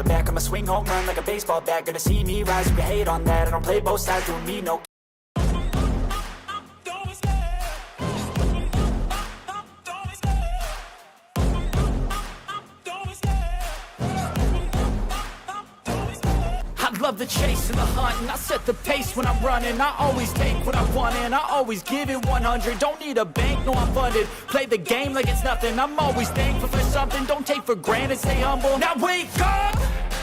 the back, I'ma swing home run like a baseball bat. Gonna see me rise, you can hate on that. I don't play both sides, doing me no. I love the chase and the hunt, and I set the pace when I'm running. I always take what I want and I always give it 100. Don't need a bank, no I'm funded. Play the game like it's nothing. I'm always thankful for something. Don't take for granted, stay humble. Now wake up!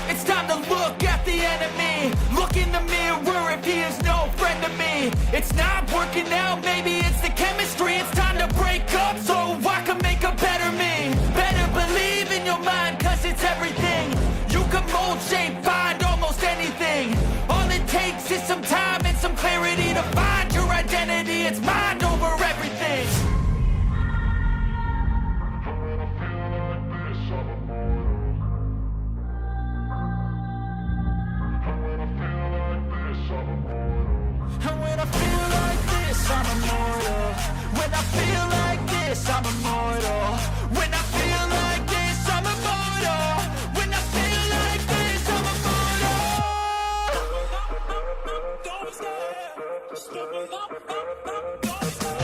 It's time to look at the enemy. Look in the mirror if he is no friend to me. It's not working out, maybe it's the chemistry. It's time to break up so I can make a better me. Better believe in your mind, cause it's everything. You can mold, shape, find almost anything. All it takes is some time and some clarity to find your identity. It's mind over everything. And when I feel like this, I'm immortal. When I feel like this, I'm immortal. When I feel like this, I'm immortal. When I feel like this, I'm immortal. Don't stop. Just give it up. Don't stop.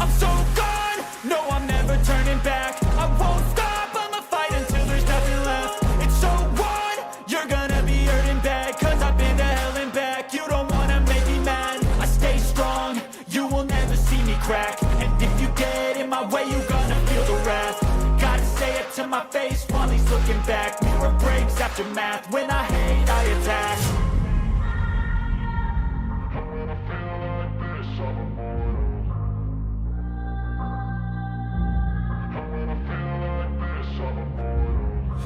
I'm so gone, no I'm never turning back. I won't stop, I'ma fight until there's nothing left. It's so on, you're gonna be hurting bad. Cause I've been to hell and back, you don't wanna make me mad. I stay strong, you will never see me crack. And if you get in my way, you're gonna feel the wrath. Gotta say it to my face while he's looking back. Mirror breaks after math, when I hate I attack.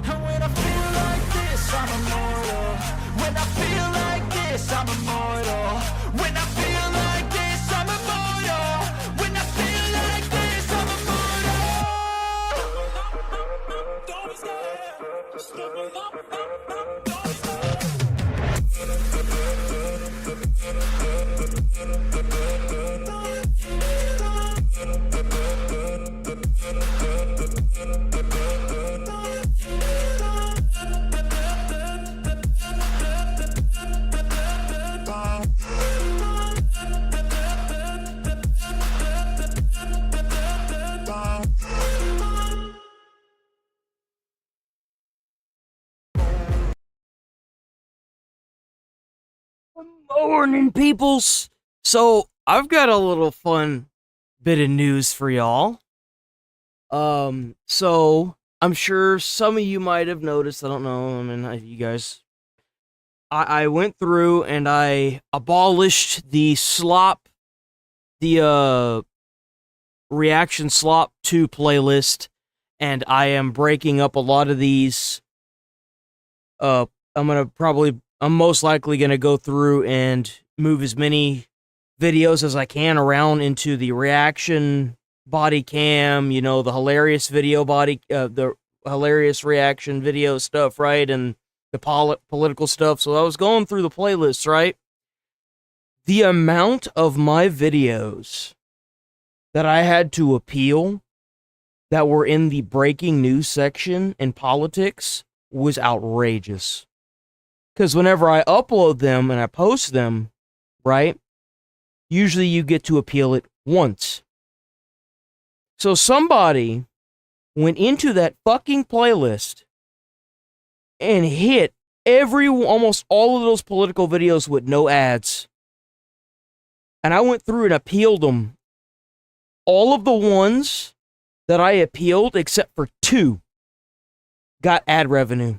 And when I feel like this, I'm immortal. When I feel like this, I'm immortal. When I feel like this, I'm immortal. When I feel like this, I'm immortal. Don't stop. Just give it up. Don't stop. Morning, peoples. So I've got a little fun bit of news for y'all. So I'm sure some of you might have noticed. I don't know. I mean, you guys. I went through and I abolished the reaction slop 2 playlist, and I am breaking up a lot of these. I'm most likely going to go through and move as many videos as I can around into the reaction body cam, you know, the hilarious video body, the hilarious reaction video stuff, right? And the political stuff. So I was going through the playlists, right? The amount of my videos that I had to appeal that were in the breaking news section in politics was outrageous. Because whenever I upload them and I post them, right, usually you get to appeal it once. So somebody went into that fucking playlist and hit almost all of those political videos with no ads. And I went through and appealed them. All of the ones that I appealed, except for 2, got ad revenue.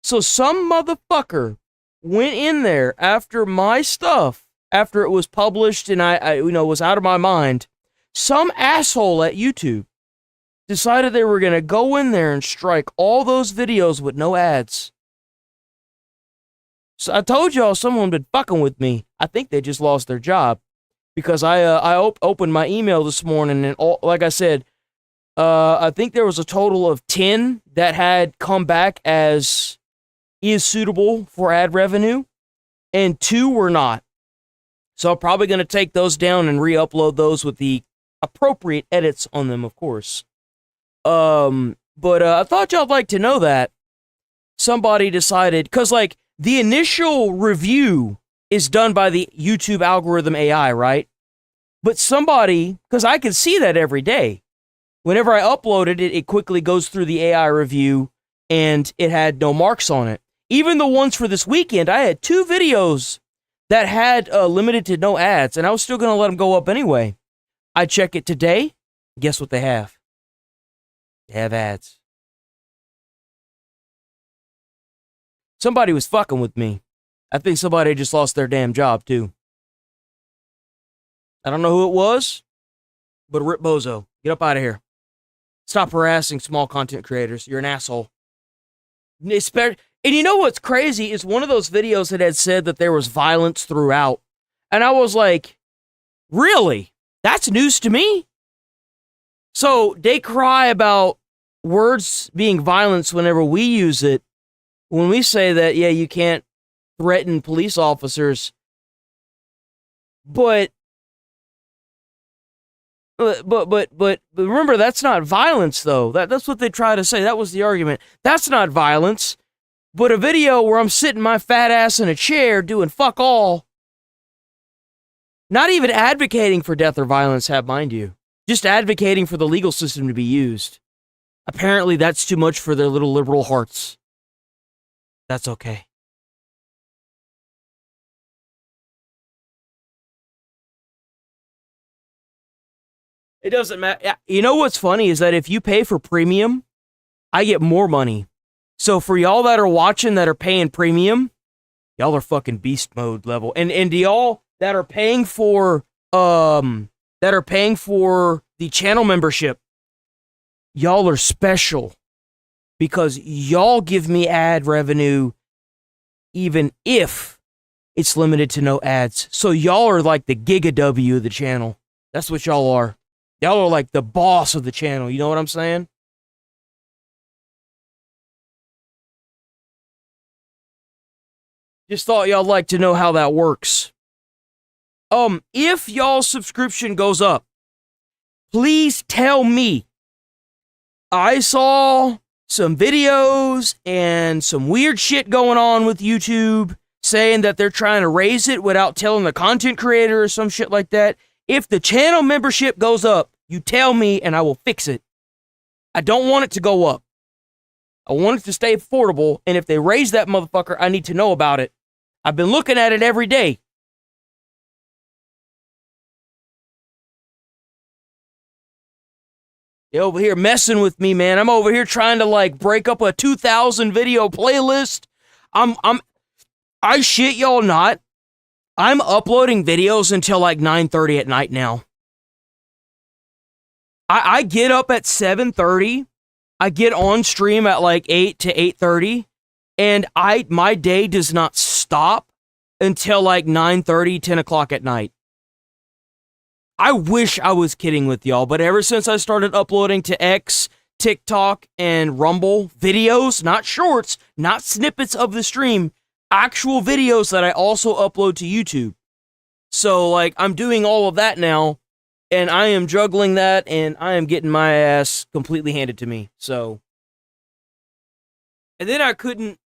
So some motherfucker went in there after my stuff, after it was published and I was out of my mind. Some asshole at YouTube decided they were going to go in there and strike all those videos with no ads. So I told y'all someone been fucking with me. I think they just lost their job. because I opened my email this morning, and like I said, I think there was a total of 10 that had come back as is suitable for ad revenue, and 2 were not. So I'm probably going to take those down and re-upload those with the appropriate edits on them, of course. But I thought y'all'd like to know that somebody decided, because like the initial review is done by the YouTube algorithm AI, right? But somebody, because I can see that every day, whenever I uploaded it, it quickly goes through the AI review and it had no marks on it. Even the ones for this weekend, I had 2 videos that had limited to no ads, and I was still going to let them go up anyway. I check it today. Guess what they have? They have ads. Somebody was fucking with me. I think somebody just lost their damn job, too. I don't know who it was, but Rip Bozo. Get up out of here. Stop harassing small content creators. You're an asshole. And you know what's crazy is one of those videos that had said that there was violence throughout. And I was like, really? That's news to me? So they cry about words being violence whenever we use it. When we say that, yeah, you can't threaten police officers. But remember, that's not violence, though. That's what they try to say. That was the argument. That's not violence. But a video where I'm sitting my fat ass in a chair doing fuck all, not even advocating for death or violence, mind you, just advocating for the legal system to be used. Apparently, that's too much for their little liberal hearts. That's okay. It doesn't matter. You know what's funny is that if you pay for premium, I get more money. So for y'all that are watching that are paying premium, y'all are fucking beast mode level. And y'all that are paying for the channel membership, y'all are special because y'all give me ad revenue even if it's limited to no ads. So y'all are like the Giga W of the channel. That's what y'all are. Y'all are like the boss of the channel. You know what I'm saying? Just thought y'all like to know how that works. If y'all's subscription goes up, please tell me. I saw some videos and some weird shit going on with YouTube saying that they're trying to raise it without telling the content creator or some shit like that. If the channel membership goes up, you tell me and I will fix it. I don't want it to go up. I want it to stay affordable, and if they raise that motherfucker, I need to know about it. I've been looking at it every day. You're over here messing with me, man. I'm over here trying to like break up a 2,000 video playlist. I shit y'all not. I'm uploading videos until like 9:30 at night now. I get up at 7:30. I get on stream at like 8 to 8:30, and my day does not stop until like 9:30, 10 o'clock at night. I wish I was kidding with y'all, but ever since I started uploading to X, TikTok, and Rumble videos, not shorts, not snippets of the stream, actual videos that I also upload to YouTube. So, like, I'm doing all of that now, and I am juggling that, and I am getting my ass completely handed to me, so. And then I couldn't,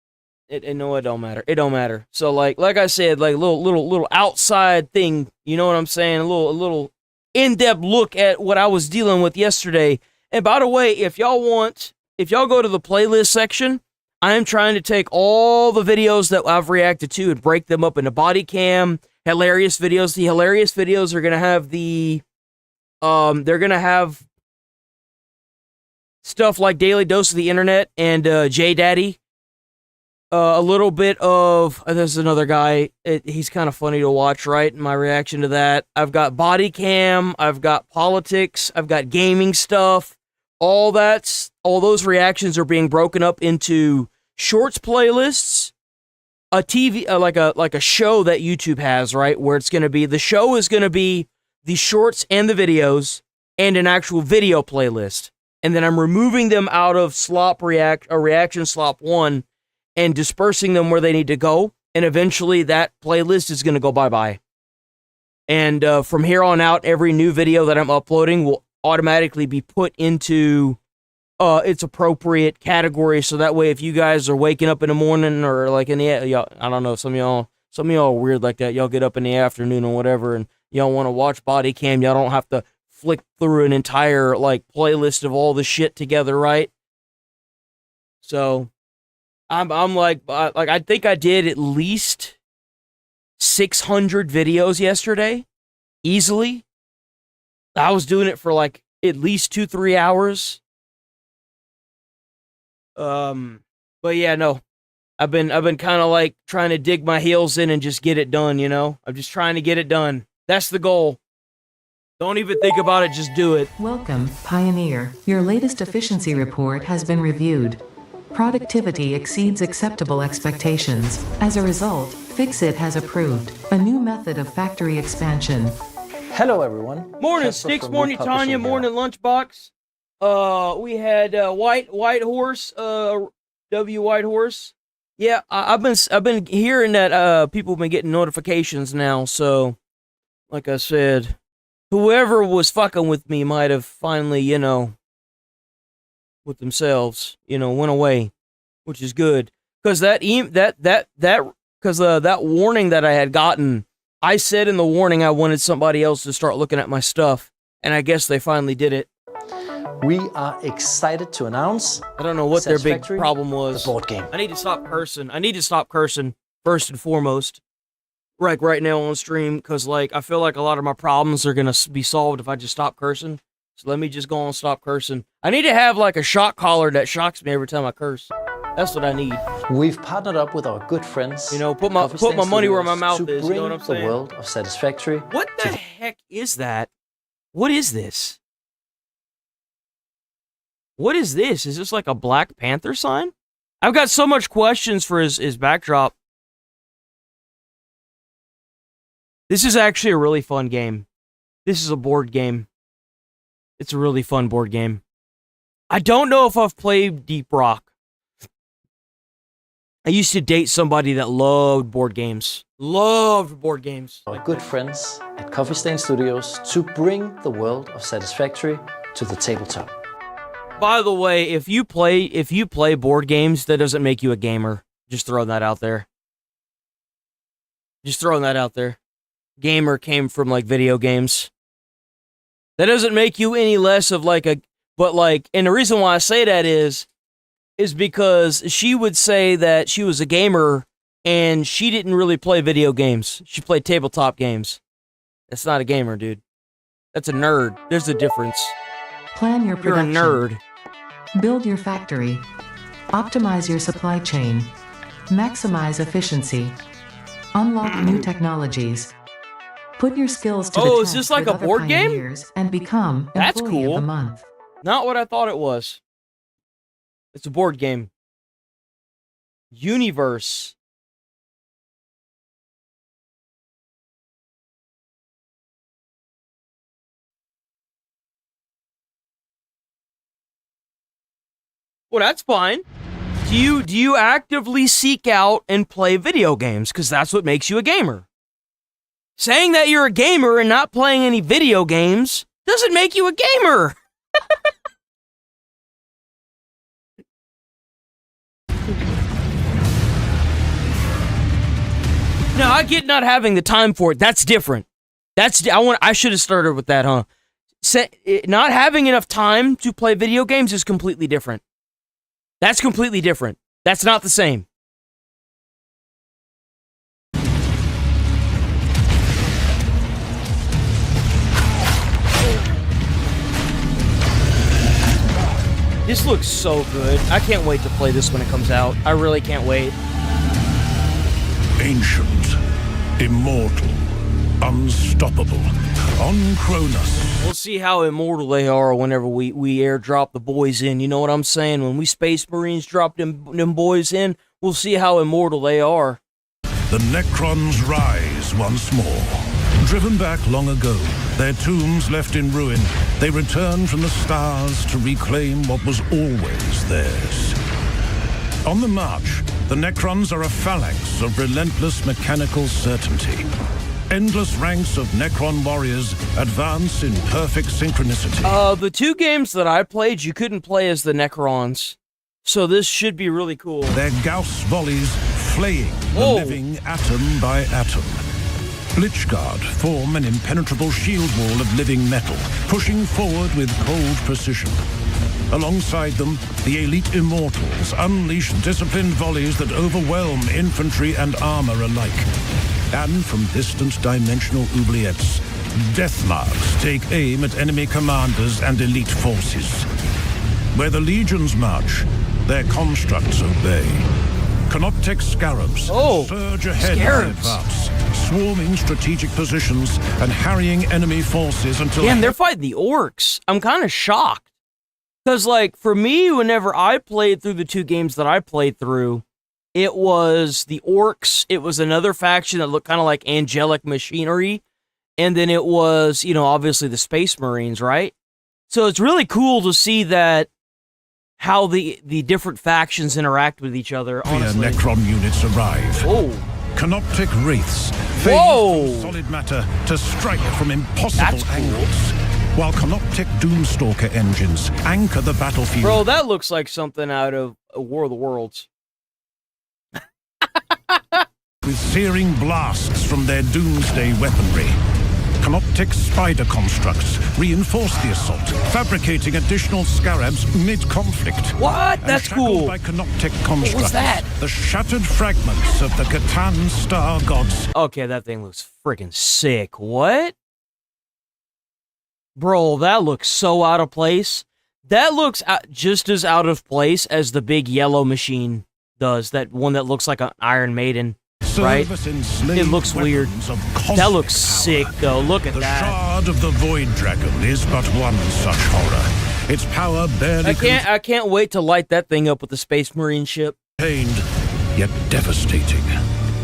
no, it don't matter. It don't matter. So, like I said, like, little outside thing, you know what I'm saying? A little in-depth look at what I was dealing with yesterday. And by the way, if y'all go to the playlist section, I am trying to take all the videos that I've reacted to and break them up into body cam, hilarious videos. The hilarious videos are going to have they're going to have stuff like Daily Dose of the Internet and J Daddy. A little bit of, there's another guy, he's kind of funny to watch, right? My reaction to that. I've got body cam, I've got politics, I've got gaming stuff. All those reactions are being broken up into shorts playlists, a TV, like a show that YouTube has, right? Where it's going to be, the show is going to be the shorts and the videos and an actual video playlist. And then I'm removing them out of reaction slop 1 and dispersing them where they need to go. And eventually that playlist is going to go bye-bye. And from here on out, every new video that I'm uploading will automatically be put into its appropriate category. So that way, if you guys are waking up in the morning or like in the, I don't know, some of y'all are weird like that. Y'all get up in the afternoon or whatever and y'all want to watch body cam. Y'all don't have to flick through an entire like playlist of all the shit together, right? So I'm like I think I did at least 600 videos yesterday, easily. I was doing it for like at least 2-3 hours. But yeah, no, I've been kind of like trying to dig my heels in and just get it done. You know, I'm just trying to get it done. That's the goal. Don't even think about it, just do it. Welcome, Pioneer. Your latest efficiency report has been reviewed. Productivity exceeds acceptable expectations. As a result, Fixit has approved a new method of factory expansion. Hello everyone. Morning Sticks, morning Tanya, morning Lunchbox. We had White Horse, W White Horse. Yeah, I've been hearing that people have been getting notifications now, so like I said, whoever was fucking with me might have finally, you know, with themselves, you know, went away, which is good. Because that warning that I had gotten, I said in the warning I wanted somebody else to start looking at my stuff, and I guess they finally did it. We are excited to announce. I don't know what their big problem was. The board game. I need to stop cursing first and foremost. Right now on stream, because like I feel like a lot of my problems are gonna be solved if I just stop cursing. So let me just go on and stop cursing. I need to have like a shock collar that shocks me every time I curse. That's what I need. We've partnered up with our good friends. You know, put my money where my mouth is. You know what I'm saying? The world of Satisfactory. What the heck is that? What is this? What is this? Is this like a Black Panther sign? I've got so much questions for his backdrop. This is actually a really fun game. This is a board game. It's a really fun board game. I don't know if I've played Deep Rock. I used to date somebody that loved board games. Loved board games. Our good friends at Coffee Stain Studios to bring the world of Satisfactory to the tabletop. By the way, if you play board games, that doesn't make you a gamer. Just throwing that out there. Just throwing that out there. Gamer came from like video games. That doesn't make you any less of like a, but like, and the reason why I say that is because she would say that she was a gamer and she didn't really play video games. She played tabletop games. That's not a gamer, dude. That's a nerd. There's a difference. Plan your production. You're a nerd. Build your factory. Optimize your supply chain. Maximize efficiency. Unlock new technologies. Put your skills to the test is this like a board game? And become That's Employee cool. of the Month. Not what I thought it was. It's a board game. Universe. Well, that's fine. Do you actively seek out and play video games? Because that's what makes you a gamer. Saying that you're a gamer and not playing any video games doesn't make you a gamer. No, I get not having the time for it. That's different. I should have started with that, huh? Not having enough time to play video games is completely different. That's completely different. That's not the same. This looks so good. I can't wait to play this when it comes out. I really can't wait. Ancient, immortal, unstoppable, on Cronus. We'll see how immortal they are whenever we airdrop the boys in. You know what I'm saying? When we Space Marines drop them boys in, we'll see how immortal they are. The Necrons rise once more. Driven back long ago, their tombs left in ruin, they return from the stars to reclaim what was always theirs. On the march, the Necrons are a phalanx of relentless mechanical certainty. Endless ranks of Necron warriors advance in perfect synchronicity. The 2 games that I played, you couldn't play as the Necrons. So this should be really cool. Their Gauss volleys flaying the living atom by atom. Lichguard form an impenetrable shield wall of living metal, pushing forward with cold precision. Alongside them, the elite immortals unleash disciplined volleys that overwhelm infantry and armor alike. And from distant dimensional oubliettes, death marks take aim at enemy commanders and elite forces. Where the legions march, their constructs obey. Canoptek scarabs surge ahead in advance, swarming strategic positions and harrying enemy forces until... Damn, they're fighting the orcs. I'm kind of shocked. Because, like, for me, whenever I played through the 2 games that I played through, it was the orcs, it was another faction that looked kind of like angelic machinery, and then it was, you know, obviously the Space Marines, right? So it's really cool to see that how the different factions interact with each other, honestly. Necron units arrive. Oh. Canoptek wraiths fade from solid matter to strike from impossible angles, while Canoptek Doomstalker engines anchor the battlefield. Bro, that looks like something out of War of the Worlds. With searing blasts from their doomsday weaponry. Canoptek spider constructs reinforce the assault, fabricating additional scarabs mid-conflict. What? That's cool. By Canoptek constructs, what was that? The shattered fragments of the Catan star gods. Okay, that thing looks freaking sick. What? Bro, that looks so out of place. That looks just as out of place as the big yellow machine does. That one that looks like an Iron Maiden. Right? It looks weird. That looks sick, though. Look at that. The Shard of the Void Dragon is but one such horror. Its power barely I can't wait to light that thing up with the Space Marine ship. contained, yet devastating.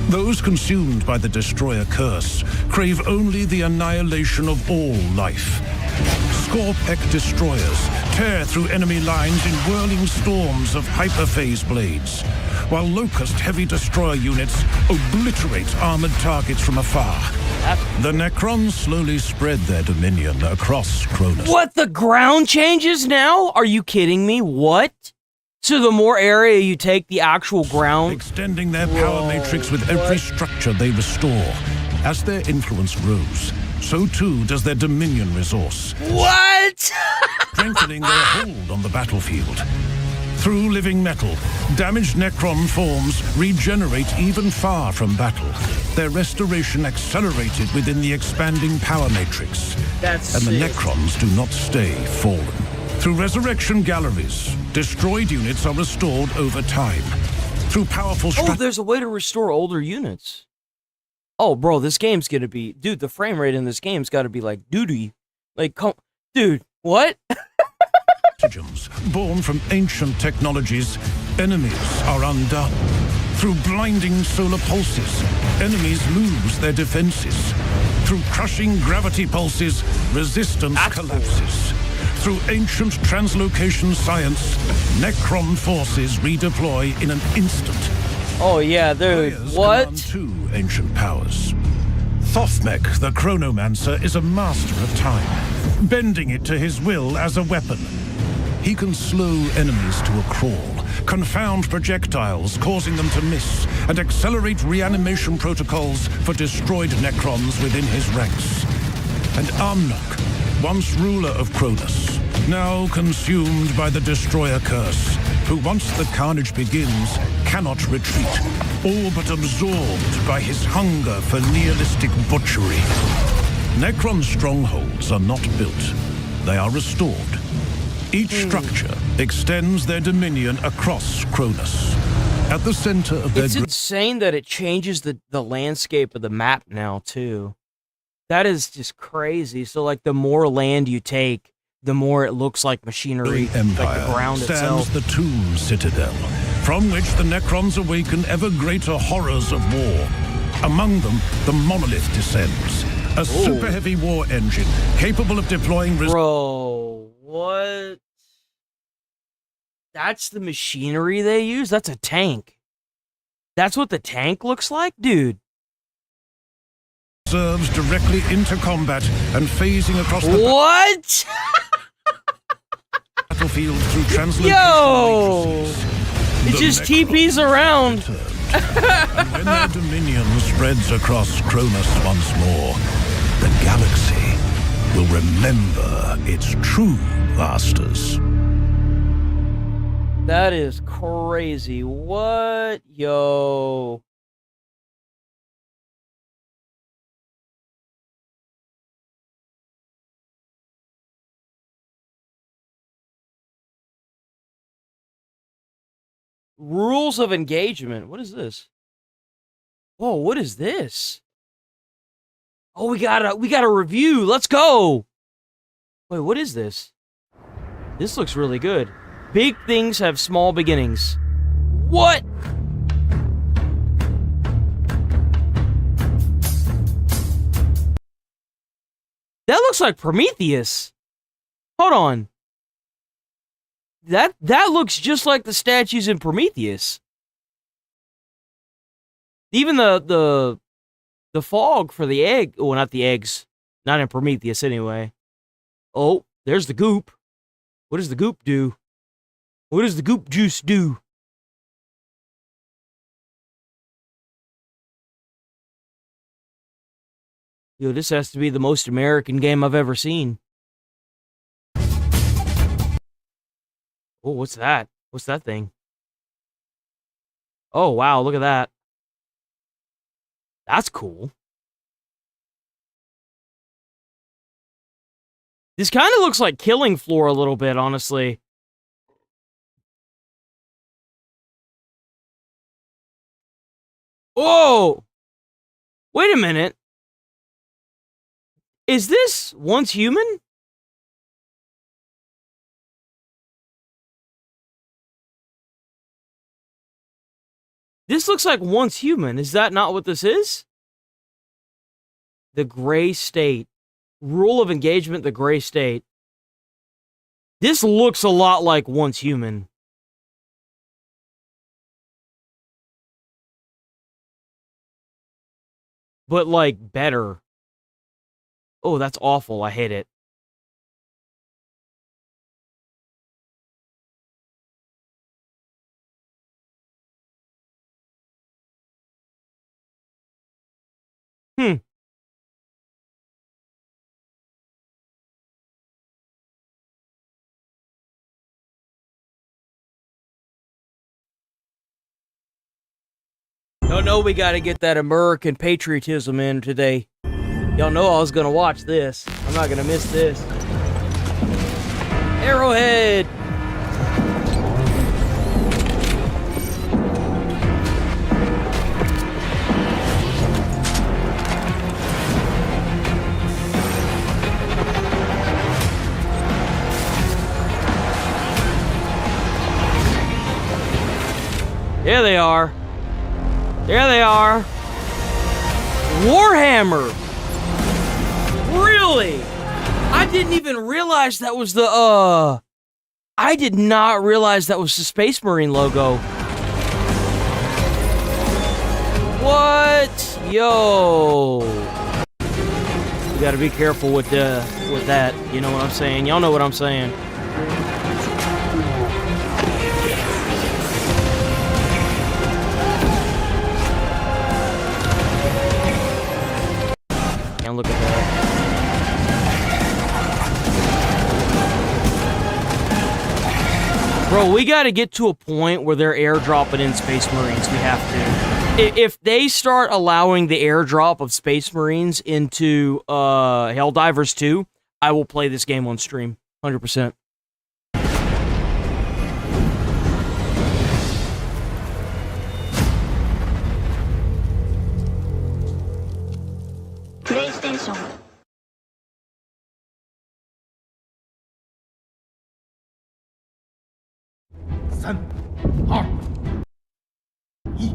Those consumed by the Destroyer curse crave only the annihilation of all life. Scorpek destroyers tear through enemy lines in whirling storms of hyperphase blades, while Locust heavy destroyer units obliterate armored targets from afar. The Necrons slowly spread their dominion across Cronus. What, the ground changes now? Are you kidding me? What? So the more area you take, the actual ground... Extending their power matrix with every structure they restore. As their influence grows, so too does their dominion resource. What? Strengthening their hold on the battlefield. Through living metal, damaged Necron forms regenerate even far from battle. Their restoration accelerated within the expanding power matrix. That's and sick. The Necrons do not stay fallen. Through resurrection galleries, destroyed units are restored over time. Through powerful there's a way to restore older units. Oh, bro, this game's gonna be... Dude, the frame rate in this game's gotta be like doo-doo. Like, dude, what? Born from ancient technologies, enemies are undone. Through blinding solar pulses, enemies lose their defenses. Through crushing gravity pulses, resistance collapses. Through ancient translocation science, Necron forces redeploy in an instant. Oh yeah, dude, what? Two ancient powers. Thothmek, the Chronomancer, is a master of time, bending it to his will as a weapon. He can slow enemies to a crawl, confound projectiles, causing them to miss, and accelerate reanimation protocols for destroyed Necrons within his ranks. And Amnok, once ruler of Cronus, now consumed by the Destroyer curse, who once the carnage begins, cannot retreat, all but absorbed by his hunger for nihilistic butchery. Necron strongholds are not built, they are restored. Each structure extends their dominion across Cronus. At the center of their... It's insane that it changes the landscape of the map now, too. That is just crazy. So, like, the more land you take, the more it looks like machinery, Empire like the ground stands itself. the Tomb Citadel, from which the Necrons awaken ever greater horrors of war. Among them, the Monolith descends, A super heavy war engine capable of deploying... Bro, what? That's the machinery they use? That's a tank. That's what the tank looks like? Dude. Serves directly into combat and phasing across the... What? battlefield through translocation. Yo! matrices. It The just Necron TPs around. and when their dominion spreads across Cronus once more, the galaxy will remember its true masters. That is crazy. What? Yo. Rules of engagement. What is this? Whoa, what is this? Oh, we got a review. Let's go. Wait, what is this? This looks really good. Big things have small beginnings. What? That looks like Prometheus. Hold on. That looks just like the statues in Prometheus. Even the fog for the egg. Oh, not the eggs. Not in Prometheus anyway. Oh, there's the goop. What does the goop do? What does the goop juice do? Yo, this has to be the most American game I've ever seen. Oh, what's that? What's that thing? Oh, wow, look at that. That's cool. This kind of looks like Killing Floor a little bit, honestly. Whoa! Wait a minute. Is this Once Human? This looks like Once Human. Is that not what this is? The Gray State. Rule of engagement, the Gray State. This looks a lot like Once Human. But, like, better. Oh, that's awful. I hate it. Y'all know we gotta get that American patriotism in today. Y'all know I was gonna watch this. I'm not gonna miss this. Arrowhead! There they are. There they are. Warhammer! Really? I didn't even realize that was the, I did not realize that was the Space Marine logo. What? Yo. You gotta be careful with that. You know what I'm saying? Y'all know what I'm saying. And look at that. Bro, we gotta get to a point where they're airdropping in Space Marines. We have to. If they start allowing the airdrop of Space Marines into Helldivers 2, I will play this game on stream. 100%. PlayStation 3、2、1、3。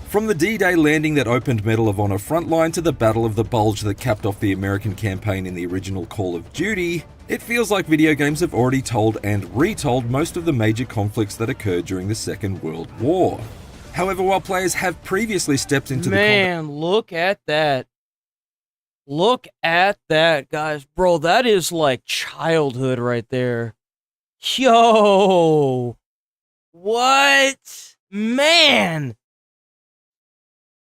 From the D-Day landing that opened Medal of Honor Frontline to the Battle of the Bulge that capped off the American campaign in the original Call of Duty, it feels like video games have already told and retold most of the major conflicts that occurred during the Second World War. However, while players have previously stepped into the combat... Man, look at that. Look at that, guys. Bro, that is like childhood right there. Yo! What? Man!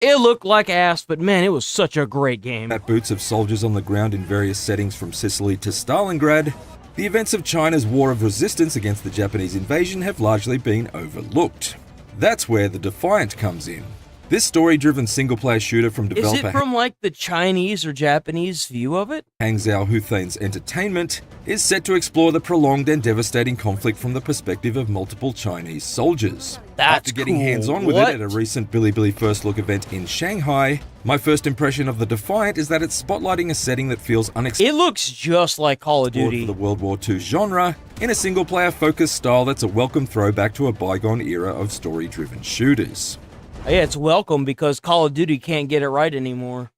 It looked like ass, but man, it was such a great game. Boots of soldiers on the ground in various settings from Sicily to Stalingrad, the events of China's war of resistance against the Japanese invasion have largely been overlooked. That's where the Defiant comes in. This story-driven single-player shooter from developer... Is it from like the Chinese or Japanese view of it? Hang Zhao Huthain's Entertainment is set to explore the prolonged and devastating conflict from the perspective of multiple Chinese soldiers. That's After getting cool. hands-on with it at a recent Bilibili First Look event in Shanghai, my first impression of the Defiant is that it's spotlighting a setting that feels unexpected. It looks just like Call of Duty. For the World War II genre, in a single-player focused style that's a welcome throwback to a bygone era of story-driven shooters. Yeah, it's welcome because Call of Duty can't get it right anymore.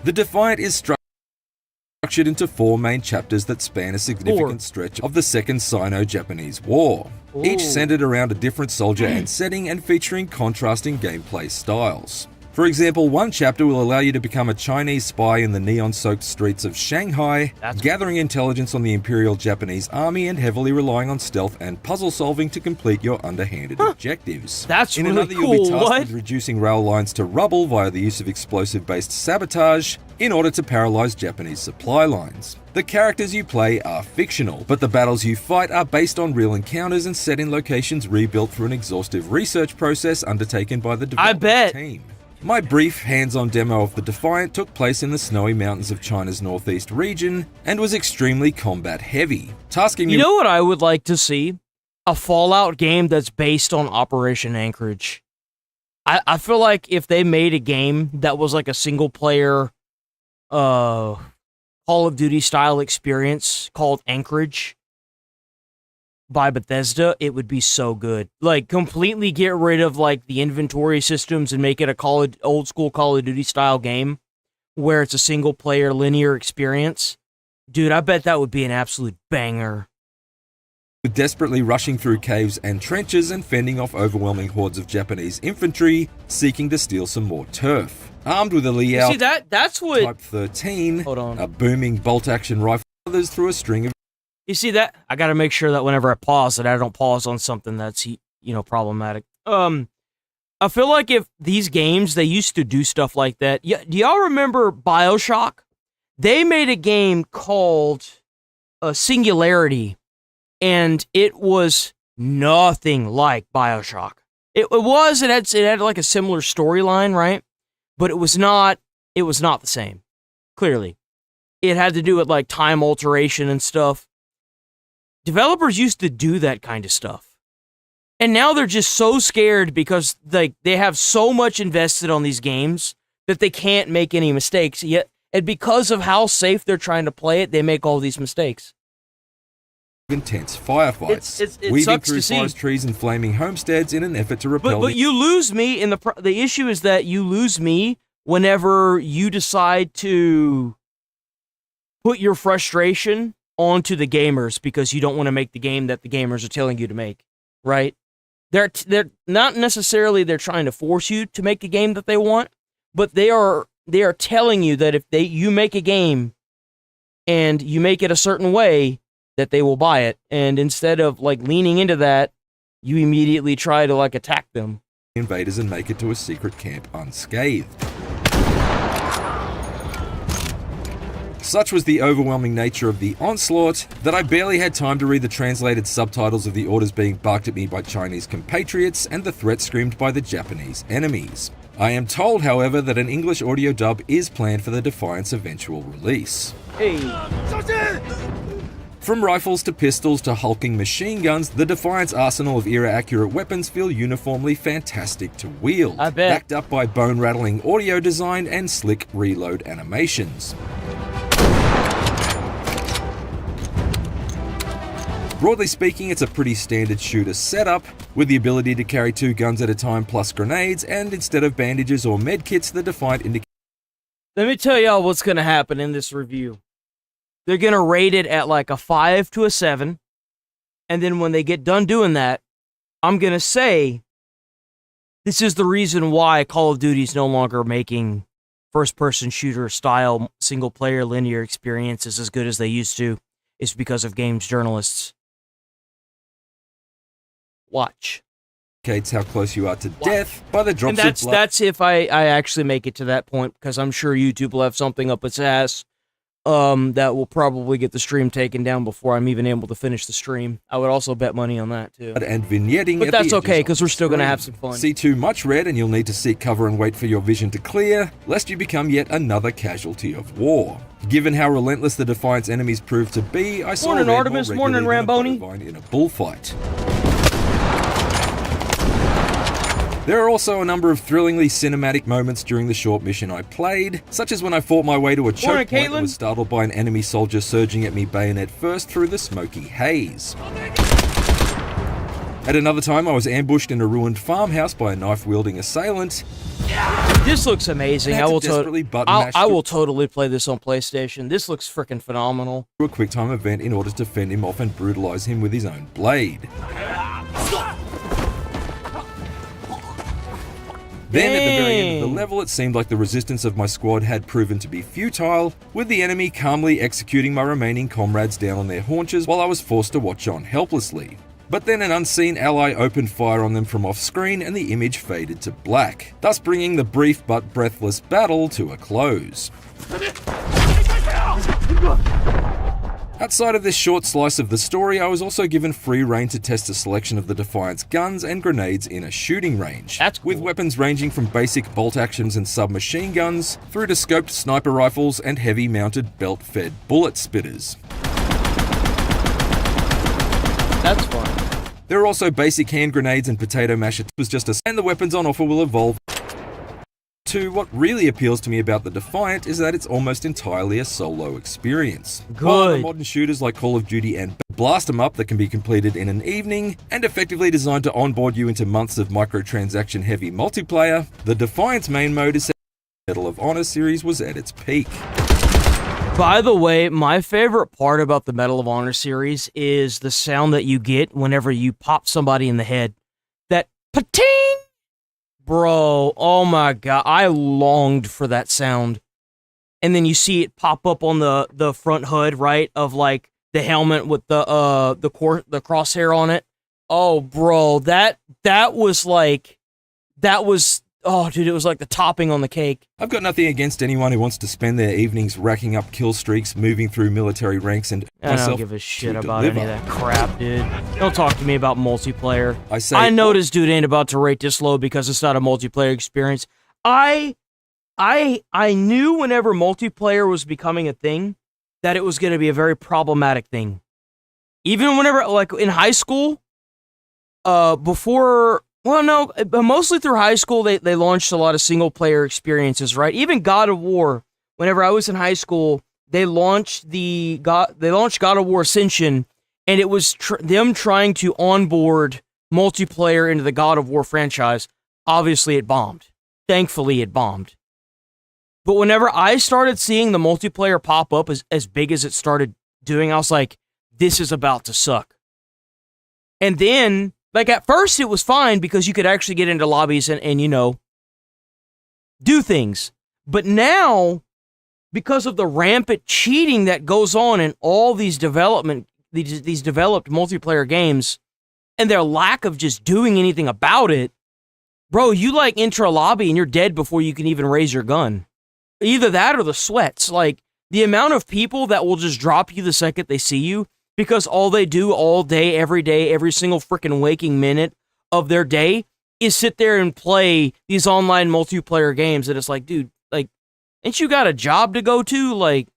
The Defiant is structured into 4 main chapters that span a significant stretch of the Second Sino-Japanese War, each centered around a different soldier and setting and featuring contrasting gameplay styles. For example, one chapter will allow you to become a Chinese spy in the neon-soaked streets of Shanghai, gathering intelligence on the Imperial Japanese Army and heavily relying on stealth and puzzle solving to complete your underhanded objectives. That's in really another, cool. you'll be tasked What? with reducing rail lines to rubble via the use of explosive-based sabotage in order to paralyze Japanese supply lines. The characters you play are fictional, but the battles you fight are based on real encounters and set in locations rebuilt through an exhaustive research process undertaken by the development team. My brief hands-on demo of the Defiant took place in the snowy mountains of China's northeast region and was extremely combat-heavy, tasking You know what I would like to see? A Fallout game that's based on Operation Anchorage. I feel like if they made a game that was like a single-player Call of Duty style experience called Anchorage by Bethesda, it would be so good. Like, completely get rid of like the inventory systems and make it a old school Call of Duty style game where it's a single player linear experience. Dude, I bet that would be an absolute banger. Desperately rushing through caves and trenches and fending off overwhelming hordes of Japanese infantry seeking to steal some more turf. Armed with a Liao See, that's what Type 13, Hold on. a booming bolt-action rifle, others through a string of... You see that? I gotta make sure that whenever I pause that I don't pause on something that's, problematic. I feel like if these games, they used to do stuff like that. Yeah, do y'all remember BioShock? They made a game called Singularity, and it was nothing like BioShock. It had like a similar storyline, right? But it was not the same. Clearly. It had to do with like time alteration and stuff. Developers used to do that kind of stuff. And now they're just so scared because they have so much invested on these games that they can't make any mistakes. Yet, and because of how safe they're trying to play it, they make all these mistakes. Intense firefights, It weaving sucks through to see. forest trees and flaming homesteads in an effort to repel... But you lose me in the issue is that you lose me whenever you decide to put your frustration onto the gamers because you don't want to make the game that the gamers are telling you to make, right? They're not necessarily they're trying to force you to make the game that they want, but they are telling you that if you make a game and you make it a certain way, that they will buy it. And instead of like leaning into that, you immediately try to like attack them. Invaders and make it to a secret camp unscathed. Such was the overwhelming nature of the onslaught that I barely had time to read the translated subtitles of the orders being barked at me by Chinese compatriots and the threats screamed by the Japanese enemies. I am told, however, that an English audio dub is planned for the Defiant's eventual release. Hey. From rifles to pistols to hulking machine guns, the Defiant's arsenal of era-accurate weapons feel uniformly fantastic to wield, I bet. backed up by bone-rattling audio design and slick reload animations. Broadly speaking, it's a pretty standard shooter setup, with the ability to carry 2 guns at a time plus grenades, and instead of bandages or medkits, the Defiant indicates. Let me tell y'all what's going to happen in this review. They're going to rate it at like a 5 to a 7. And then when they get done doing that, I'm going to say, this is the reason why Call of Duty is no longer making first-person shooter style single-player linear experiences as good as they used to. It's because of games journalists. Watch. How close you are to death by the drops And of blood. that's if I actually make it to that point, because I'm sure YouTube will have something up its ass that will probably get the stream taken down before I'm even able to finish the stream. I would also bet money on that too. And vignetting, But at the that's edges okay, of because the we're still going to screen. have some fun. See too much red and you'll need to seek cover and wait for your vision to clear, lest you become yet another casualty of war. Given how relentless the Defiant's enemies proved to be, I saw Morning, red Artemis. more Morning, regularly than a Ramboni. bovine in a bullfight. There are also a number of thrillingly cinematic moments during the short mission I played, such as when I fought my way to a choke Morning, point and Caitlin. was startled by an enemy soldier surging at me bayonet first through the smoky haze. At another time, I was ambushed in a ruined farmhouse by a knife-wielding assailant. This looks amazing. And I had to will, desperately button I mash will totally play this on PlayStation. This looks freaking phenomenal. through a quick-time event in order to fend him off and brutalize him with his own blade. Then, at the very end of the level, it seemed like the resistance of my squad had proven to be futile, with the enemy calmly executing my remaining comrades down on their haunches while I was forced to watch on helplessly. But then an unseen ally opened fire on them from off-screen and the image faded to black, thus bringing the brief but breathless battle to a close. Outside of this short slice of the story, I was also given free rein to test a selection of the Defiant's guns and grenades in a shooting range. That's cool. With weapons ranging from basic bolt actions and submachine guns, through to scoped sniper rifles and heavy mounted belt-fed bullet spitters. That's fun. There are also basic hand grenades and potato masher. And the weapons on offer will evolve. To what really appeals to me about the Defiant is that it's almost entirely a solo experience. While other Good. modern shooters like Call of Duty and blast 'em up that can be completed in an evening and effectively designed to onboard you into months of microtransaction heavy multiplayer, the Defiant's main mode is Medal of Honor series was at its peak. By the way, my favorite part about the Medal of Honor series is the sound that you get whenever you pop somebody in the head. That pa-ting! Bro, oh my god, I longed for that sound. And then you see it pop up on the front hood, right, of like the helmet with the crosshair on it. Oh, bro, that was like, oh, dude, it was like the topping on the cake. I've got nothing against anyone who wants to spend their evenings racking up kill streaks, moving through military ranks, and I don't myself give a shit to about any deliver. of that crap, dude. Don't talk to me about multiplayer. I say, I know this dude ain't about to rate this low because it's not a multiplayer experience. I knew whenever multiplayer was becoming a thing that it was going to be a very problematic thing. Even whenever, like in high school, before, well, no, but mostly through high school, they launched a lot of single player experiences, right? Even God of War, whenever I was in high school, they launched God of War Ascension, and it was them trying to onboard multiplayer into the God of War franchise. Obviously, it bombed. Thankfully, it bombed. But whenever I started seeing the multiplayer pop up as big as it started doing, I was like, this is about to suck. And then, like, at first it was fine because you could actually get into lobbies and you know, do things. But now, because of the rampant cheating that goes on in all these developed multiplayer games, and their lack of just doing anything about it, bro, you like enter a lobby and you're dead before you can even raise your gun. Either that or the sweats. Like, the amount of people that will just drop you the second they see you, because all they do all day, every single freaking waking minute of their day is sit there and play these online multiplayer games. And it's like, dude, like, ain't you got a job to go to? Like,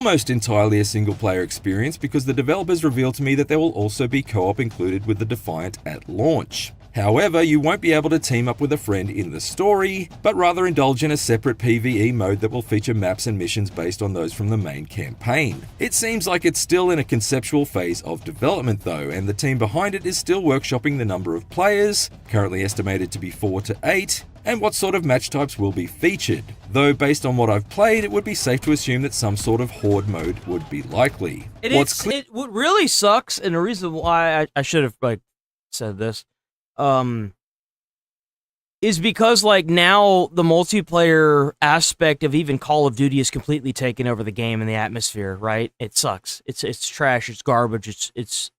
almost entirely a single-player experience because the developers revealed to me that there will also be co-op included with the Defiant at launch. However, you won't be able to team up with a friend in the story, but rather indulge in a separate PvE mode that will feature maps and missions based on those from the main campaign. It seems like it's still in a conceptual phase of development though, and the team behind it is still workshopping the number of players, currently estimated to be 4 to 8, and what sort of match types will be featured. Though based on what I've played, it would be safe to assume that some sort of horde mode would be likely. What really sucks, and the reason why I should have said this, is because now the multiplayer aspect of even Call of Duty is completely taken over the game and the atmosphere, right? It sucks. It's trash. It's garbage. It's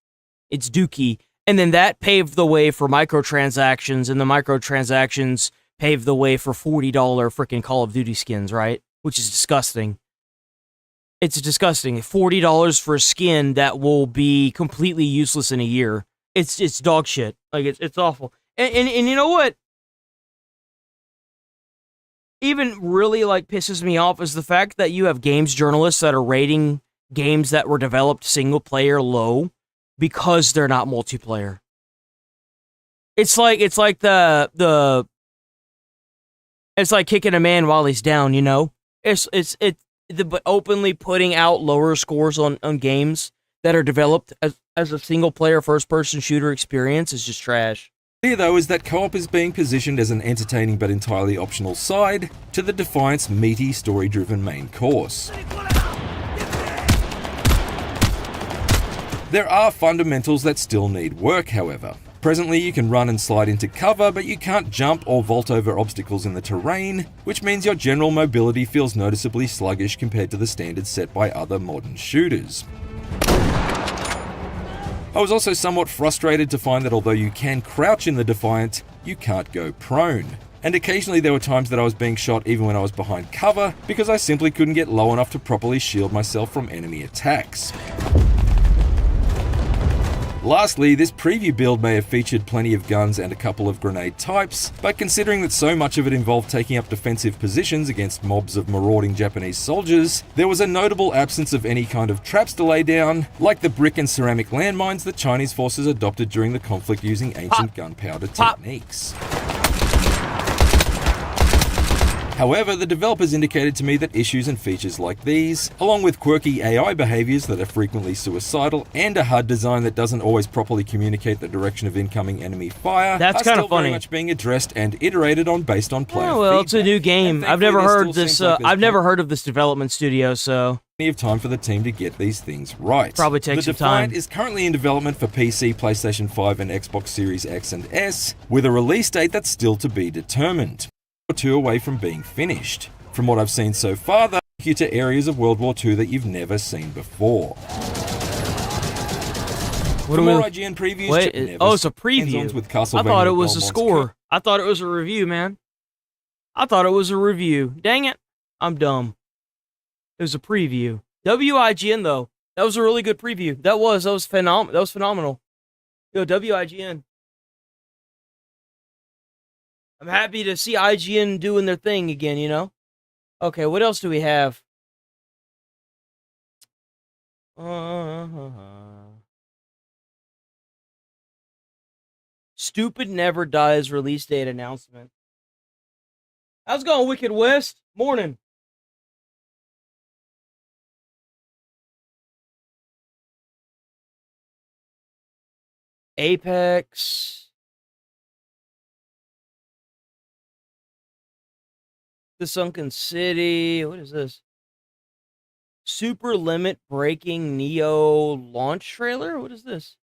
dookie. And then that paved the way for microtransactions, and the microtransactions paved the way for $40 freaking Call of Duty skins, right? Which is disgusting. It's disgusting. $40 for a skin that will be completely useless in a year. It's dog shit. It's awful. And you know what? Even really pisses me off is the fact that you have games journalists that are rating games that were developed single player low because they're not multiplayer. It's like kicking a man while he's down, you know? But openly putting out lower scores on games that are developed as a single-player first-person shooter experience is just trash. Clear though is that co-op is being positioned as an entertaining but entirely optional side to the Defiant's meaty, story-driven main course. There are fundamentals that still need work, however. Presently, you can run and slide into cover, but you can't jump or vault over obstacles in the terrain, which means your general mobility feels noticeably sluggish compared to the standards set by other modern shooters. I was also somewhat frustrated to find that although you can crouch in the Defiant, you can't go prone. And occasionally there were times that I was being shot even when I was behind cover, because I simply couldn't get low enough to properly shield myself from enemy attacks. Lastly, this preview build may have featured plenty of guns and a couple of grenade types, but considering that so much of it involved taking up defensive positions against mobs of marauding Japanese soldiers, there was a notable absence of any kind of traps to lay down, like the brick and ceramic landmines that Chinese forces adopted during the conflict using ancient gunpowder techniques. However, the developers indicated to me that issues and features like these, along with quirky AI behaviors that are frequently suicidal and a HUD design that doesn't always properly communicate the direction of incoming enemy fire, that's kind of funny. Very much being addressed and iterated on based on player feedback. It's a new game. I've never heard this. I've never heard of this development studio, so plenty of time for the team to get these things right. Probably takes some time. The Defiant is currently in development for PC, PlayStation 5, and Xbox Series X and S, with a release date that's still to be determined. Or 2 away from being finished. From what I've seen so far, they'll take you to areas of World War II that you've never seen before. For more IGN previews, it's a preview. With I thought it was a score. I thought it was a review, man. I thought it was a review. Dang it. I'm dumb. It was a preview. WIGN, though. That was a really good preview. That was phenomenal. Yo, WIGN. I'm happy to see IGN doing their thing again, you know? Okay, what else do we have? Stupid Never Dies release date announcement. How's it going, Wicked West? Morning. Apex. The Sunken City. What is this? Super Limit Breaking Neo launch trailer? What is this?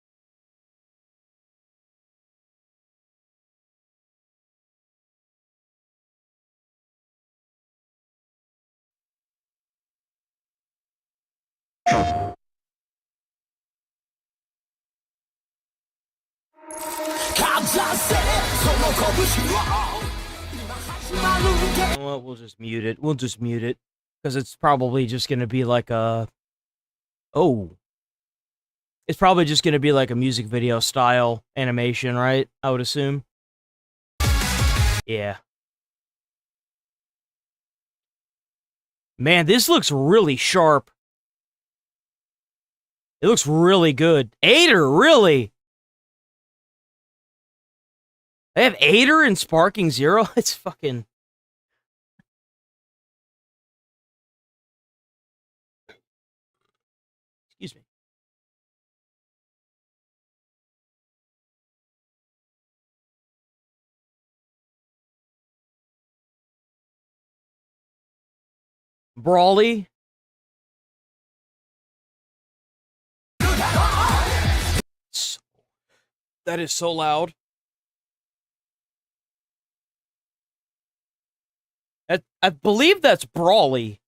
Well, we'll just mute it. We'll just mute it. Because it's probably just going to be like a... Oh. It's probably just going to be like a music video style animation, right? I would assume. Yeah. Man, this looks really sharp. It looks really good. Aider, really? They have Aider and Sparking Zero? It's fucking... Excuse me. Brawly. That is so loud. I believe that's Brawly.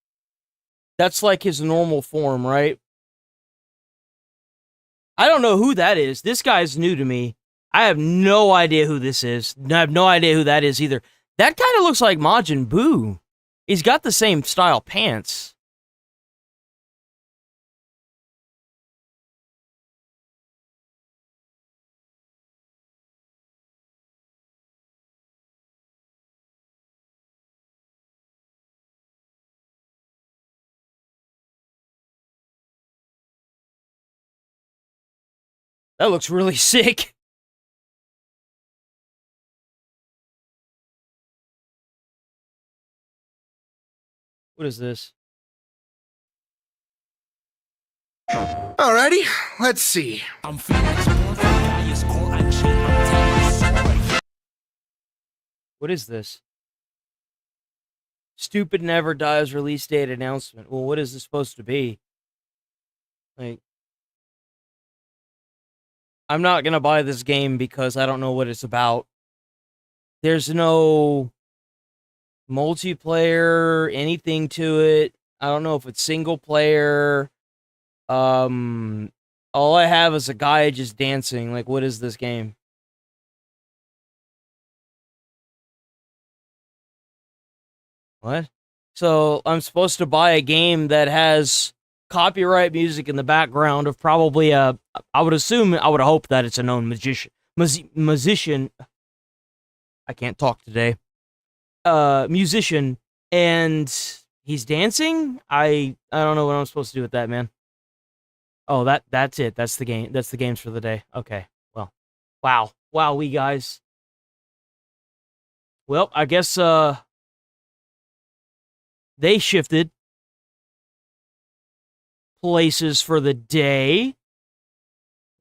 That's like his normal form, right? I don't know who that is. This guy's new to me. I have no idea who this is. I have no idea who that is either. That kind of looks like Majin Buu. He's got the same style pants. That looks really sick. What is this? Alrighty, let's see. What is this? Stupid Never Dies release date announcement. Well, what is this supposed to be? Like, I'm not gonna buy this game because I don't know what it's about. There's no multiplayer, anything to it. I don't know if it's single player. All I have is a guy just dancing. Like, what is this game? What? So I'm supposed to buy a game that has copyright music in the background of probably I would assume, I would hope that it's a known musician. I can't talk today. Musician, and he's dancing? I don't know what I'm supposed to do with that, man. Oh, that's it. That's the game. That's the games for the day. Okay. Well. Wow, we guys. Well, I guess they shifted places for the day.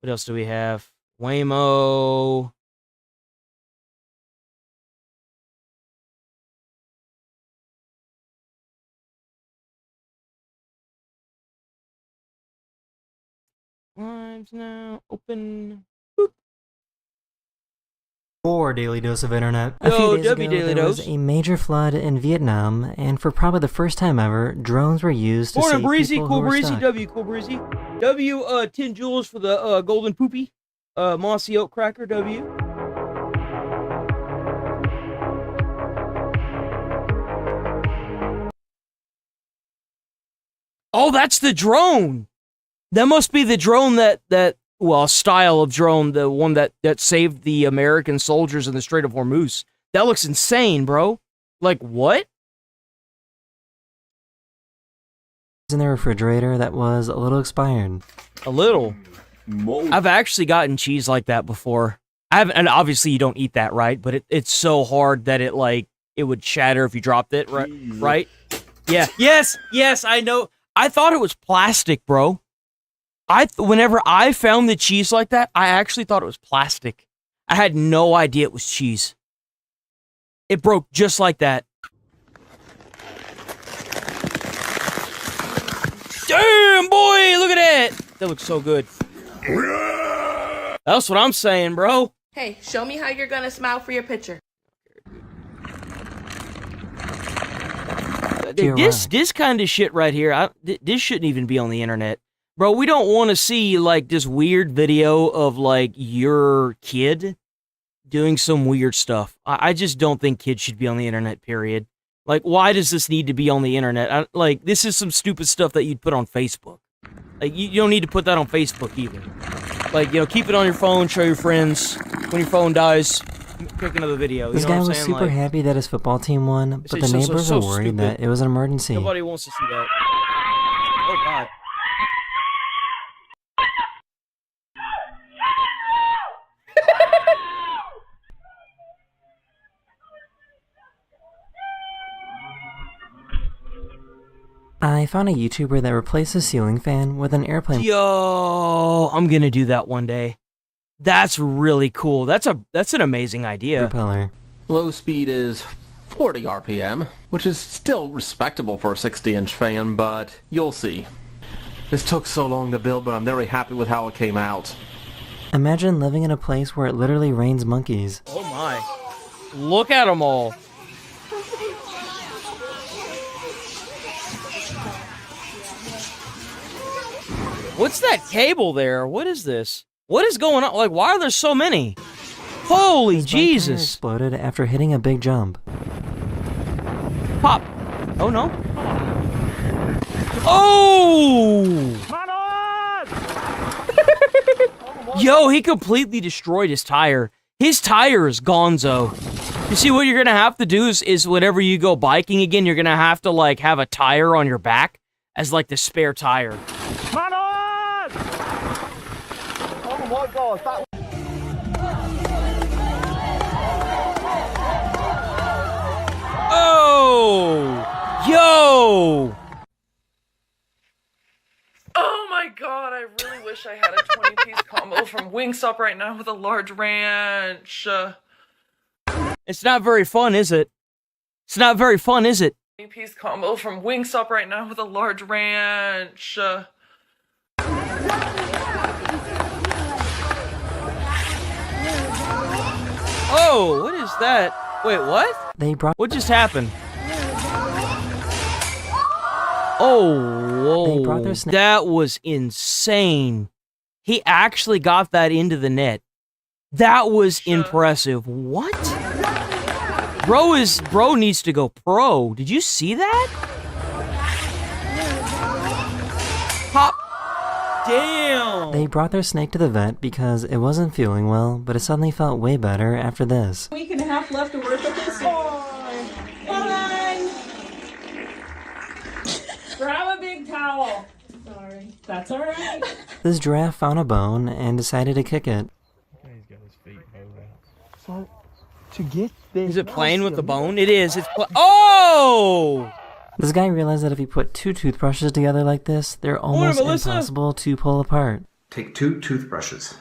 What else do we have? Waymo. Lives now open. Boop. For Daily Dose of Internet. Yo, A few days W ago, Daily there was Dose. a major flood in Vietnam, and for probably the first time ever, drones were used to Morning, save Breezy, people cool who were Breezy, stuck. W, cool Breezy. W, 10 jewels for the golden poopy. Mossy oat cracker, W. Oh, that's the drone. That must be the drone that well, style of drone, the one that saved the American soldiers in the Strait of Hormuz. That looks insane, bro. Like, what? In the refrigerator that was a little expired. A little. I've actually gotten cheese like that before. And obviously you don't eat that, right? But it's so hard that it would shatter if you dropped it, right? Right? Yeah. Yes, I know. I thought it was plastic, bro. Whenever I found the cheese like that, I actually thought it was plastic. I had no idea it was cheese. It broke just like that. Damn, boy, look at that. That looks so good. That's what I'm saying, bro. Hey, show me how you're gonna smile for your picture. This kind of shit right here, this shouldn't even be on the internet. Bro, we don't want to see, like, this weird video of, like, your kid doing some weird stuff. I just don't think kids should be on the internet, period. Like, why does this need to be on the internet? Like, this is some stupid stuff that you'd put on Facebook. Like, you don't need to put that on Facebook either. Like, you know, keep it on your phone, show your friends. When your phone dies, pick another video. This you know guy what I'm was saying? super Like, happy that his football team won, but the neighbors were worried that it was an emergency. Nobody wants to see that. Oh, God. I found a YouTuber that replaced a ceiling fan with an airplane. Yo, I'm gonna do that one day. That's really cool. That's an amazing idea. Propeller. Low speed is 40 RPM, which is still respectable for a 60-inch fan, but you'll see. This took so long to build, but I'm very happy with how it came out. Imagine living in a place where it literally rains monkeys. Oh my. Look at them all. What's that cable there? What is this? What is going on? Like, why are there so many? Holy His bike tire Jesus. exploded after hitting a big jump. Pop. Oh no. Oh! Yo, he completely destroyed his tire. His tire is gonzo. You see, what you're gonna have to do is whenever you go biking again, you're gonna have to, like, have a tire on your back as, like, the spare tire. Oh my god, that... Oh! Yo! Oh my god, I really wish I had a 20-piece combo from Wingstop right now with a large ranch. It's not very fun, is it? It's not very fun, is it? 20-piece combo from Wingstop right now with a large ranch. Oh, what is that? Wait, what? They brought What just happened? Oh, They brought whoa. their snake. That was insane. He actually got that into the net. That was impressive. What? Bro needs to go pro. Did you see that? Pop. Damn. They brought their snake to the vet because it wasn't feeling well, but it suddenly felt way better after this. Week and a half left to work with this one. Bye. Grab a big towel. Sorry. That's alright. This giraffe found a bone and decided to kick it. So, to get this... Is it playing with the bone? It is. It's oh! This guy realized that if he put two toothbrushes together like this, they're almost impossible to pull apart. Take 2 toothbrushes.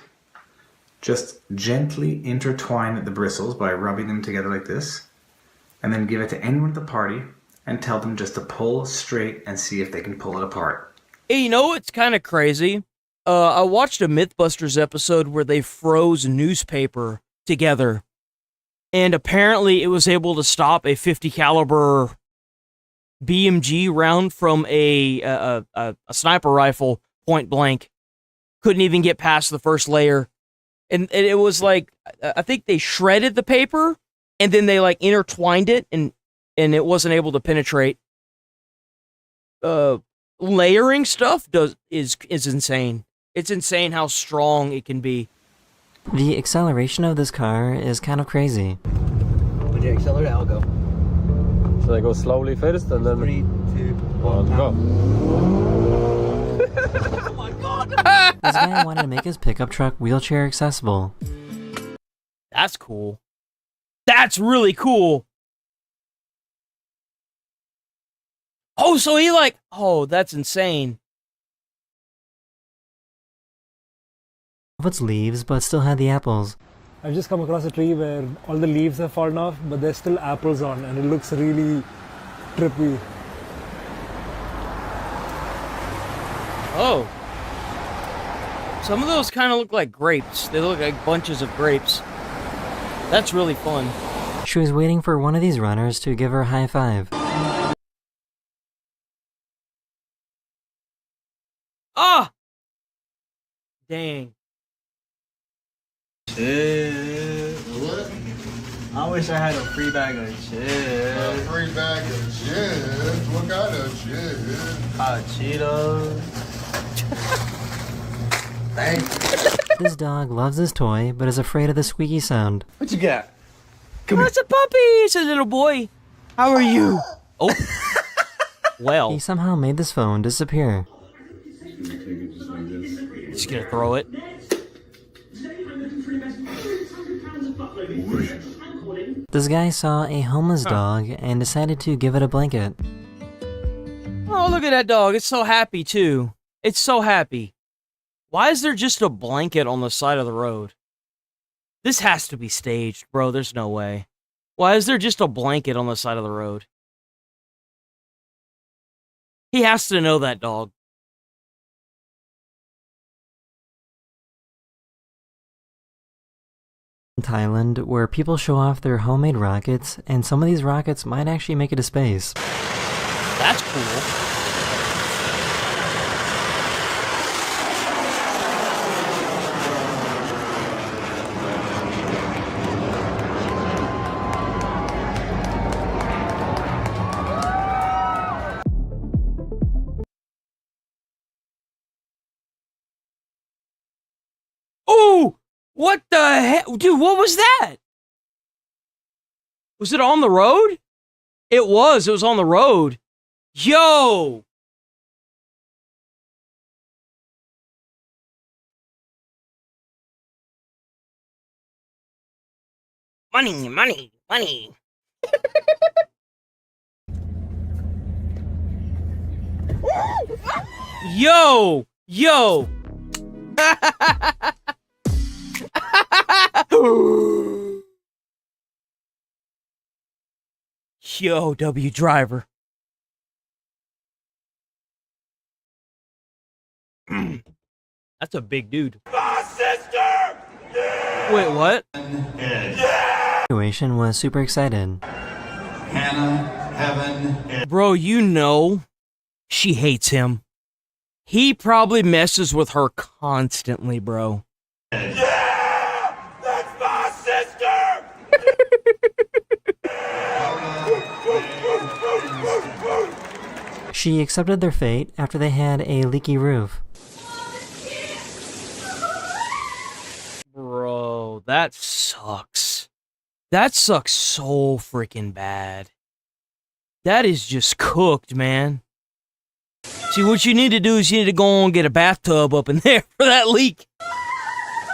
Just gently intertwine the bristles by rubbing them together like this, and then give it to anyone at the party and tell them just to pull straight and see if they can pull it apart. Hey, you know what's kind of crazy? I watched a Mythbusters episode where they froze newspaper together, and apparently it was able to stop a 50 caliber BMG round from a sniper rifle point blank. Couldn't even get past the first layer, and it was like, I think they shredded the paper and then they like intertwined it, and it wasn't able to penetrate. Layering stuff is insane. It's insane how strong it can be. The acceleration of this car is kind of crazy. When you accelerate, I'll go. Should I go slowly first and then... 3, 2, 1, go. Oh my god! This guy wanted to make his pickup truck wheelchair accessible. That's cool. That's really cool. Oh, so he like... Oh, that's insane. Of its leaves, but still had the apples. I've just come across a tree where all the leaves have fallen off, but there's still apples on, and it looks really trippy. Oh. Some of those kind of look like grapes. They look like bunches of grapes. That's really fun. She was waiting for one of these runners to give her a high five. Ah! Dang. Shit. What? I wish I had a free bag of chips. A free bag of chips? What kind of chips? Cheetos. Thanks. This dog loves his toy, but is afraid of the squeaky sound. What you got? Come It's a puppy! It's a little boy. How are you? Oh. Well. He somehow made this phone disappear. Just gonna throw it. This guy saw a homeless dog and decided to give it a blanket. Oh, Oh, look at that dog. It's so happy, too. It's so happy. Why is there just a blanket on the side of the road? This has to be staged, bro. There's no way. Why is there just a blanket on the side of the road? He has to know that dog. In Thailand, where people show off their homemade rockets, and some of these rockets might actually make it to space. That's cool. Oh! What the heck? Dude, what was that? Was it on the road? It was. It was on the road. Yo! Money, money, money. Yo! Yo! Yo, W driver. That's a big dude. My sister! Yeah! Wait, what? Situation was super excited. Hannah, Heaven. Bro, you know she hates him. He probably messes with her constantly, bro. Yeah! That's my sister! She accepted their fate after they had a leaky roof. Bro, that sucks. That sucks so freaking bad. That is just cooked, man. See, what you need to do is you need to go and get a bathtub up in there for that leak.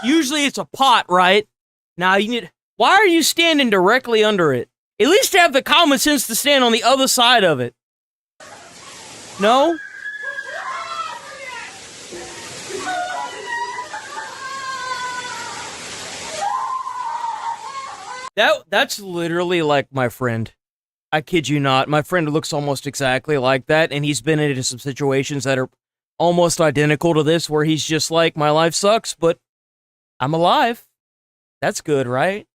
Usually it's a pot, right? Now you need... Why are you standing directly under it? At least have the common sense to stand on the other side of it. No? That's literally like my friend. I kid you not. My friend looks almost exactly like that, and he's been into some situations that are almost identical to this, where he's just like, my life sucks, but I'm alive. That's good, right?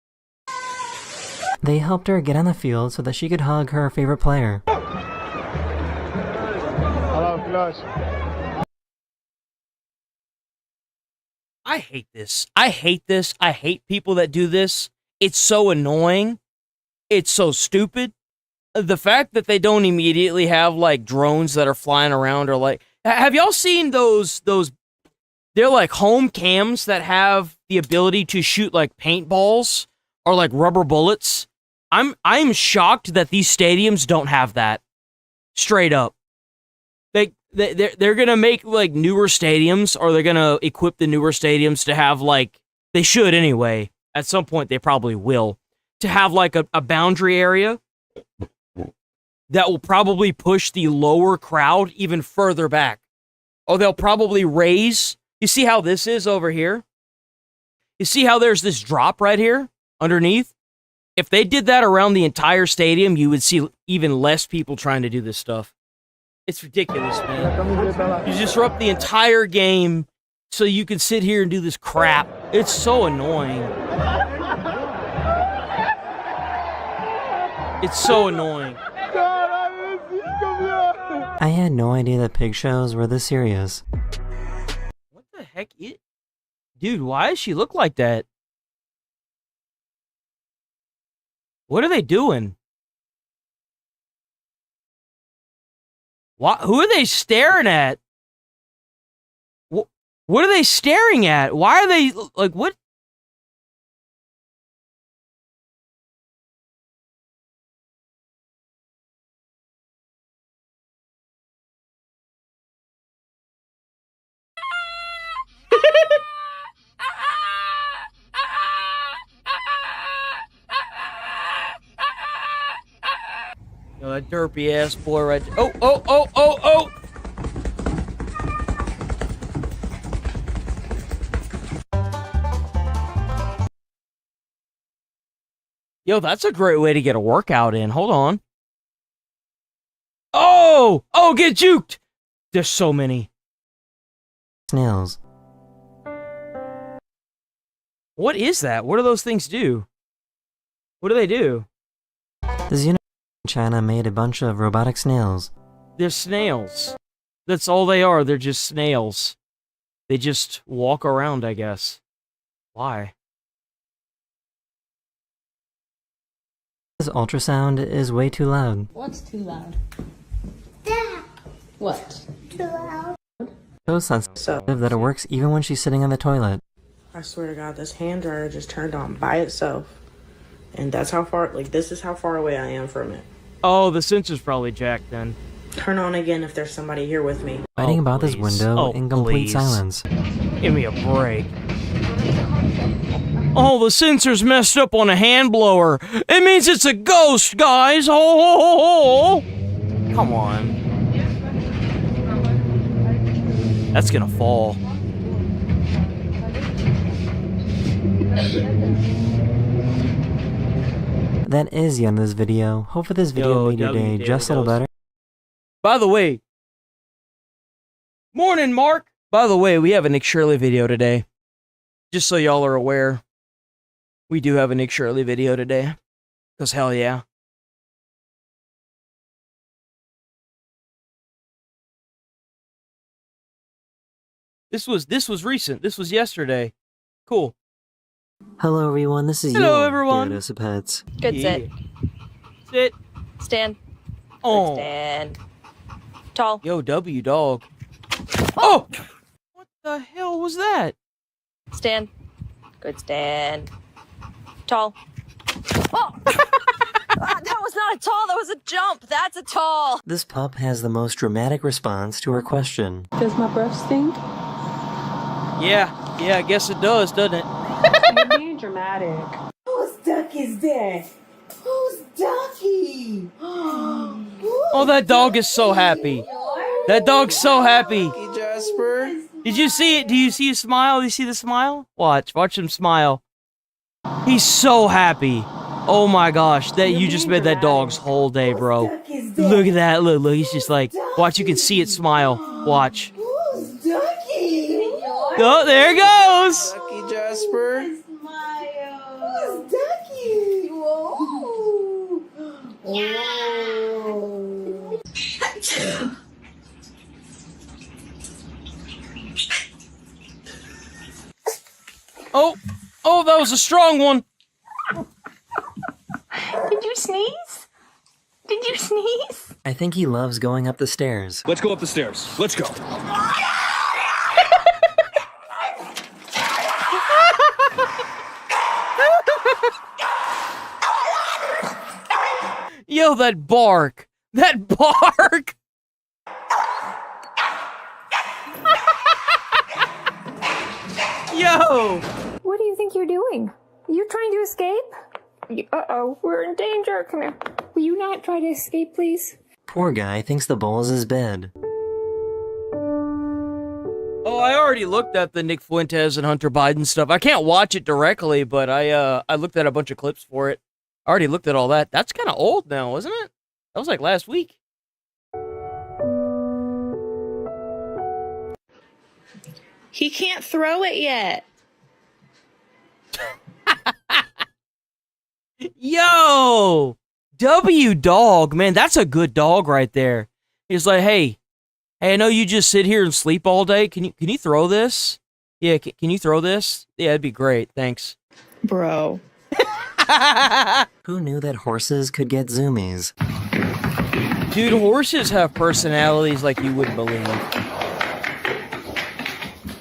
They helped her get on the field so that she could hug her favorite player. Hello, Flush. I hate this. I hate this. I hate people that do this. It's so annoying. It's so stupid. The fact that they don't immediately have, like, drones that are flying around, or, like... Have y'all seen those... They're, like, home cams that have the ability to shoot, like, paintballs or, like, rubber bullets? I'm shocked that these stadiums don't have that. Straight up. They're gonna make, like, newer stadiums, or they're gonna equip the newer stadiums to have, like... They should, anyway. At some point, they probably will. To have, like, a boundary area that will probably push the lower crowd even further back. Oh, they'll probably raise... You see how this is over here? You see how there's this drop right here underneath? If they did that around the entire stadium, you would see even less people trying to do this stuff. It's ridiculous, man. You disrupt the entire game so you can sit here and do this crap. It's so annoying. It's so annoying. I had no idea that pig shows were this serious. What the heck is... Dude, why does she look like that? What are they doing? What? Who are they staring at? What are they staring at? Why are they... Like, what? Yo, that derpy ass boy right there. Oh, oh, oh, oh, oh! Yo, that's a great way to get a workout in. Hold on. Oh! Oh, get juked! There's so many. Snails. What is that? What do those things do? What do they do? Does you know China made a bunch of robotic snails? They're snails. That's all they are. They're just snails. They just walk around, I guess. Why? This ultrasound is way too loud. What's too loud? Dad! What? Too loud. So sensitive that it works even when she's sitting on the toilet. I swear to God, this hand dryer just turned on by itself. And that's how far, like, this is how far away I am from it. Oh, the sensor's probably jacked then. Turn on again if there's somebody here with me. Fighting about this window in complete silence. Give me a break. Oh, the sensor's messed up on a hand blower. It means it's a ghost, guys. Ho, ho, ho, ho. Come on. That's gonna fall. That is the end of this video. Hopefully this video made your day just a little better. By the way, morning, Mark. By the way, we have a Nick Shirley video today. Just so y'all are aware, we do have a Nick Shirley video today. Cause hell yeah. This was recent. This was yesterday. Cool. Hello everyone, this is Hello, your everyone. Dose of Pets. Good sit. Sit. Stand. Oh. Good stand. Tall. Yo, W dog. Oh! What the hell was that? Stand. Good stand. Tall. Oh! That was not a tall, that was a jump. That's a tall. This pup has the most dramatic response to her question. Does my breath stink? Yeah, I guess it does, doesn't it? You're being dramatic. Whose duck is that? Who's ducky? Oh, that dog is so happy. That dog's so happy. Jasper. Did you see it? Do you see his smile? Do you see the smile? Watch him smile. He's so happy. Oh my gosh, that you just made that dog's whole day, bro. Look at that. Look, he's just like, watch, you can see it smile. Watch. Who's ducky? Oh, there it goes. Ducky Jasper. Who's ducky? Whoa. Whoa. Oh, that was a strong one. Did you sneeze? Did you sneeze? I think he loves going up the stairs. Let's go up the stairs. Let's go. Yo, that bark. That bark. Yo. What do you think you're doing? You're trying to escape? Uh-oh, we're in danger. Come here. Will you not try to escape, please? Poor guy thinks the bowl is his bed. Oh, I already looked at the Nick Fuentes and Hunter Biden stuff. I can't watch it directly, but I looked at a bunch of clips for it. I already looked at all that. That's kind of old now, isn't it? That was like last week. He can't throw it yet. Yo! W dog, man, that's a good dog right there. He's like, hey, I know you just sit here and sleep all day. Can you throw this? Yeah, can you throw this? Yeah, it'd be great. Thanks. Bro. Who knew that horses could get zoomies? Dude, horses have personalities like you wouldn't believe.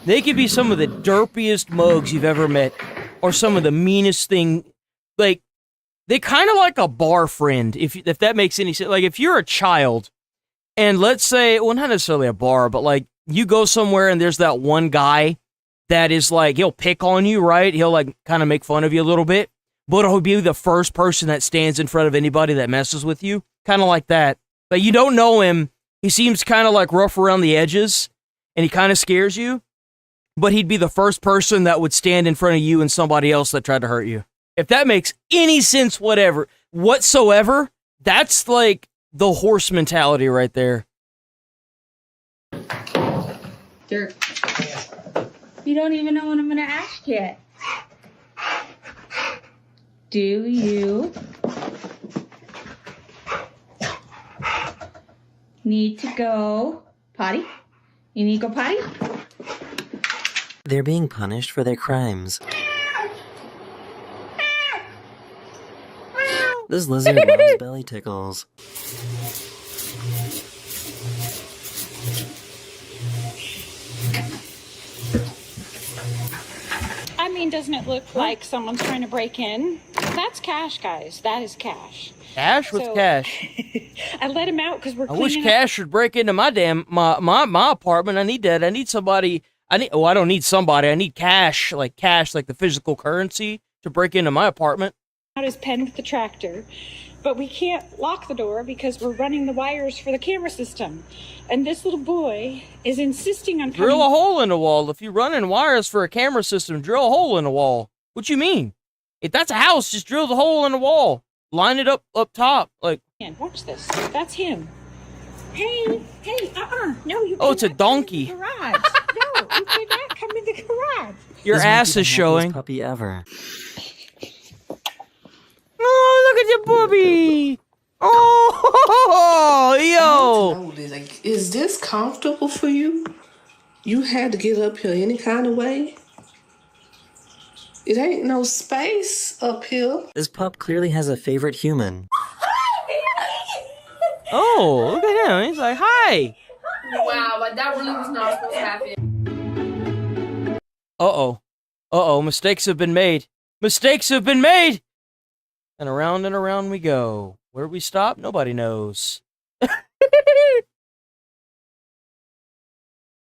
They could be some of the derpiest mugs you've ever met, or some of the meanest thing. Like, they kind of like a bar friend, if that makes any sense. Like, if you're a child, and let's say, well, not necessarily a bar, but like, you go somewhere and there's that one guy that is like, he'll pick on you, right? He'll like kind of make fun of you a little bit, but he'll be the first person that stands in front of anybody that messes with you. kind of like that. But you don't know him. He seems kind of like rough around the edges, and he kind of scares you. But he'd be the first person that would stand in front of you and somebody else that tried to hurt you. If that makes any sense, whatsoever, that's like the horse mentality right there. Dirk, you don't even know what I'm going to ask yet. Do you need to go potty? You need to go potty? They're being punished for their crimes. This lizard loves belly tickles. I mean, doesn't it look like someone's trying to break in? That's cash, guys. That is cash. Cash? What's cash? I let him out because we're I cleaning wish up. Cash would break into my apartment. I need that. I need somebody. I don't need somebody. I need cash, like the physical currency to break into my apartment. Out his pen with the tractor, but we can't lock the door because we're running the wires for the camera system. And this little boy is insisting on Drill a hole in the wall. If you're running wires for a camera system, drill a hole in the wall. What you mean? If that's a house, just drill the hole in the wall. Line it up top. Like, watch this. That's him. Hey, no, you. Oh, it's a donkey. Garage. No, you cannot come in the garage. Your ass is showing. Puppy ever. Oh, look at your puppy. Oh, yo. Like, is this comfortable for you? You had to get up here any kind of way? It ain't no space up here. This pup clearly has a favorite human. Oh, look at him. He's like, hi. Wow, but that really was not supposed to happen. Uh-oh. Mistakes have been made. Mistakes have been made. And around we go. Where we stop, nobody knows.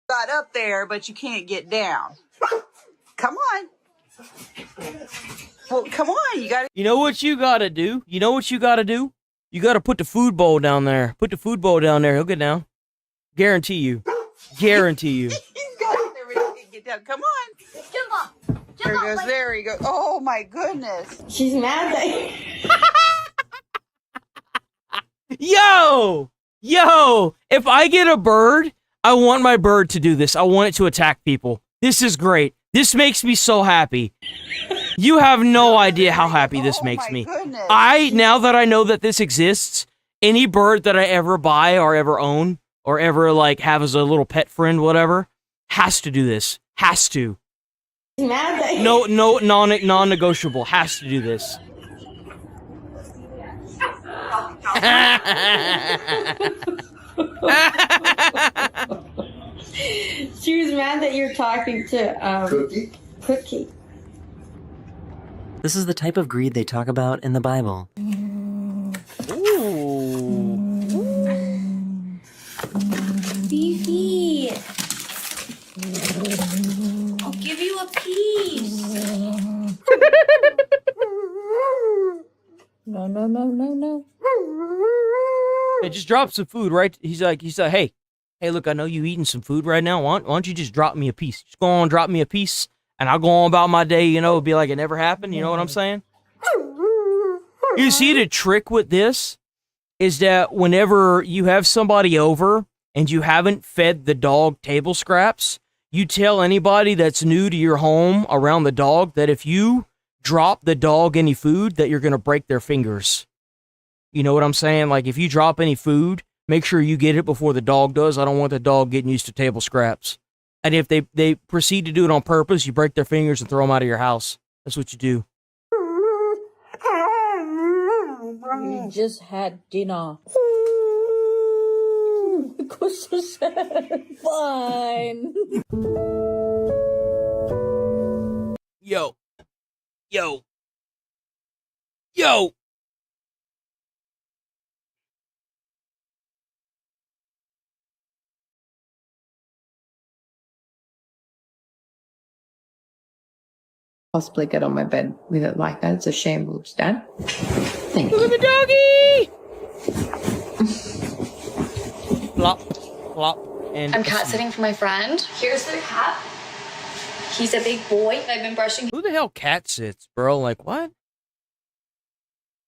Got up there, but you can't get down. Come on. Well, come on. You know what you gotta do? You gotta put the food bowl down there. Put the food bowl down there. He'll get down. Guarantee you. You got it there, but you can't get down. Come on. Jump off. There he goes. Oh, my goodness. She's mad at you. Yo, if I get a bird, I want my bird to do this. I want it to attack people. This is great. This makes me so happy. You have no idea how happy this makes me. Goodness. Now that I know that this exists, any bird that I ever buy or ever own or ever like have as a little pet friend, whatever, has to do this. Has to. Mad at you. No, non-negotiable. Has to do this. She was mad that you're talking to Cookie. This is the type of greed they talk about in the Bible. Beefy. I'll give you a piece. No. Hey, just drop some food, right? He's like, hey, look, I know you eating some food right now. Why don't you just drop me a piece? Just go on, drop me a piece, and I'll go on about my day, it'll be like it never happened, you know what I'm saying? You see, the trick with this is that whenever you have somebody over and you haven't fed the dog table scraps, you tell anybody that's new to your home around the dog that if you drop the dog any food, that you're going to break their fingers. You know what I'm saying? Like, if you drop any food, make sure you get it before the dog does. I don't want the dog getting used to table scraps. And if they proceed to do it on purpose, you break their fingers and throw them out of your house. That's what you do. You just had dinner. Because so sad. Fine. Yo. Possibly get on my bed with it like that. It's a shambles, Dad. Thank Look at the doggy! plop, plop, and I'm cat sitting for my friend. Here's the cat. He's a big boy. I've been brushing. Who the hell cat sits, bro? Like, what?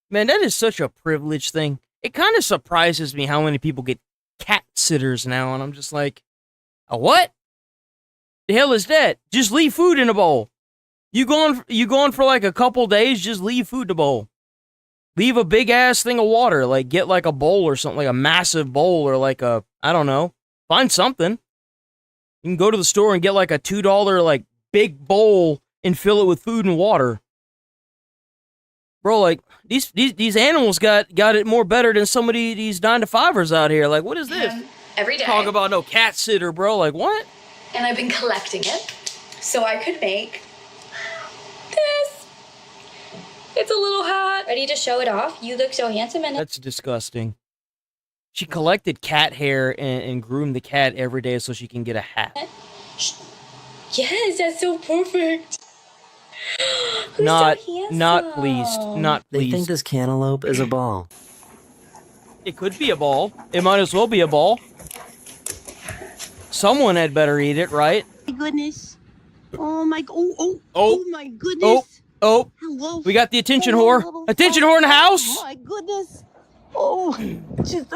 Man, that is such a privileged thing. It kind of surprises me how many people get cat sitters now, and I'm just like, a what? The hell is that? Just leave food in a bowl. You going for like a couple days, just leave food in a bowl. Leave a big ass thing of water, like get like a bowl or something, like a massive bowl or like a, I don't know, find something. You can go to the store and get like a $2 like big bowl and fill it with food and water. Bro, like these animals got it more better than some of these 9-to-5ers out here. Like, what is this? Every day. Talk about no cat sitter, bro. Like, what? And I've been collecting it so I could make this. It's a little hat. Ready to show it off? You look so handsome in it. That's disgusting. She collected cat hair and groomed the cat every day so she can get a hat. Yes, that's so perfect. Not so pleased. Not They pleased. think this cantaloupe is a ball. It could be a ball. It might as well be a ball. Someone had better eat it, right? My goodness. Oh my, oh my goodness. Oh, Hello. we got the attention whore. Attention whore in the house. Oh my goodness. Oh, just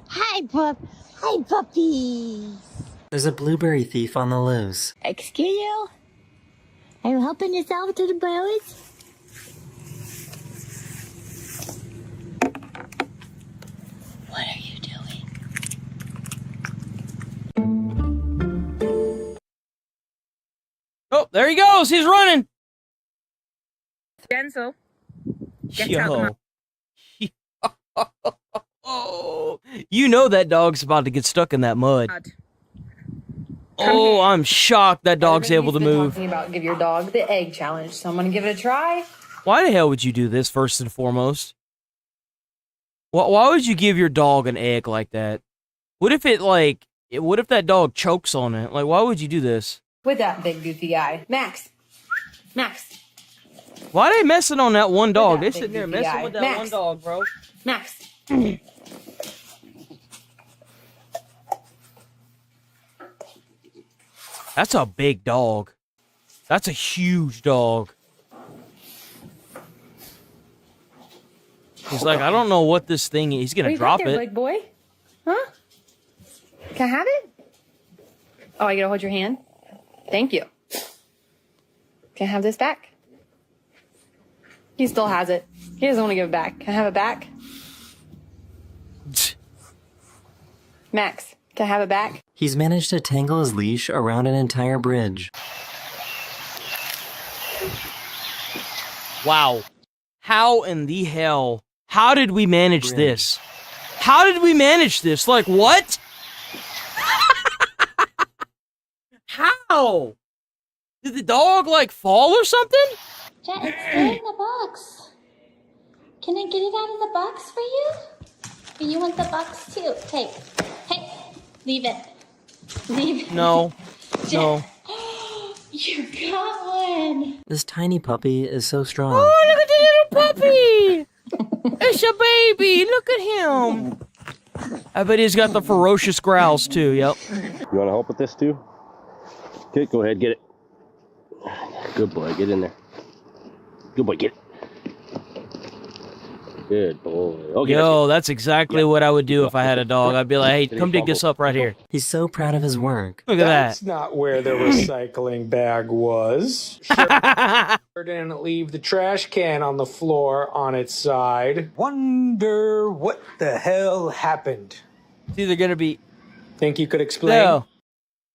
hi, pup. Hi, puppies. There's a blueberry thief on the loose. Excuse you? Are you helping yourself to the berries? What are you doing? Oh, there he goes. He's running. Denzel. Yo. Oh, you know that dog's about to get stuck in that mud. Oh, I'm shocked that dog's able to move. Talking about give your dog the egg challenge, so I'm gonna give it a try. Why the hell would you do this first and foremost? Why would you give your dog an egg like that? What if what if that dog chokes on it? Like, why would you do this? With that big goofy guy. Max. Why are they messing on that one dog? They big sitting there goofy messing guy. with that Max. one dog, bro. Max. That's a big dog. That's a huge dog. He's like, I don't know what this thing is. He's What gonna you drop got there, it. big boy? Huh? Can I have it? Oh, I gotta hold your hand? Thank you. Can I have this back? He still has it. He doesn't want to give it back. Can I have it back? Max, can I have it back? He's managed to tangle his leash around an entire bridge. Wow. How in the hell? How did we manage this? How did we manage this? Like, what? How? Did the dog, like, fall or something? Jet, it's still in the box. Can I get it out of the box for you? Or you want the box too? Take. Hey, leave it. Leave it. No. No. You got one. This tiny puppy is so strong. Oh, look at the little puppy! It's a baby. Look at him. I bet he's got the ferocious growls too. Yep. You want to help with this too? Okay, go ahead, get it. Good boy, get in there. Good boy, get it. Good boy. Okay, Yo, that's exactly what I would do if I had a dog. I'd be like, hey, come dig this up right here. He's so proud of his work. Look at That's that. not where the recycling bag was. Sure didn't leave the trash can on the floor on its side. Wonder what the hell happened. It's either gonna be. Think you could explain? No,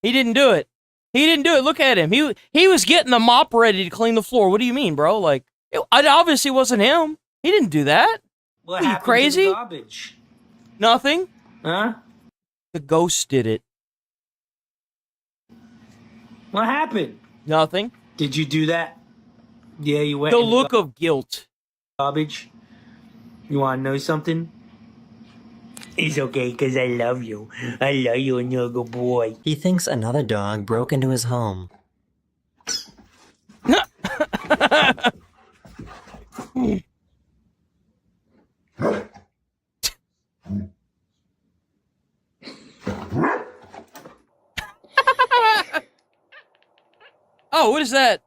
he didn't do it. He didn't do it. Look at him. He was getting the mop ready to clean the floor. What do you mean, bro? Like, it obviously wasn't him. He didn't do that. What Are you happened crazy? to the garbage? Nothing. Huh? The ghost did it. What happened? Nothing. Did you do that? Yeah, you went The in look of guilt. garbage. You want to know something? It's okay, because I love you. I love you and you're a good boy. He thinks another dog broke into his home. Oh, what is that?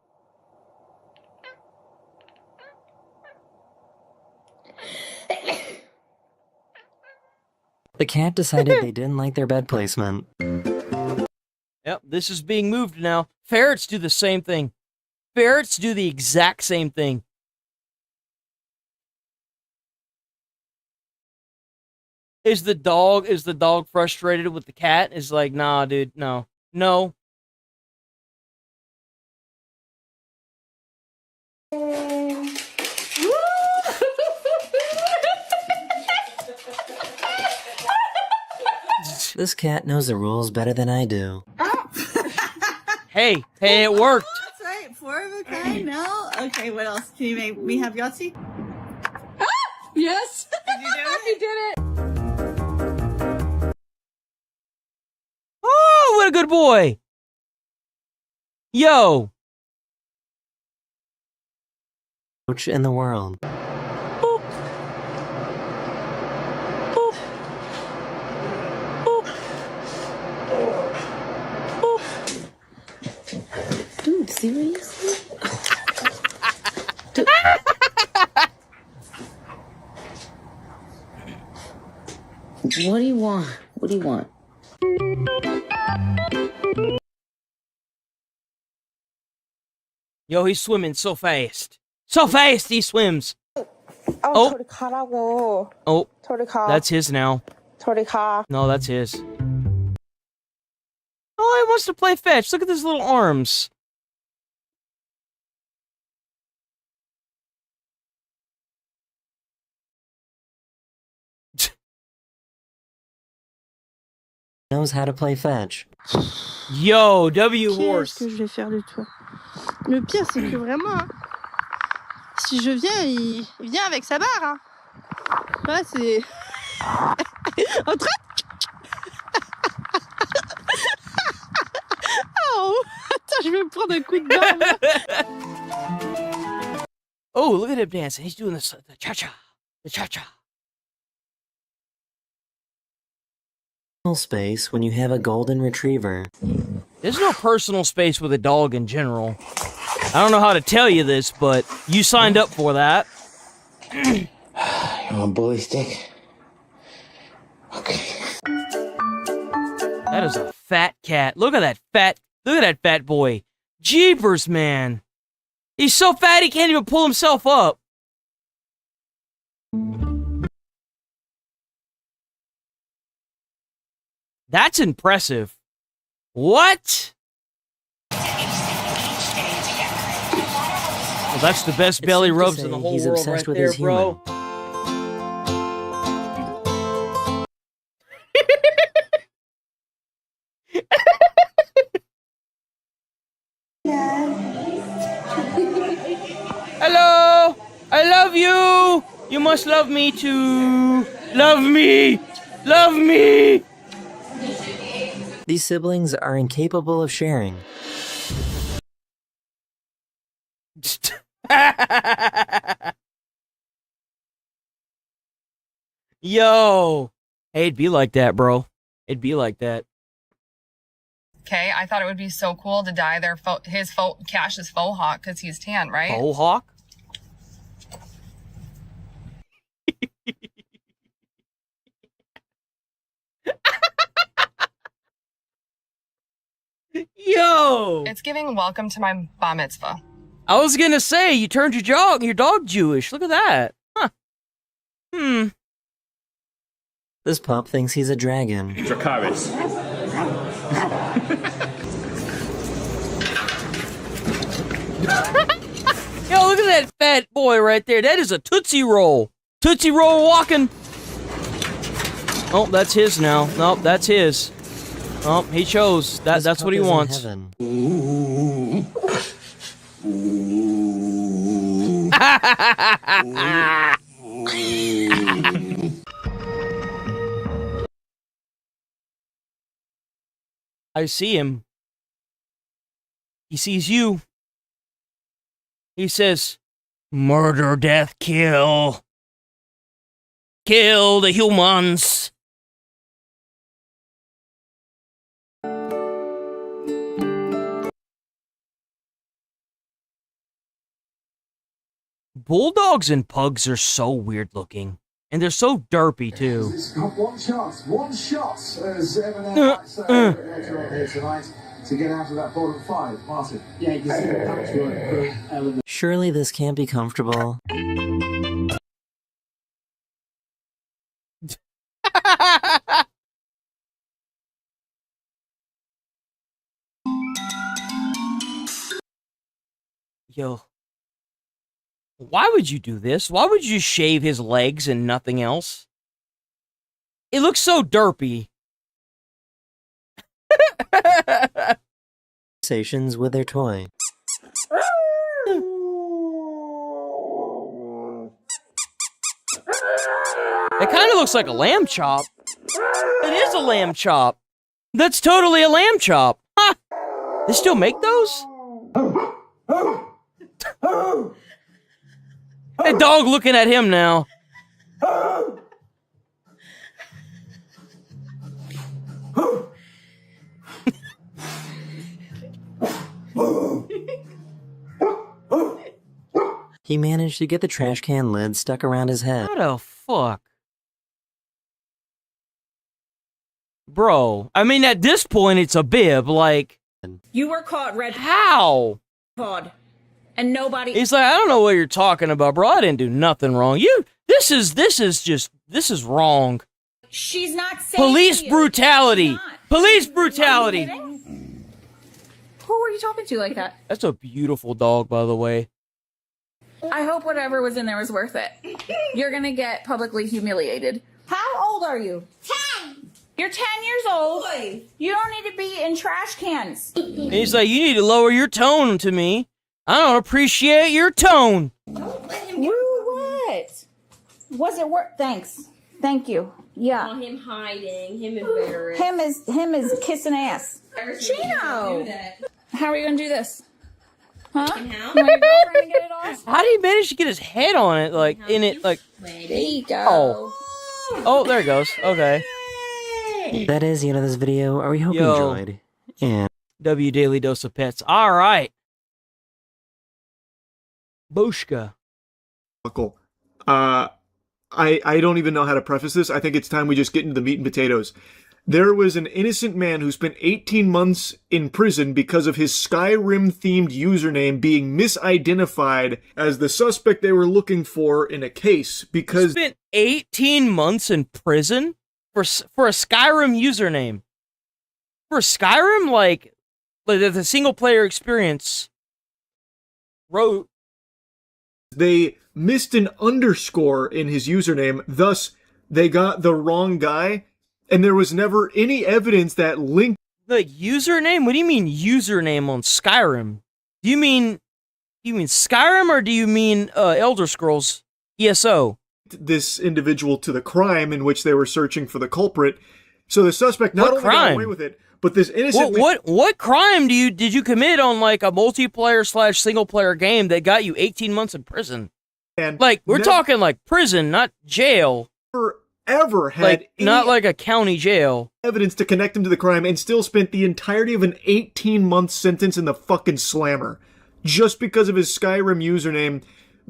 The cat decided they didn't like their bed placement. Yep, this is being moved now. Ferrets do the same thing. Ferrets do the exact same thing. Is the dog frustrated with the cat? Is like, nah, dude, no. No. This cat knows the rules better than I do. Hey, it worked. That's right. 4 of a kind. No. Okay. What else? Can you make me have Yahtzee? Ah! Yes. Did you do it? You did it. Oh, what a good boy. Yo. Coach in the world. Dude, seriously? What do you want? What do you want? Yo, he's swimming so fast. So fast he swims. Oh, that's his now. No, that's his. Oh, he wants to play fetch. Look at his little arms. Knows how to play fetch. Yo, W horse. Qu'est-ce que je vais faire de toi? Le pire, c'est que vraiment, hein, si je viens, il vient avec sa barre. Hein. Là, c'est... En train... Oh, attends, je vais me prendre un coup de barre. Oh, look at him dancing. He's doing the cha-cha. The cha-cha. Space when you have a golden retriever. There's no personal space with a dog in general. I don't know how to tell you this, but you signed up for that. You want a bully stick? Okay. That is a fat cat. Look at that fat boy. Jeepers, man. He's so fat he can't even pull himself up. That's impressive. What? Well, that's the best belly rubs in the whole he's world obsessed right with there, his bro. Hello! I love you! You must love me too! Love me! Love me! These siblings are incapable of sharing. Yo! Hey, it'd be like that, bro. It'd be like that. Okay, I thought it would be so cool to dye Cash's faux hawk because he's tan, right? Faux hawk? Yo! It's giving welcome to my bar mitzvah. I was gonna say, you turned your dog Jewish. Look at that. Huh. This pup thinks he's a dragon. Dracarys. Yo, look at that fat boy right there. That is a Tootsie Roll. Tootsie Roll walking. Oh, that's his now. Nope, that's his. Oh, he chose. That's what he wants. I see him. He sees you. He says, murder, death, kill. Kill the humans. bulldogs and pugs are so weird looking. And they're so derpy, too. It's got one chance, as Eminem might say later on here tonight, to get out of that bottom 5. Martin. Yeah, you can see the patchwork element. Surely this can't be comfortable. Yo. Why would you do this? Why would you shave his legs and nothing else? It looks so derpy. Conversations with their toy. It kind of looks like a lamb chop. It is a lamb chop. That's totally a lamb chop. Ha! They still make those? A dog looking at him now. He managed to get the trash can lid stuck around his head. What the fuck? Bro, I mean, at this point, it's a bib, like... You were caught red. How? Pod. And nobody. He's like, I don't know what you're talking about, bro. I didn't do nothing wrong. This is wrong. She's not saying. Police brutality. Police brutality. Who were you talking to like that? That's a beautiful dog, by the way. I hope whatever was in there was worth it. You're gonna get publicly humiliated. How old are you? 10. You're 10 years old. Boy. You don't need to be in trash cans. And he's like, you need to lower your tone to me. I don't appreciate your tone. Don't let him get what? Was it worth? Thanks. Thank you. Yeah. Oh, him hiding, him embarrassed. Him is kissing ass. Chino. How are you gonna do this? Huh? You want your girlfriend to get it off? How did he manage to get his head on it? Like, in it, like... There you go. Oh, there it goes. Okay. That is the end of this video. Are we hope you enjoyed? And W Daily Dose of Pets. All right. Boshka. I don't even know how to preface this. I think it's time we just get into the meat and potatoes. There was an innocent man who spent 18 months in prison because of his Skyrim-themed username being misidentified as the suspect they were looking for in a case because... He spent 18 months in prison for a Skyrim username. For Skyrim, like the single-player experience wrote... They missed an underscore in his username, thus they got the wrong guy, and there was never any evidence that linked... Like, username? What do you mean username on Skyrim? Do you mean Skyrim, or do you mean Elder Scrolls ESO? This individual to the crime in which they were searching for the culprit. So the suspect not only got away with it, but this innocent... What crime did you commit on, like, a multiplayer / single-player game that got you 18 months in prison? And like, we're talking, like, prison, not jail. Ever had like, not like a county jail. Evidence to connect him to the crime and still spent the entirety of an 18-month sentence in the fucking slammer. Just because of his Skyrim username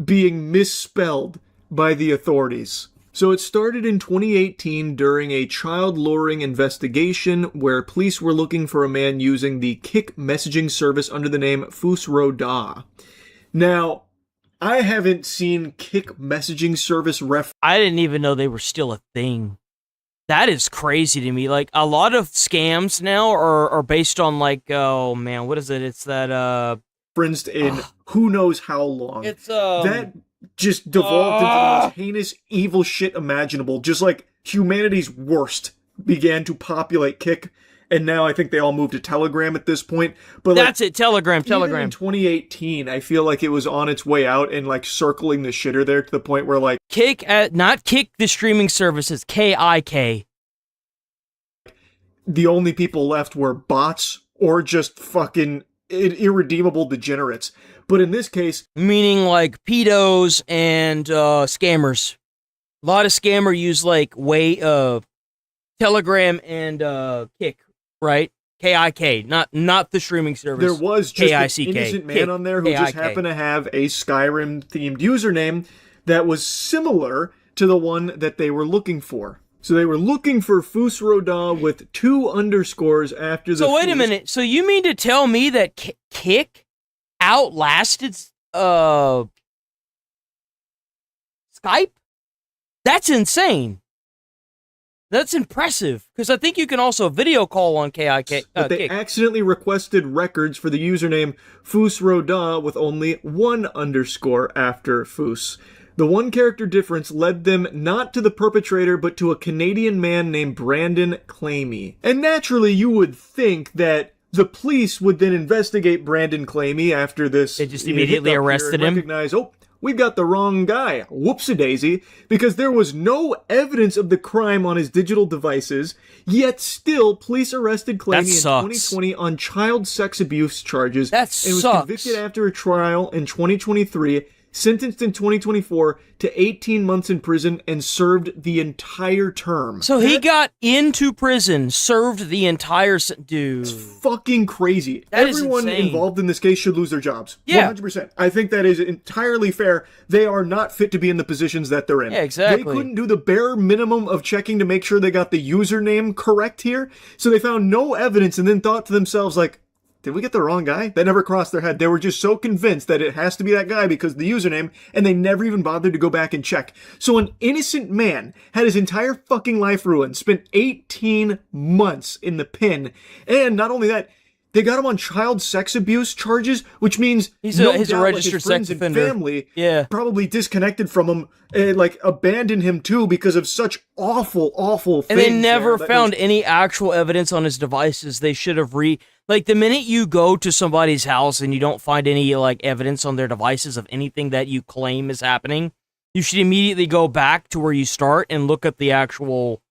being misspelled by the authorities. So it started in 2018 during a child luring investigation where police were looking for a man using the Kik messaging service under the name Fusroda. Now, I haven't seen Kik messaging service I didn't even know they were still a thing. That is crazy to me. Like, a lot of scams now are based on, like, oh man, what is it? It's that, referenced in who knows how long. It's, that just devolved into the most heinous, evil shit imaginable. Just like humanity's worst began to populate Kik, and now I think they all moved to Telegram at this point. But that's it, Telegram. Even in 2018, I feel like it was on its way out and like circling the shitter there to the point where like Kik, not Kik the streaming services, KIK. The only people left were bots or just fucking irredeemable degenerates. But in this case... Meaning, like, pedos and, scammers. A lot of scammer use, like, Telegram and, Kik, right? K-I-K, not the streaming service. There was just an K-I-C-K. innocent man on there who just K-I-K. happened to have a Skyrim-themed username that was similar to the one that they were looking for. So they were looking for Fusroda with 2 underscores after the. So wait a minute. So you mean to tell me that Kick outlasted Skype? That's insane. That's impressive, because I think you can also video call on KIK. But they accidentally requested records for the username Fusroda with only 1 underscore after Fus. The 1 character difference led them not to the perpetrator, but to a Canadian man named Brandon Clamy. And naturally, you would think that the police would then investigate Brandon Clamy after this. They just immediately arrested him. Recognize, oh, we've got the wrong guy. Whoopsie-daisy. Because there was no evidence of the crime on his digital devices, yet still, police arrested Clamy in 2020 on child sex abuse charges. And was convicted after a trial in 2023, sentenced in 2024 to 18 months in prison, and served the entire term. So he got into prison, served the entire... Dude. It's fucking crazy. That is Everyone insane. involved in this case should lose their jobs. Yeah. 100%. I think that is entirely fair. They are not fit to be in the positions that they're in. Yeah, exactly. They couldn't do the bare minimum of checking to make sure they got the username correct here, so they found no evidence and then thought to themselves, like, did we get the wrong guy? That never crossed their head. They were just so convinced that it has to be that guy because of the username, and they never even bothered to go back and check. So an innocent man had his entire fucking life ruined, spent 18 months in the pen, and not only that, they got him on child sex abuse charges, which means he's no a doubt, registered his friends sex and offender. family probably disconnected from him, like abandoned him too because of such awful things. And they never found any actual evidence on his devices. They should have like, the minute you go to somebody's house and you don't find any, like, evidence on their devices of anything that you claim is happening, you should immediately go back to where you start and look at the actual,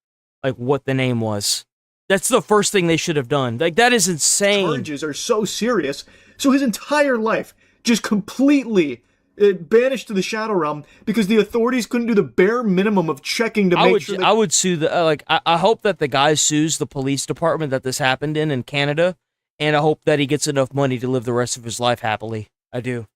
like, what the name was. That's the first thing they should have done. Like, that is insane. Charges are so serious. So his entire life just completely banished to the Shadow Realm because the authorities couldn't do the bare minimum of checking to make sure. I would sue the, I hope that the guy sues the police department that this happened in Canada, and I hope that he gets enough money to live the rest of his life happily. I do.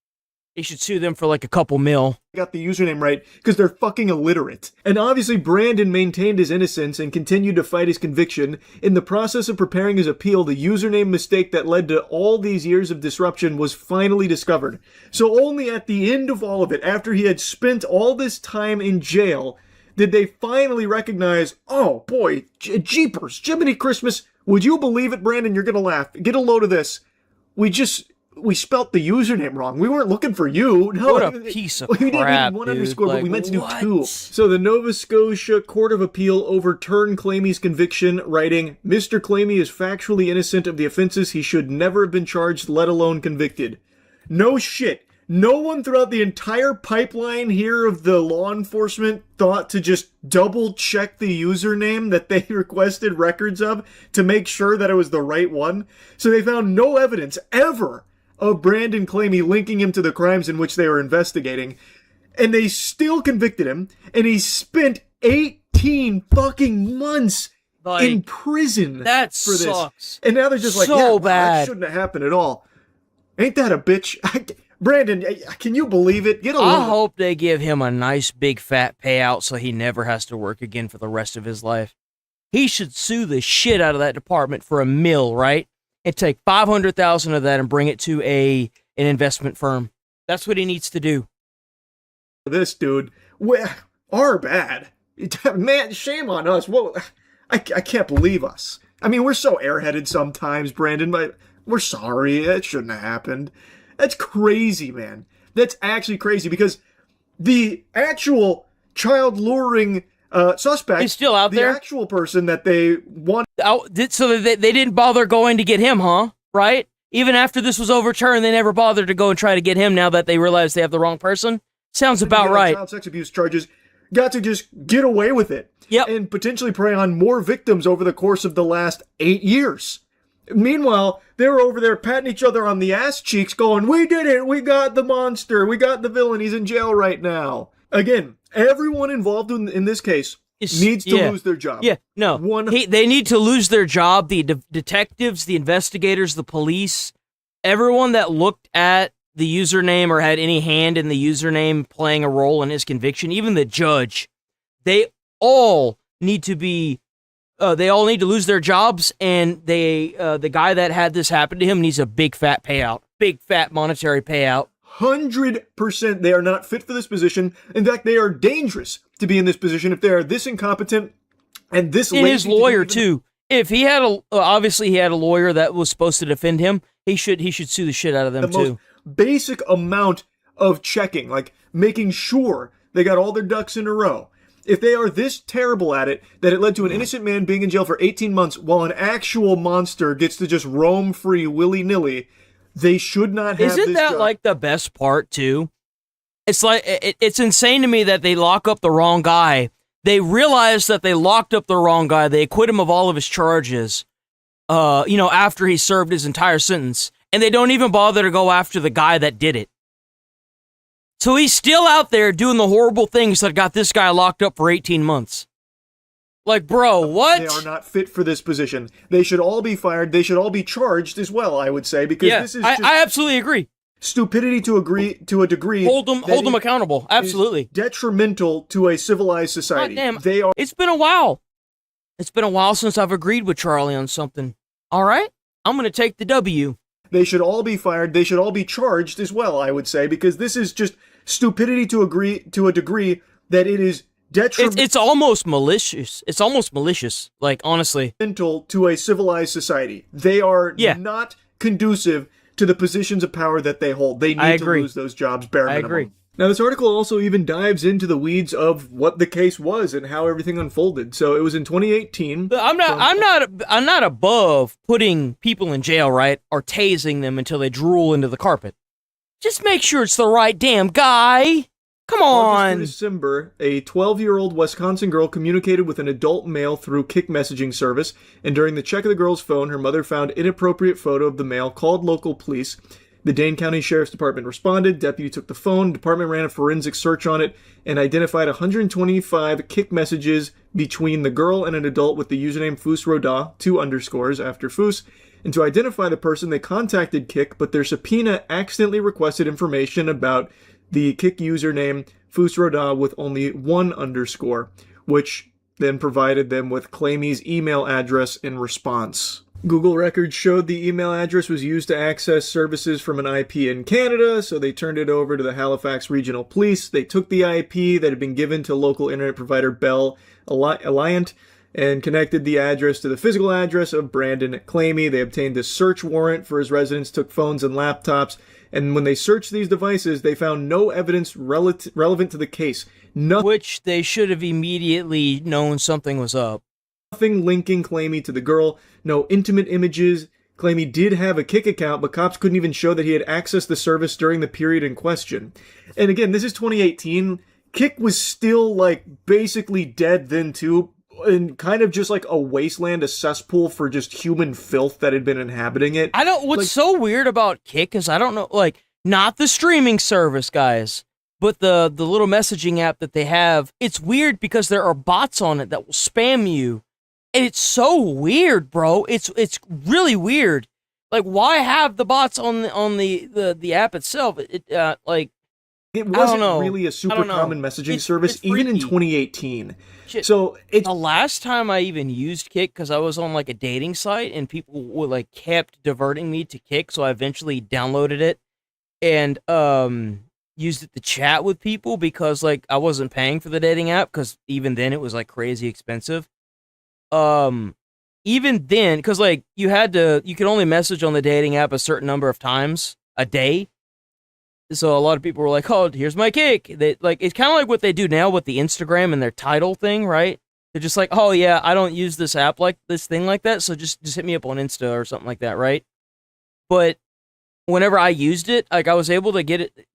He should sue them for like a couple mil. Got the username right because they're fucking illiterate. And obviously Brandon maintained his innocence and continued to fight his conviction. In the process of preparing his appeal, the username mistake that led to all these years of disruption was finally discovered. So only at the end of all of it, after he had spent all this time in jail, did they finally recognize, oh boy, jeepers, Jiminy Christmas, would you believe it, Brandon? You're gonna laugh. Get a load of this. We spelt the username wrong. We weren't looking for you. No, what a piece of crap, we didn't need 1 underscore, but we meant to do 2. So the Nova Scotia Court of Appeal overturned Clamy's conviction, writing, Mr. Clamy is factually innocent of the offenses. He should never have been charged, let alone convicted. No shit. No one throughout the entire pipeline here of the law enforcement thought to just double check the username that they requested records of to make sure that it was the right one. So they found no evidence ever of Brandon Clamy linking him to the crimes in which they were investigating. And they still convicted him, and he spent 18 fucking months in prison for this. Sucks. And now they're just like, so yeah, bad. that shouldn't have happened at all. Ain't that a bitch? Brandon, can you believe it? Get a I load. hope they give him a nice big fat payout so he never has to work again for the rest of his life. He should sue the shit out of that department for $1 million, right? And take $500,000 of that and bring it to an investment firm. That's what he needs to do. This dude, our bad. Man, shame on us. Whoa, I can't believe us. I mean, we're so airheaded sometimes, Brandon, but we're sorry. It shouldn't have happened. That's crazy, man. That's actually crazy because the actual child luring suspect is still out there. The actual person that they want. So they didn't bother going to get him, huh? Right? Even after this was overturned, they never bothered to go and try to get him now that they realize they have the wrong person? Sounds about right. Child sex abuse charges got to just get away with it. Yep. And potentially prey on more victims over the course of the last 8 years. Meanwhile, they were over there patting each other on the ass cheeks going, we did it, we got the monster, we got the villain, he's in jail right now. Again, everyone involved in this case needs to lose their job. Yeah, no. They need to lose their job. The detectives, the investigators, the police, everyone that looked at the username or had any hand in the username playing a role in his conviction, even the judge, they all need to be, they all need to lose their jobs, and the guy that had this happen to him needs a big fat payout, big fat monetary payout. 100% they are not fit for this position. In fact, they are dangerous to be in this position if they are this incompetent and this lazy. And his lawyer too. If he had obviously he had a lawyer that was supposed to defend him, he should sue the shit out of them too. Most basic amount of checking, like making sure they got all their ducks in a row. If they are this terrible at it that it led to an innocent man being in jail for 18 months while an actual monster gets to just roam free willy-nilly, they should not have Isn't this that job. like the best part too? It's like it's insane to me that they lock up the wrong guy. They realize that they locked up the wrong guy. They acquit him of all of his charges. After he served his entire sentence, and they don't even bother to go after the guy that did it. So he's still out there doing the horrible things that got this guy locked up for 18 months. Like, bro, what? They are not fit for this position. They should all be fired. They should all be charged as well, I would say, because this is just I absolutely agree. Stupidity to a degree. Hold them accountable. Absolutely. Detrimental to a civilized society. God damn. It's been a while. It's been a while since I've agreed with Charlie on something. All right? I'm going to take the W. They should all be fired. They should all be charged as well, I would say, because this is just stupidity to a degree that it is detrimental. It's almost malicious. It's almost malicious, like, honestly. To a civilized society. They are not conducive to the positions of power that they hold. They need to lose those jobs, bare minimum. I agree. Now, this article also even dives into the weeds of what the case was and how everything unfolded. So it was in 2018. I'm not above putting people in jail, right? Or tasing them until they drool into the carpet. Just make sure it's the right damn guy. Come on. In December, a 12-year-old Wisconsin girl communicated with an adult male through Kik messaging service, and during the check of the girl's phone, her mother found inappropriate photo of the male, called local police. The Dane County Sheriff's Department responded, deputy took the phone, department ran a forensic search on it, and identified 125 Kik messages between the girl and an adult with the username Foosroda, 2 underscores after Foos. And to identify the person, they contacted Kik, but their subpoena accidentally requested information about the Kik username Foosroda with only 1 underscore, which then provided them with Claimy's email address in response. Google records showed the email address was used to access services from an IP in Canada, so they turned it over to the Halifax Regional Police. They took the IP that had been given to local internet provider Bell Alliant and connected the address to the physical address of Brandon Claimy. They obtained a search warrant for his residence, took phones and laptops, and when they searched these devices, they found no evidence relevant to the case. Which they should have immediately known something was up. Nothing linking Claimy to the girl, no intimate images. Claimy did have a Kik account, but cops couldn't even show that he had accessed the service during the period in question. And again, this is 2018. Kik was still, basically dead then too, and kind of just like a wasteland, a cesspool for just human filth that had been inhabiting it. What's so weird about Kik is I don't know, not the streaming service, guys, but the little messaging app that they have. It's weird because there are bots on it that will spam you. And it's so weird, bro. It's really weird. Like, why have the bots on the app itself? It wasn't really a super common messaging service, even in 2018. Shit. So the last time I even used Kik, because I was on a dating site and people would kept diverting me to Kik, so I eventually downloaded it and used it to chat with people because I wasn't paying for the dating app because even then it was crazy expensive. Even then, because you could only message on the dating app a certain number of times a day. So a lot of people were like, "Oh, here's my Kik." They it's kind of like what they do now with the Instagram and their title thing, right? They're just like, "Oh yeah, I don't use this app like that, so just hit me up on Insta or something like that," right? But whenever I used it, I was able to get it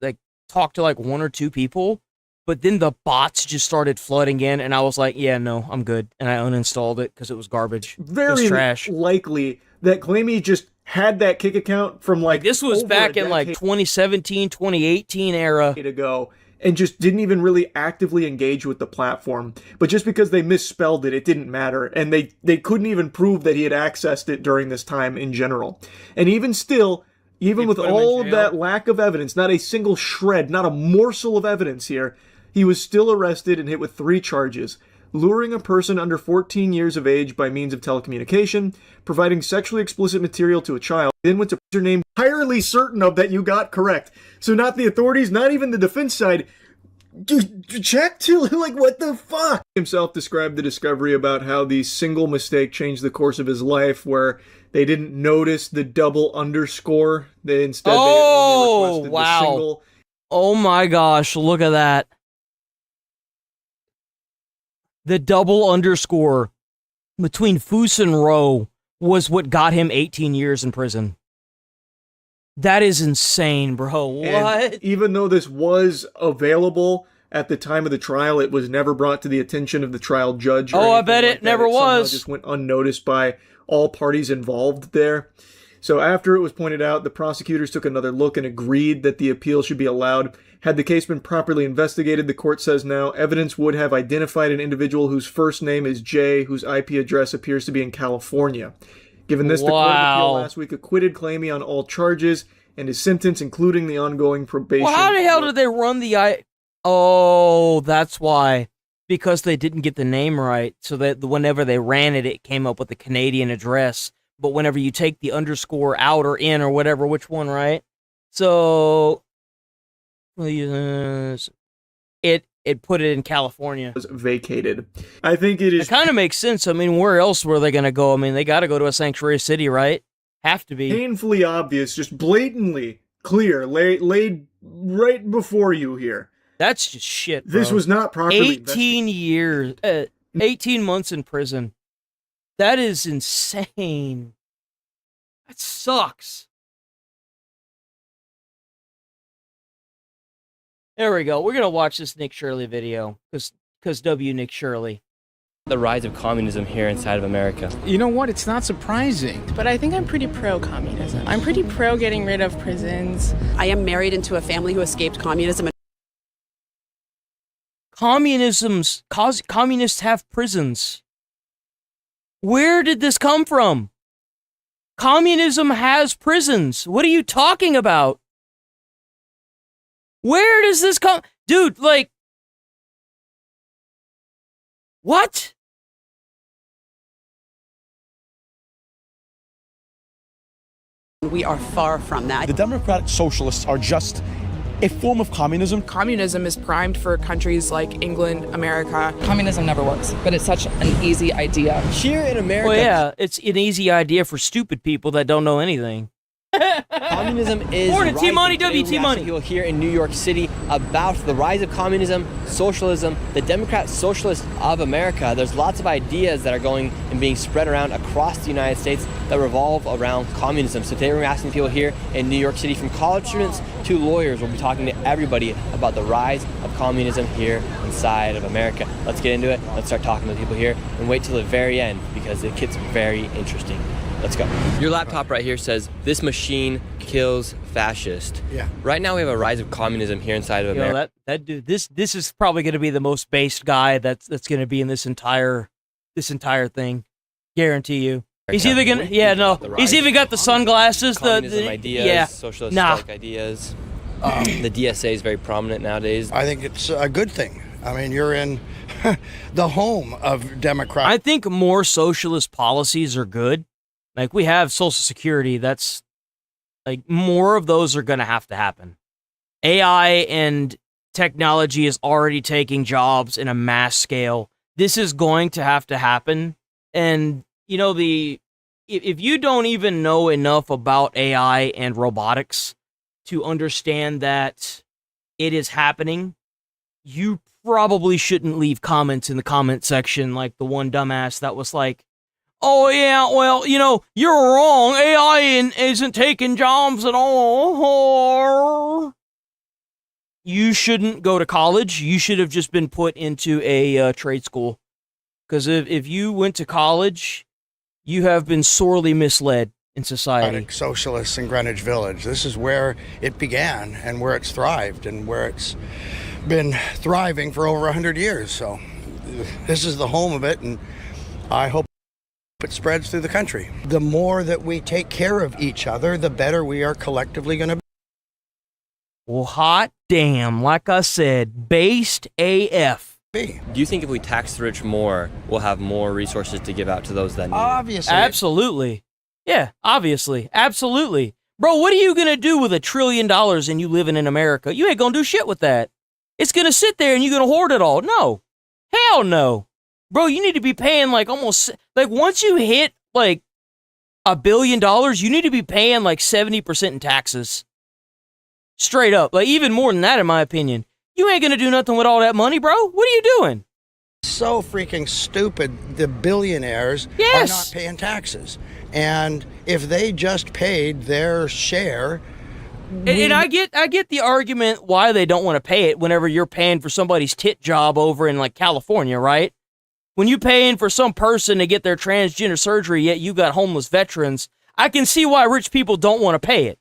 talk to 1 or 2 people. But then the bots just started flooding in, and I was like, yeah, no, I'm good. And I uninstalled it because it was garbage. Very it was trash. Likely that Claimy just had that Kik account from this was back in 2017, 2018 era. Ago, and just didn't even really actively engage with the platform. But just because they misspelled it, it didn't matter. And they couldn't even prove that he had accessed it during this time in general. And even still, even with all of that lack of evidence, not a single shred, not a morsel of evidence here, he was still arrested and hit with 3 charges. Luring a person under 14 years of age by means of telecommunication, providing sexually explicit material to a child, then went to your name entirely certain of that you got correct. So not the authorities, not even the defense side, check to, like, what the fuck? Himself described the discovery about how the single mistake changed the course of his life, where they didn't notice the double underscore. They instead only requested the single. Oh my gosh, look at that. The double underscore between Foos and Rowe was what got him 18 years in prison. That is insane, bro. What? And even though this was available at the time of the trial, it was never brought to the attention of the trial judge. Oh, I bet it never was. It just went unnoticed by all parties involved there. So after it was pointed out, the prosecutors took another look and agreed that the appeal should be allowed. Had the case been properly investigated, the court says now, evidence would have identified an individual whose first name is Jay, whose IP address appears to be in California. Given this, the Court of Appeal last week acquitted Clamy on all charges, and his sentence, including the ongoing probation. Well, how the hell did they run the Oh, that's why. Because they didn't get the name right, so that whenever they ran it, it came up with a Canadian address. But whenever you take the underscore out or in or whatever, which one, right? So it put it in California. Was vacated. I think it is. It kind of makes sense. I mean, where else were they going to go? I mean, they got to go to a sanctuary city, right? Have to be. Painfully obvious, just blatantly clear, laid right before you here. That's just shit, bro. This was not properly 18 years, 18 months in prison. That is insane. That sucks. There we go. We're going to watch this Nick Shirley video, because W. Nick Shirley. The rise of communism here inside of America. You know what? It's not surprising. But I think I'm pretty pro-communism. I'm pretty pro getting rid of prisons. I am married into a family who escaped communism. Communists have prisons. Where did this come from? Communism has prisons. What are you talking about? Where does this come? Dude, like, what? We are far from that. The Democratic Socialists are just a form of communism. Communism is primed for countries like England, America. Communism never works, but it's such an easy idea. Here in America... Well, yeah, it's an easy idea for stupid people that don't know anything. Communism is Morning, T-Money, rising. T-Money. People here in New York City about the rise of communism, socialism, the Democrat Socialists of America. There's lots of ideas that are going and being spread around across the United States that revolve around communism. So today we're asking people here in New York City, from college students to lawyers. We'll be talking to everybody about the rise of communism here inside of America. Let's get into it. Let's start talking to the people here and wait till the very end, because it gets very interesting. Let's go. Your laptop right here says, "This machine kills fascist." Yeah. Right now we have a rise of communism here inside of America. That dude, this is probably going to be the most based guy that's going to be in this entire thing. Guarantee you. He's either gonna, he's even got the sunglasses, Communism ideas, yeah, socialist ideas. The DSA is very prominent nowadays. I think it's a good thing. I mean, you're in the home of Democrats. I think more socialist policies are good. Like, we have Social Security. That's, like, more of those are going to happen. AI and technology is already taking jobs in a mass scale. This is going to happen. And, you know, if you don't even know enough about AI and robotics to understand that it is happening, you probably shouldn't leave comments in the comment section like the one dumbass that was like, "Oh, yeah, well, you know, you're wrong. AI isn't taking jobs at all." You shouldn't go to college. You should have just been put into a trade school. Because if you went to college, you have been sorely misled in society. Socialists in Greenwich Village. This is where it began and where it's thrived and where it's been thriving for over 100 years. So this is the home of it, and I hope it spreads through the country. The more that we take care of each other, the better we are collectively going to be. Well, hot damn, like I said, based AF. Do you think if we tax the rich more, we'll have more resources to give out to those that need it? Obviously. Absolutely. Yeah, obviously. Absolutely. Bro, what are you going to do with $1 trillion and you living in America? You ain't going to do shit with that. It's going to sit there and you're going to hoard it all. No. Hell no. Bro, you need to be paying like almost, like once you hit like $1 billion, you need to be paying like 70% in taxes. Straight up. Like even more than that in my opinion. You ain't gonna do nothing with all that money, bro. What are you doing? So freaking stupid. The billionaires are not paying taxes. And if they just paid their share... And I get the argument why they don't want to pay it whenever you're paying for somebody's tit job over in like California, right? When you paying for some person to get their transgender surgery, yet you got homeless veterans, I can see why rich people don't want to pay it.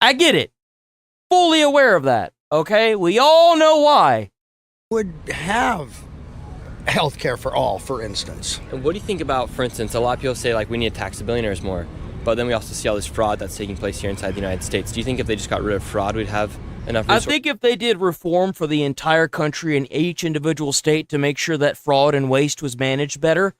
I get it. Fully aware of that. Okay, we all know why. Would have health care for all, for instance. And what do you think about, for instance, a lot of people say like we need to tax the billionaires more, but then we also see all this fraud that's taking place here inside the United States. Do you think if they just got rid of fraud, we'd have enough resources? I think if they did reform for the entire country and each individual state to make sure that fraud and waste was managed better,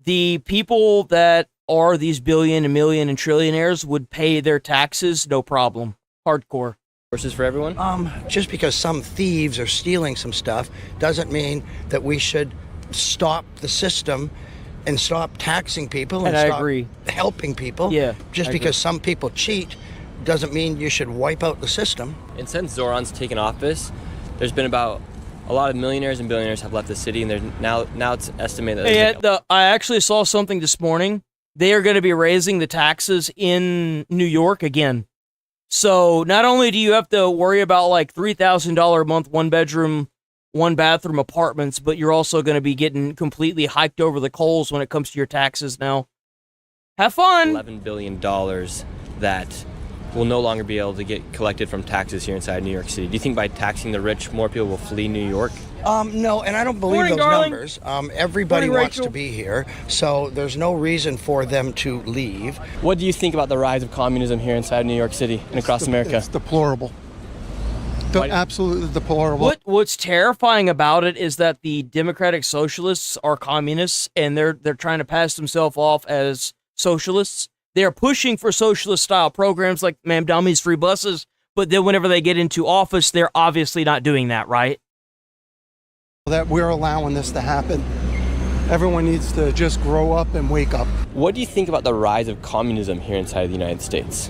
the people that are these billion and million and trillionaires would pay their taxes, no problem. Hardcore. Resources for everyone? Just because some thieves are stealing some stuff doesn't mean that we should stop the system and stop taxing people and I stop agree. helping people. Yeah, Just I because agree. some people cheat doesn't mean you should wipe out the system. And since Zoran's taken office, there's been about a lot of millionaires and billionaires have left the city, and there's now it's estimated that I actually saw something this morning. They are going to be raising the taxes in New York again. So not only do you have to worry about like $3,000 a month, 1-bedroom, 1-bathroom apartments, but you're also going to be getting completely hiked over the coals when it comes to your taxes now. Have fun. $11 billion that will no longer be able to get collected from taxes here inside New York City. Do you think by taxing the rich, more people will flee New York? No, and I don't believe Morning, those darling. numbers. Everybody Morning, wants Rachel. to be here, so there's no reason for them to leave. What do you think about the rise of communism here inside New York City and across America? It's deplorable. Absolutely deplorable. What's terrifying about it is that the Democratic Socialists are communists, and they're trying to pass themselves off as socialists. They're pushing for socialist-style programs like Ma'am Dummy's free buses, but then whenever they get into office, they're obviously not doing that, right? That we're allowing this to happen. Everyone needs to just grow up and wake up. What do you think about the rise of communism here inside the United States?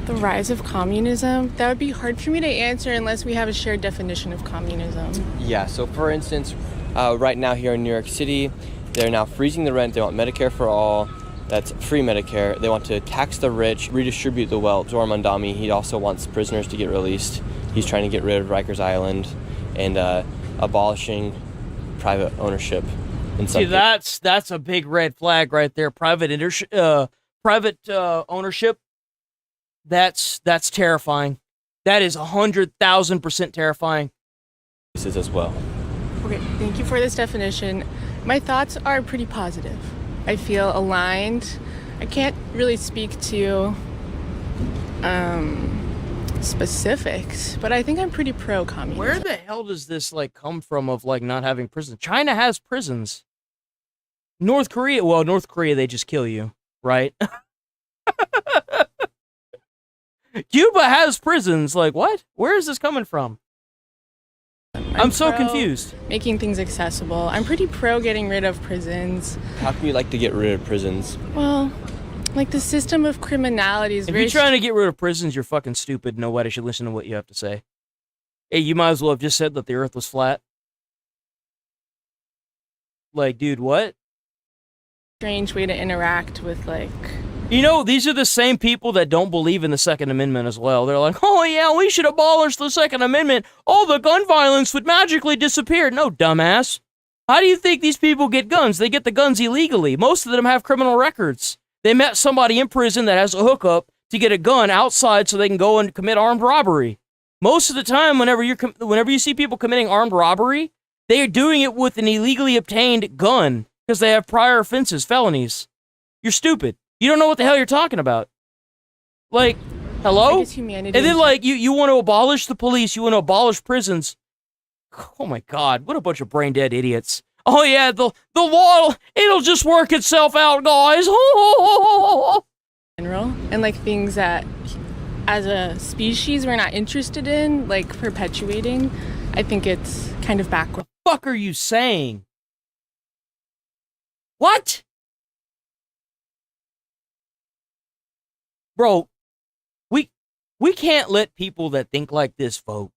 The rise of communism? That would be hard for me to answer unless we have a shared definition of communism. Yeah, so for instance, right now here in New York City, they're now freezing the rent. They want Medicare for all. That's free Medicare. They want to tax the rich, redistribute the wealth. Zoran Mandami, he also wants prisoners to get released. He's trying to get rid of Rikers Island and abolishing private ownership. See, that's a big red flag right there. Private ownership. That's terrifying. That is 100,000% terrifying. This is as well. Okay, thank you for this definition. My thoughts are pretty positive. I feel aligned. I can't really speak to specifics, but I think I'm pretty pro-communism. Where the hell does this like come from of like not having prisons? China has prisons. North Korea, they just kill you, right? Cuba has prisons. Like what? Where is this coming from? I'm so confused. Making things accessible. I'm pretty pro getting rid of prisons. How can you like to get rid of prisons? Well, like the system of criminality is If very... you're trying to get rid of prisons, you're fucking stupid. Nobody should listen to what you have to say. Hey, you might as well have just said that the earth was flat. Like, dude, what? Strange way to interact with, like... You know, these are the same people that don't believe in the Second Amendment as well. They're like, oh yeah, we should abolish the Second Amendment. All the gun violence would magically disappear. No, dumbass. How do you think these people get guns? They get the guns illegally. Most of them have criminal records. They met somebody in prison that has a hookup to get a gun outside so they can go and commit armed robbery. Most of the time, whenever you see people committing armed robbery, they are doing it with an illegally obtained gun because they have prior offenses, felonies. You're stupid. You don't know what the hell you're talking about. Like, hello? I guess humanity And then, in like, you want to abolish the police, you want to abolish prisons. Oh my God, what a bunch of brain dead idiots. Oh yeah, the law, it'll just work itself out, guys. general, and like things that as a species we're not interested in, like perpetuating. I think it's kind of backward. What the fuck are you saying? What? Bro, we can't let people that think like this vote.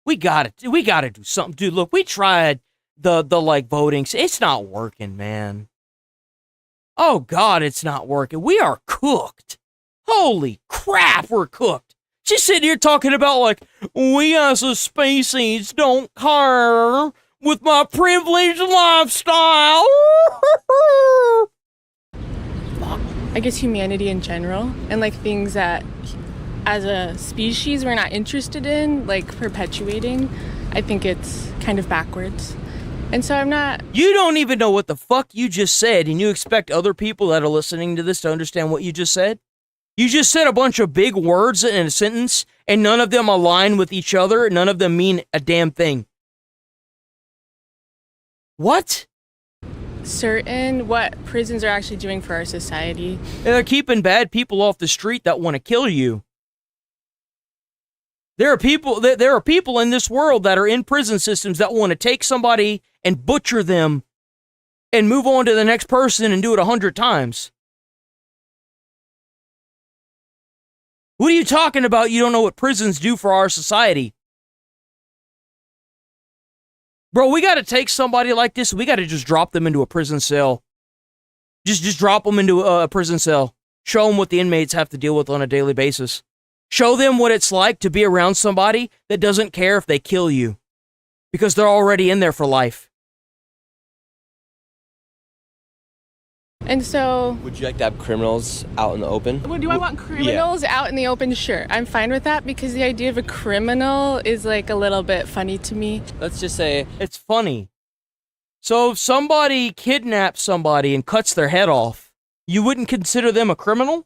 We gotta do something. Dude, look, we tried the like voting. It's not working, man. Oh God, it's not working. We are cooked. Holy crap, we're cooked. She's sitting here talking about like, we as a species don't care with my privileged lifestyle. I guess humanity in general, and like things that as a species we're not interested in, like perpetuating. I think it's kind of backwards. And so I'm not... You don't even know what the fuck you just said, and you expect other people that are listening to this to understand what you just said? You just said a bunch of big words in a sentence, and none of them align with each other, none of them mean a damn thing. What? Certain what prisons are actually doing for our society. They're keeping bad people off the street that want to kill you. There are people in this world that are in prison systems that want to take somebody and butcher them and move on to the next person and do it 100 times. What are you talking about? You don't know what prisons do for our society. Bro, we got to take somebody like this. We got to just drop them into a prison cell. Just drop them into a prison cell. Show them what the inmates have to deal with on a daily basis. Show them what it's like to be around somebody that doesn't care if they kill you. Because they're already in there for life. And so... Would you like to have criminals out in the open? Well, do I want criminals out in the open? Sure. I'm fine with that because the idea of a criminal is like a little bit funny to me. Let's just say... It's funny. So if somebody kidnaps somebody and cuts their head off, you wouldn't consider them a criminal?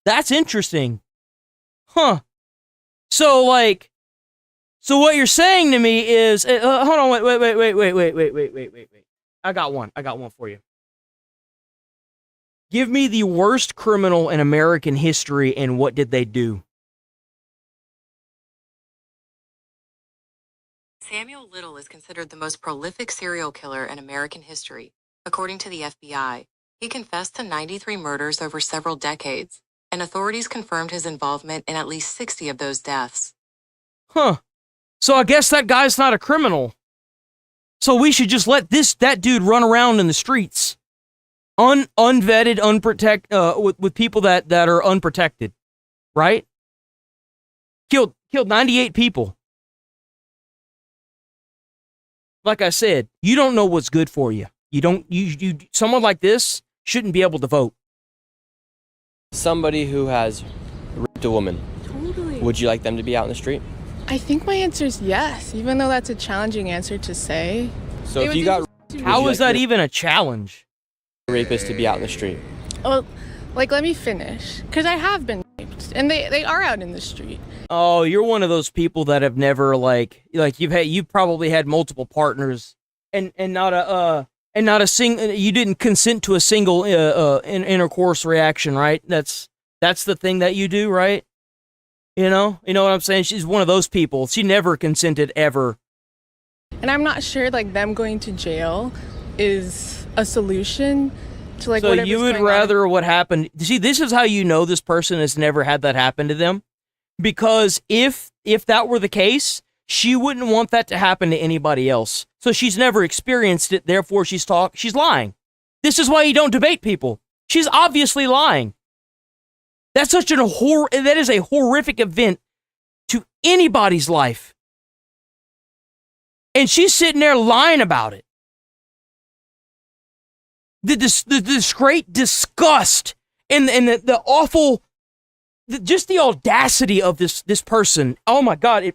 That's interesting. Huh. So, like... So what you're saying to me is... hold on, wait. I got one for you. Give me the worst criminal in American history and what did they do? Samuel Little is considered the most prolific serial killer in American history. According to the FBI, he confessed to 93 murders over several decades, and authorities confirmed his involvement in at least 60 of those deaths. Huh. So I guess that guy's not a criminal. So we should just let that dude run around in the streets. Unvetted, unprotected, with people that are unprotected. Right? Killed 98 people. Like I said, you don't know what's good for you. Someone like this shouldn't be able to vote. Somebody who has raped a woman. Totally. Would you like them to be out in the street? I think my answer is yes, even though that's a challenging answer to say. So if you got... How is that even a challenge? Rapist to be out in the street. Well, like, let me finish. Because I have been raped, and they are out in the street. Oh, you're one of those people that have never, you've probably had multiple partners, and not a single, you didn't consent to a single intercourse reaction, right? That's the thing that you do, right? You know what I'm saying? She's one of those people. She never consented ever. And I'm not sure, like, them going to jail is a solution to, like, so whatever's you would going rather on. what happened... See, this is how you know this person has never had that happen to them. Because if that were the case, she wouldn't want that to happen to anybody else. So she's never experienced it, therefore she's lying. This is why you don't debate people. She's obviously lying. That's that is a horrific event to anybody's life. And she's sitting there lying about it. This great disgust and the awful just the audacity of this person. Oh my God,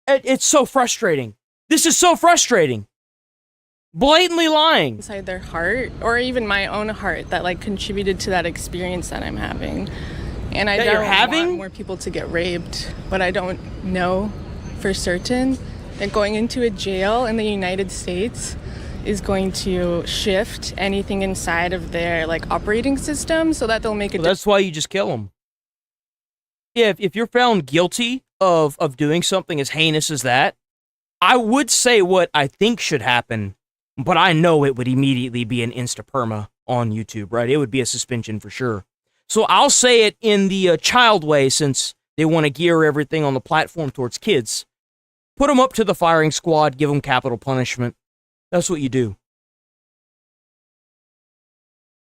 it's so frustrating. This is so frustrating. Blatantly lying. Inside their heart, or even my own heart, that like contributed to that experience that I'm having. And I don't want more people to get raped, but I don't know for certain that going into a jail in the United States is going to shift anything inside of their like operating system so that they'll make it. Well, that's why you just kill them. Yeah, if you're found guilty of doing something as heinous as that, I would say what I think should happen, but I know it would immediately be an insta-perma on YouTube, right? It would be a suspension for sure. So I'll say it in the child way, since they want to gear everything on the platform towards kids. Put them up to the firing squad, give them capital punishment. That's what you do.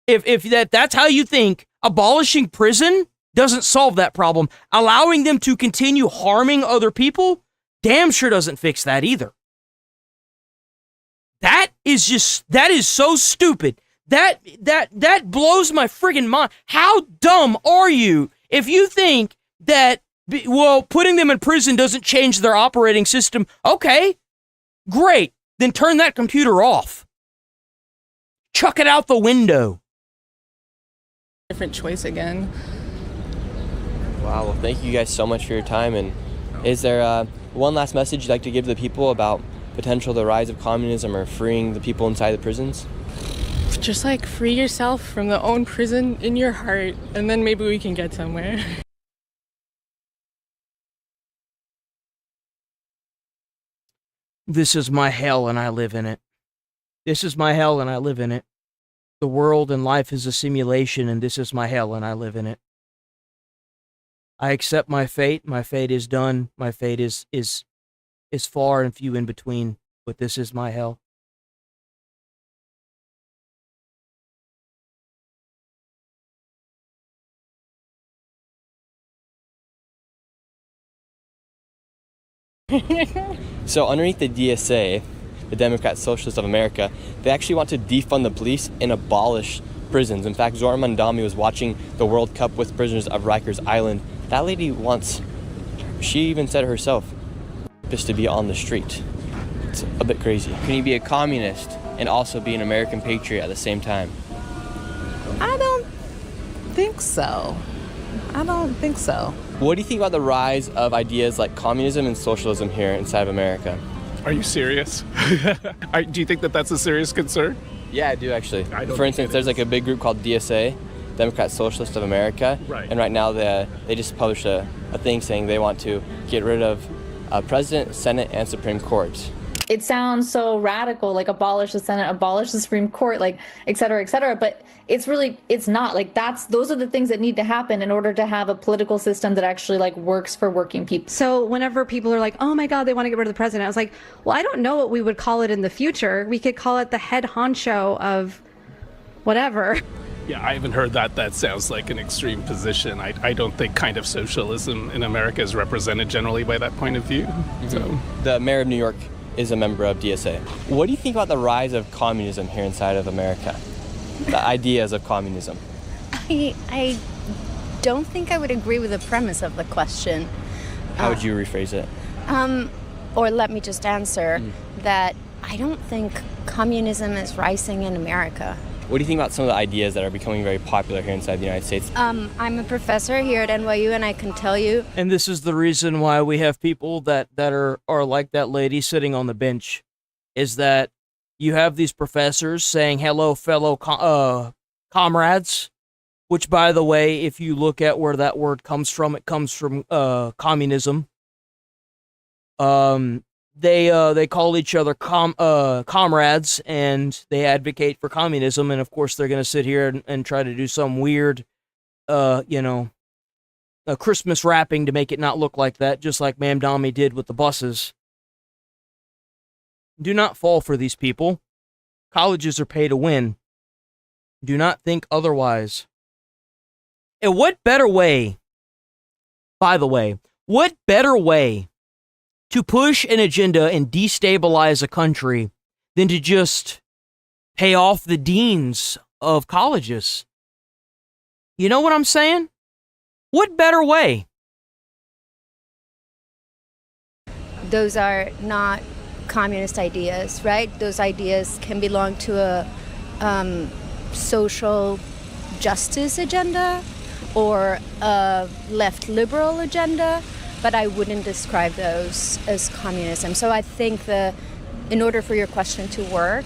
If that's how you think, abolishing prison doesn't solve that problem. Allowing them to continue harming other people damn sure doesn't fix that either. That is so stupid. That blows my friggin' mind. How dumb are you if you think that, well, putting them in prison doesn't change their operating system? Okay, great. Then turn that computer off. Chuck it out the window. Different choice again. Wow, well, thank you guys so much for your time. And is there one last message you'd like to give to the people about potential the rise of communism or freeing the people inside the prisons? Just like free yourself from the own prison in your heart, and then maybe we can get somewhere. This is my hell and I live in it. This is my hell and I live in it. The world and life is a simulation, and this is my hell and I live in it. I accept my fate. My fate is done. My fate is far and few in between, but this is my hell. So underneath the DSA, the Democrat Socialists of America, they actually want to defund the police and abolish prisons. In fact, Zora Mandami was watching the World Cup with prisoners of Rikers Island. That lady wants, she even said herself, just to be on the street. It's a bit crazy. Can you be a communist and also be an American patriot at the same time? I don't think so. What do you think about the rise of ideas like communism and socialism here inside of America? Are you serious? Do you think that that's a serious concern? Yeah, I do actually. For instance, there's like a big group called DSA, Democrat Socialist of America, right. And right now they just published a thing saying they want to get rid of President, Senate, and Supreme Court. It sounds so radical, like abolish the Senate, abolish the Supreme Court, like et cetera, but it's not. Like those are the things that need to happen in order to have a political system that actually like works for working people. So whenever people are like, oh my God, they want to get rid of the president, I was like, well, I don't know what we would call it in the future. We could call it the head honcho of whatever. Yeah, I haven't heard that. That sounds like an extreme position. I don't think kind of socialism in America is represented generally by that point of view. Mm-hmm. So the mayor of New York is a member of DSA. What do you think about the rise of communism here inside of America? The ideas of communism? I don't think I would agree with the premise of the question. How would you rephrase it? Or let me just answer that I don't think communism is rising in America. What do you think about some of the ideas that are becoming very popular here inside the United States? I'm a professor here at NYU, and I can tell you. And this is the reason why we have people that are like that lady sitting on the bench, is that you have these professors saying, hello, fellow comrades, which, by the way, if you look at where that word comes from, it comes from communism. They call each other comrades, and they advocate for communism, and of course they're going to sit here and try to do some weird, a Christmas wrapping to make it not look like that, just like Ma'am Dami did with the buses. Do not fall for these people. Colleges are paid to win. Do not think otherwise. And what better way, by the way, what better way to push an agenda and destabilize a country than to just pay off the deans of colleges? You know what I'm saying? What better way? Those are not communist ideas, right? Those ideas can belong to a social justice agenda or a left liberal agenda, but I wouldn't describe those as communism. So I think in order for your question to work,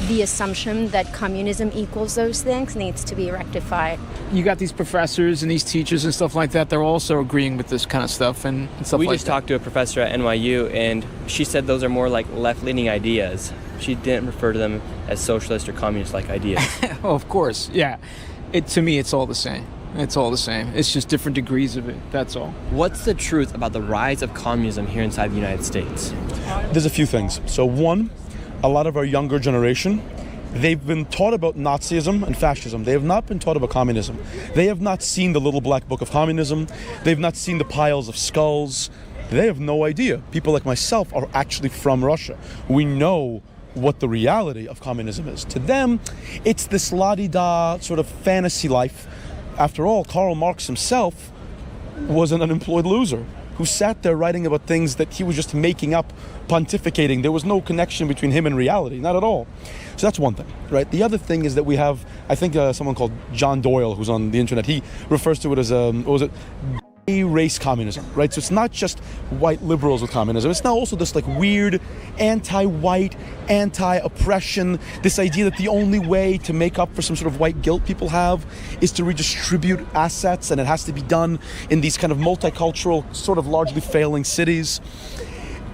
the assumption that communism equals those things needs to be rectified. You got these professors and these teachers and stuff like that. They're also agreeing with this kind of stuff and stuff We like just that. talked to a professor at NYU, and she said those are more like left-leaning ideas. She didn't refer to them as socialist or communist-like ideas. Oh, of course, yeah. To me, it's all the same. It's all the same. It's just different degrees of it. That's all. What's the truth about the rise of communism here inside the United States? There's a few things. So one, a lot of our younger generation, they've been taught about Nazism and fascism. They have not been taught about communism. They have not seen the little black book of communism. They've not seen the piles of skulls. They have no idea. People like myself are actually from Russia. We know what the reality of communism is. To them, it's this la-di-da sort of fantasy life. After all, Karl Marx himself was an unemployed loser who sat there writing about things that he was just making up, pontificating. There was no connection between him and reality, not at all. So that's one thing, right? The other thing is that we have, I think someone called John Doyle, who's on the internet, he refers to it as, what was it? Race communism, right? So it's not just white liberals with communism. It's now also this like weird anti-white, anti-oppression, this idea that the only way to make up for some sort of white guilt people have is to redistribute assets, and it has to be done in these kind of multicultural, sort of largely failing cities.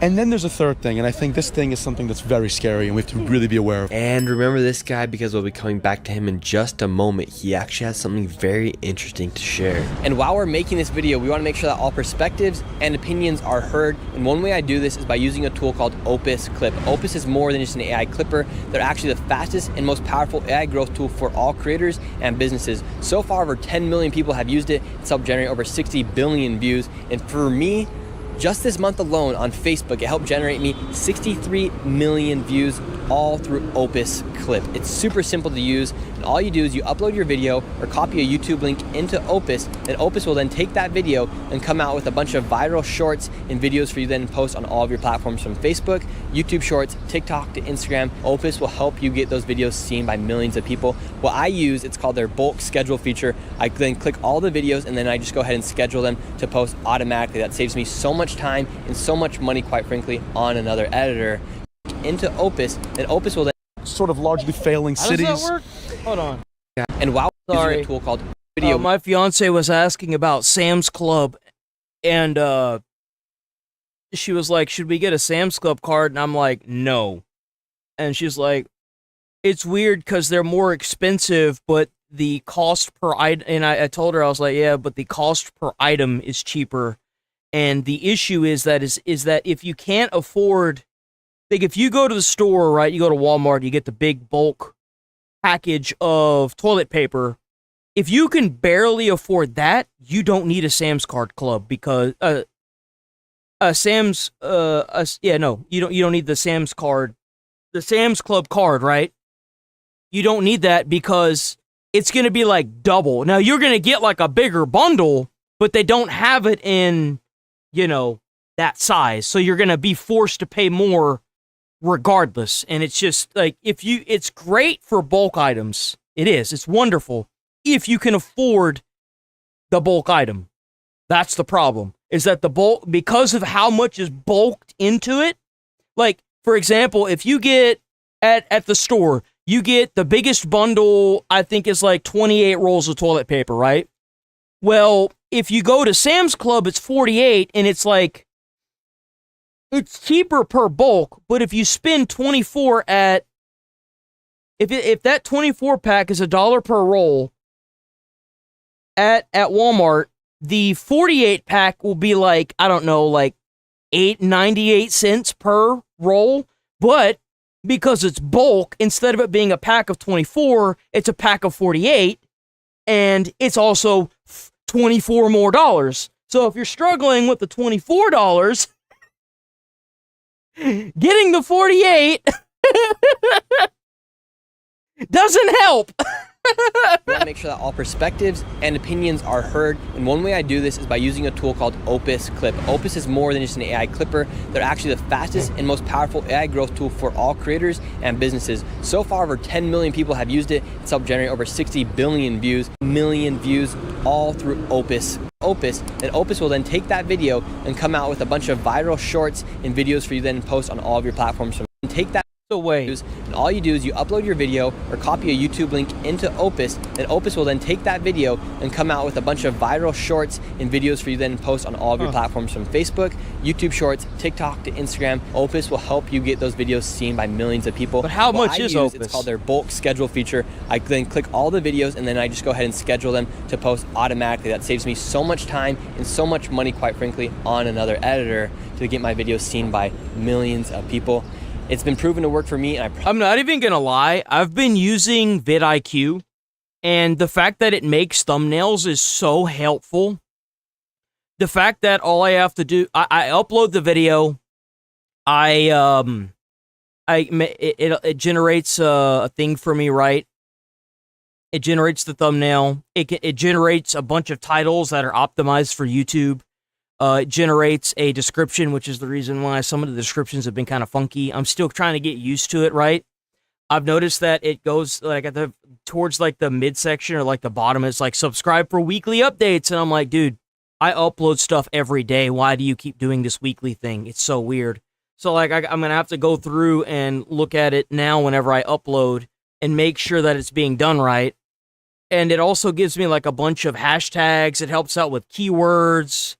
And then there's a third thing, and I think this thing is something that's very scary and we have to really be aware of. And remember this guy, because we'll be coming back to him in just a moment. He actually has something very interesting to share. And while we're making this video, we want to make sure that all perspectives and opinions are heard. And one way I do this is by using a tool called Opus Clip. Opus is more than just an AI clipper. They're actually the fastest and most powerful AI growth tool for all creators and businesses. So far, over 10 million people have used it. It's helped generate over 60 billion views. And for me, just this month alone on Facebook, it helped generate me 63 million views all through Opus Clip. It's super simple to use, and all you do is you upload your video or copy a YouTube link into Opus, and Opus will then take that video and come out with a bunch of viral shorts and videos for you then to post on all of your platforms, from Facebook, YouTube Shorts, TikTok to Instagram. Opus will help you get those videos seen by millions of people. What I use, it's called their bulk schedule feature. I then click all the videos and then I just go ahead and schedule them to post automatically. That saves me so much time and so much money, quite frankly, on another editor. Into Opus, and Opus will then sort of largely failing cities. How does that work? Hold on. And while using Sorry. a tool called Video, My fiance was asking about Sam's Club, and she was like, "Should we get a Sam's Club card?" And I'm like, "No." And she's like, "It's weird because they're more expensive, but the cost per item." And I told her, I was like, "Yeah, but the cost per item is cheaper." And the issue is that if you can't afford, like if you go to the store, right, you go to Walmart, you get the big bulk package of toilet paper. If you can barely afford that, you don't need a Sam's Card Club, because you don't need the Sam's Club card, right? You don't need that because it's going to be like double. Now you're going to get like a bigger bundle, but they don't have it in, that size. So you're going to be forced to pay more regardless. And it's just like, it's great for bulk items. It is. It's wonderful if you can afford the bulk item. That's the problem, is that the bulk, because of how much is bulked into it. Like, for example, if you get at the store, you get the biggest bundle, I think is like 28 rolls of toilet paper, right? Well, if you go to Sam's Club, it's 48, and it's like, it's cheaper per bulk, but if you spend 24 if that 24 pack is $1 per roll at Walmart, the 48 pack will be like, I don't know, like 98 cents per roll, but because it's bulk, instead of it being a pack of 24, it's a pack of 48, and it's also $24 more. So if you're struggling with the $24, getting the 48 doesn't help. We want to make sure that all perspectives and opinions are heard, and one way I do this is by using a tool called Opus Clip. Opus is more than just an AI clipper. They're actually the fastest and most powerful AI growth tool for all creators and businesses. So far, over 10 million people have used it. It's helped generate over 60 billion views, all through Opus. Then Opus will then take that video and come out with a bunch of viral shorts and videos for you then post on all of your platforms. Take that away, and all you do is you upload your video or copy a YouTube link into Opus, then Opus will then take that video and come out with a bunch of viral shorts and videos for you then post on all of your platforms, from Facebook, YouTube Shorts, TikTok to Instagram. Opus will help you get those videos seen by millions of people. But how much is Opus? It's called their bulk schedule feature. I then click all the videos and then I just go ahead and schedule them to post automatically. That saves me so much time and so much money, quite frankly, on another editor to get my videos seen by millions of people. It's been proven to work for me, and I'm not even gonna lie. I've been using vidIQ, and the fact that it makes thumbnails is so helpful. The fact that all I have to do, I upload the video, it generates a thing for me, right? It generates the thumbnail. It generates a bunch of titles that are optimized for YouTube. It generates a description, which is the reason why some of the descriptions have been kind of funky. I'm still trying to get used to it, right? I've noticed that it goes like towards like the midsection or like the bottom. It's like subscribe for weekly updates, and I'm like, dude, I upload stuff every day. Why do you keep doing this weekly thing? It's so weird. So like I'm gonna have to go through and look at it now whenever I upload and make sure that it's being done right. And it also gives me like a bunch of hashtags. It helps out with keywords.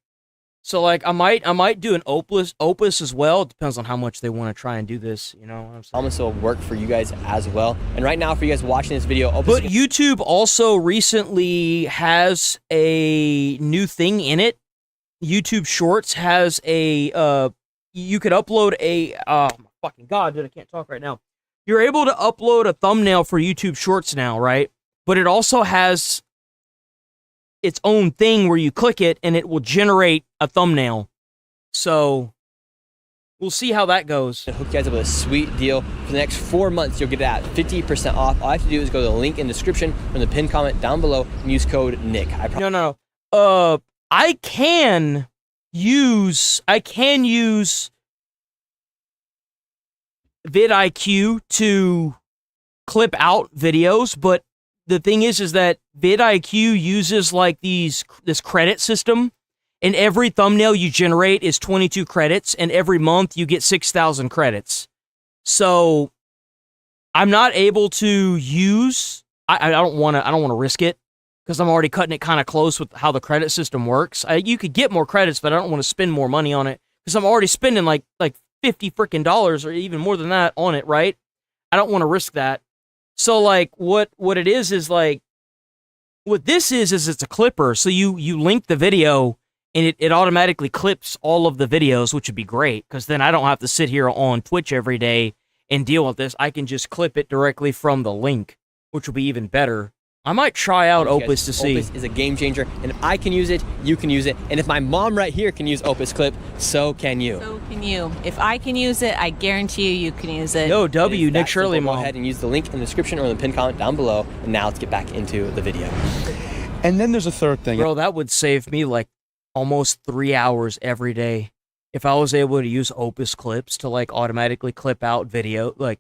So like I might do an opus as well. It depends on how much they want to try and do this, you know what I'm saying? Promise will work for you guys as well. And right now, for you guys watching this video, but YouTube also recently has a new thing in it. YouTube Shorts has a you could upload a fucking god, dude, I can't talk right now. You're able to upload a thumbnail for YouTube Shorts now, right? But it also has its own thing where you click it and it will generate a thumbnail. So we'll see how that goes. I'll hook you guys up with a sweet deal. For the next 4 months, you'll get it at 50% off. All I have to do is go to the link in the description from the pinned comment down below and use code Nick. No. I can use vidIQ to clip out videos, but the thing is that vidIQ uses like this credit system, and every thumbnail you generate is 22 credits, and every month you get 6,000 credits. So I'm not able to use. I don't want to risk it because I'm already cutting it kind of close with how the credit system works. You could get more credits, but I don't want to spend more money on it because I'm already spending like $50 freaking or even more than that on it, right? I don't want to risk that. So like what it is like what this is it's a clipper. So you link the video and it automatically clips all of the videos, which would be great because then I don't have to sit here on Twitch every day and deal with this. I can just clip it directly from the link, which will be even better. I might try out Opus to see. Opus is a game changer, and if I can use it, you can use it. And if my mom right here can use Opus Clip, so can you. So can you. If I can use it, I guarantee you can use it. Yo, W, Nick Shirley, mom. Go ahead and use the link in the description or in the pinned comment down below. And now let's get back into the video. And then there's a third thing. Bro, that would save me like almost 3 hours every day if I was able to use Opus Clips to like automatically clip out video, like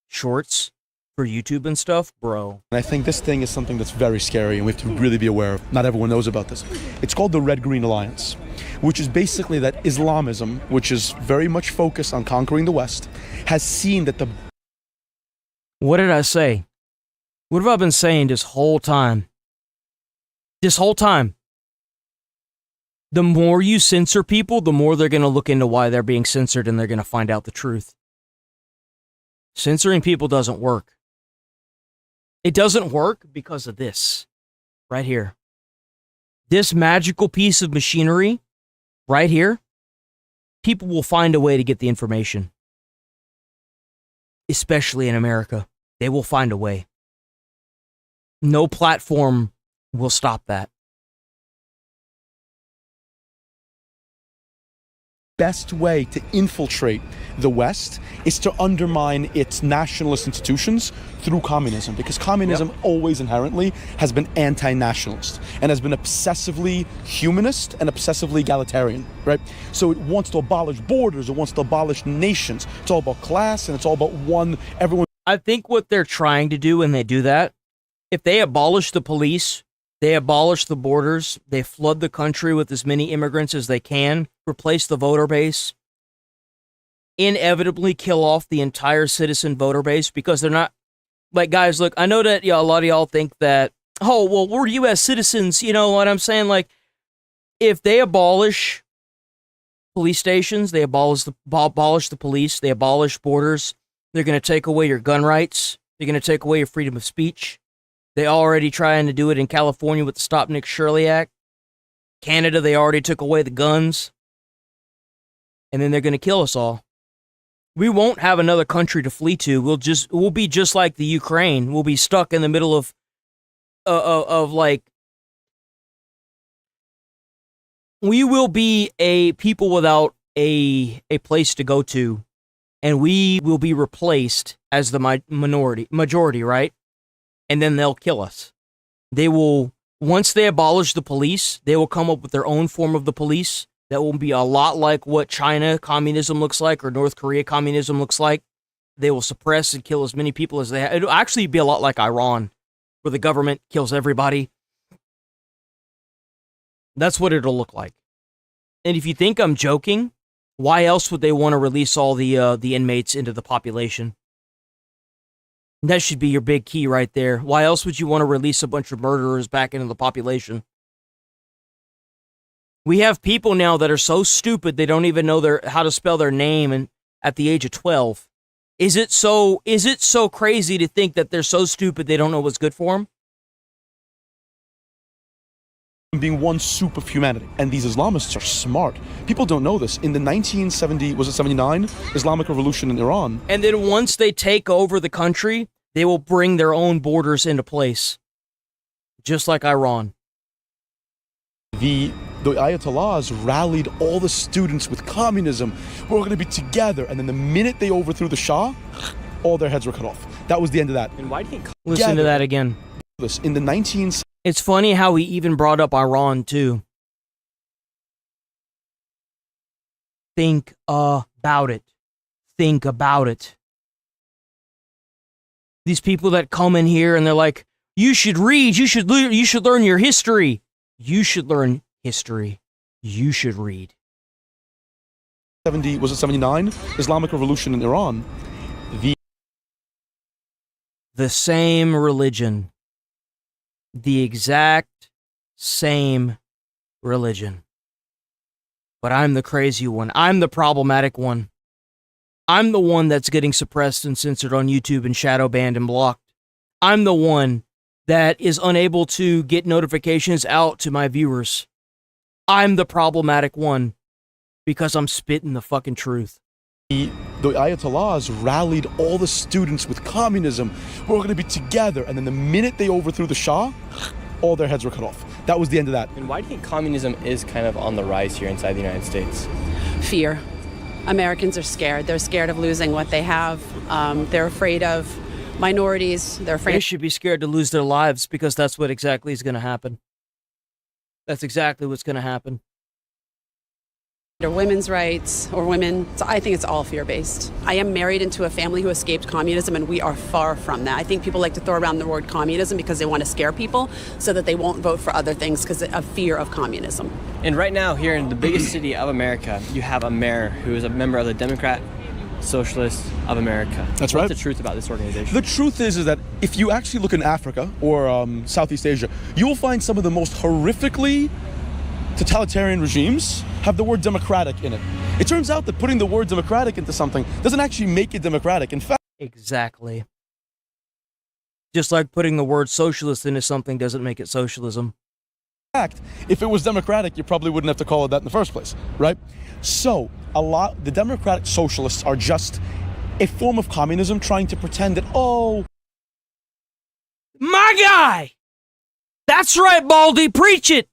shorts for YouTube and stuff, bro. And I think this thing is something that's very scary and we have to really be aware of. Not everyone knows about this. It's called the Red-Green Alliance, which is basically that Islamism, which is very much focused on conquering the West, has seen that the... What did I say? What have I been saying this whole time? This whole time. The more you censor people, the more they're going to look into why they're being censored and they're going to find out the truth. Censoring people doesn't work. It doesn't work because of this right here. This magical piece of machinery right here, people will find a way to get the information. Especially in America. They will find a way. No platform will stop that. best way to infiltrate the West is to undermine its nationalist institutions through communism, because communism always inherently has been anti-nationalist and has been obsessively humanist and obsessively egalitarian, right? So it wants to abolish borders, it wants to abolish nations. It's all about class and it's all about everyone. I think what they're trying to do when they do that, if they abolish the police, they abolish the borders, they flood the country with as many immigrants as they can, replace the voter base, inevitably kill off the entire citizen voter base, because they're not, like, guys, look, I know that a lot of y'all think that, oh, well, we're U.S. citizens, you know what I'm saying? Like, if they abolish police stations, they abolish the police, they abolish borders, they're going to take away your gun rights, they're going to take away your freedom of speech. They already trying to do it in California with the Stop Nick Shirley Act. Canada, they already took away the guns. And then they're going to kill us all. We won't have another country to flee to. We'll be just like the Ukraine. We'll be stuck in the middle of like, we will be a people without a place to go to, and we will be replaced as the majority, right? And then they'll kill us. They will, once they abolish the police, they will come up with their own form of the police that will be a lot like what China communism looks like or North Korea communism looks like. They will suppress and kill as many people as they have. It'll actually be a lot like Iran, where the government kills everybody. That's what it'll look like. And if you think I'm joking, why else would they want to release all the inmates into the population? That should be your big key right there. Why else would you want to release a bunch of murderers back into the population? We have people now that are so stupid they don't even know how to spell their name and at the age of 12. Is it so crazy to think that they're so stupid they don't know what's good for them? Being one soup of humanity. And these Islamists are smart. People don't know this. In the 79 Islamic Revolution in Iran. And then once they take over the country, they will bring their own borders into place. Just like Iran. The Ayatollahs rallied all the students with communism. We're going to be together. And then the minute they overthrew the Shah, all their heads were cut off. That was the end of that. And why do you think... Listen to that again. In the 19... It's funny how he even brought up Iran, too. Think about it. Think about it. These people that come in here and they're like, you should read, you should learn your history. You should learn history. You should read. 79 Islamic Revolution in Iran. The same religion. The exact same religion. But I'm the crazy one. I'm the problematic one. I'm the one that's getting suppressed and censored on YouTube and shadow banned and blocked. I'm the one that is unable to get notifications out to my viewers. I'm the problematic one because I'm spitting the fucking truth. The Ayatollahs rallied all the students with communism. We're going to be together. And then the minute they overthrew the Shah, all their heads were cut off. That was the end of that. And why do you think communism is kind of on the rise here inside the United States? Fear. Americans are scared. They're scared of losing what they have. They're afraid of minorities. They should be scared to lose their lives because that's what exactly is going to happen. That's exactly what's going to happen. Or women's rights or women. So I think it's all fear-based. I am married into a family who escaped communism, and we are far from that. I think people like to throw around the word communism because they want to scare people so that they won't vote for other things because of fear of communism. And right now, here in the biggest city of America, you have a mayor who is a member of the Democrat Socialists of America. That's right. What's the truth about this organization? The truth is that if you actually look in Africa or Southeast Asia, you will find some of the most horrifically totalitarian regimes have the word democratic in it. It turns out that putting the word democratic into something doesn't actually make it democratic. In fact, exactly. Just like putting the word socialist into something doesn't make it socialism. In fact, if it was democratic, you probably wouldn't have to call it that in the first place, right? So, the democratic socialists are just a form of communism trying to pretend that, oh... My guy! That's right, Baldy, preach it!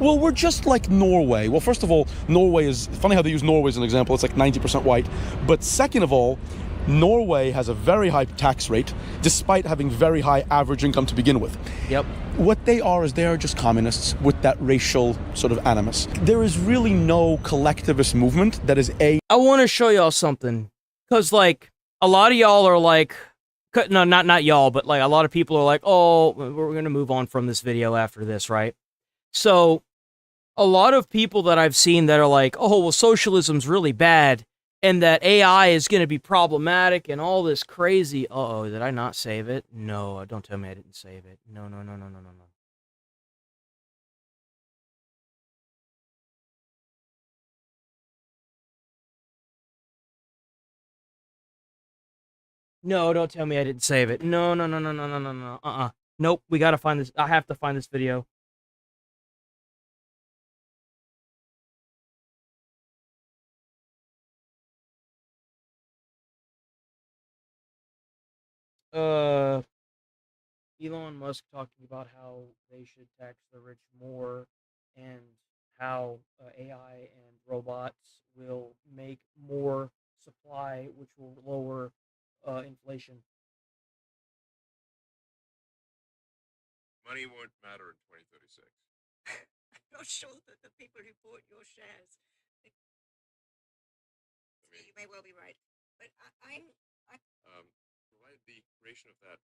Well, we're just like Norway. Well, first of all, Norway is funny how they use Norway as an example. It's like 90% white. But second of all, Norway has a very high tax rate, despite having very high average income to begin with. Yep. What they are is they are just communists with that racial sort of animus. There is really no collectivist movement that is I want to show y'all something, because like a lot of y'all are like, no, not y'all, but like a lot of people are like, oh, we're gonna move on from this video after this, right? So a lot of people that I've seen that are like, oh, well, socialism's really bad, and that AI is going to be problematic and all this crazy. Uh-oh, did I not save it? No, don't tell me I didn't save it. No. No, don't tell me I didn't save it. No. Nope, we gotta find this. I have to find this video. Elon Musk talking about how they should tax the rich more, and how AI and robots will make more supply, which will lower inflation. Money won't matter in 2036. I'm not sure that the people who bought your shares. You may well be right, but Provide the creation of that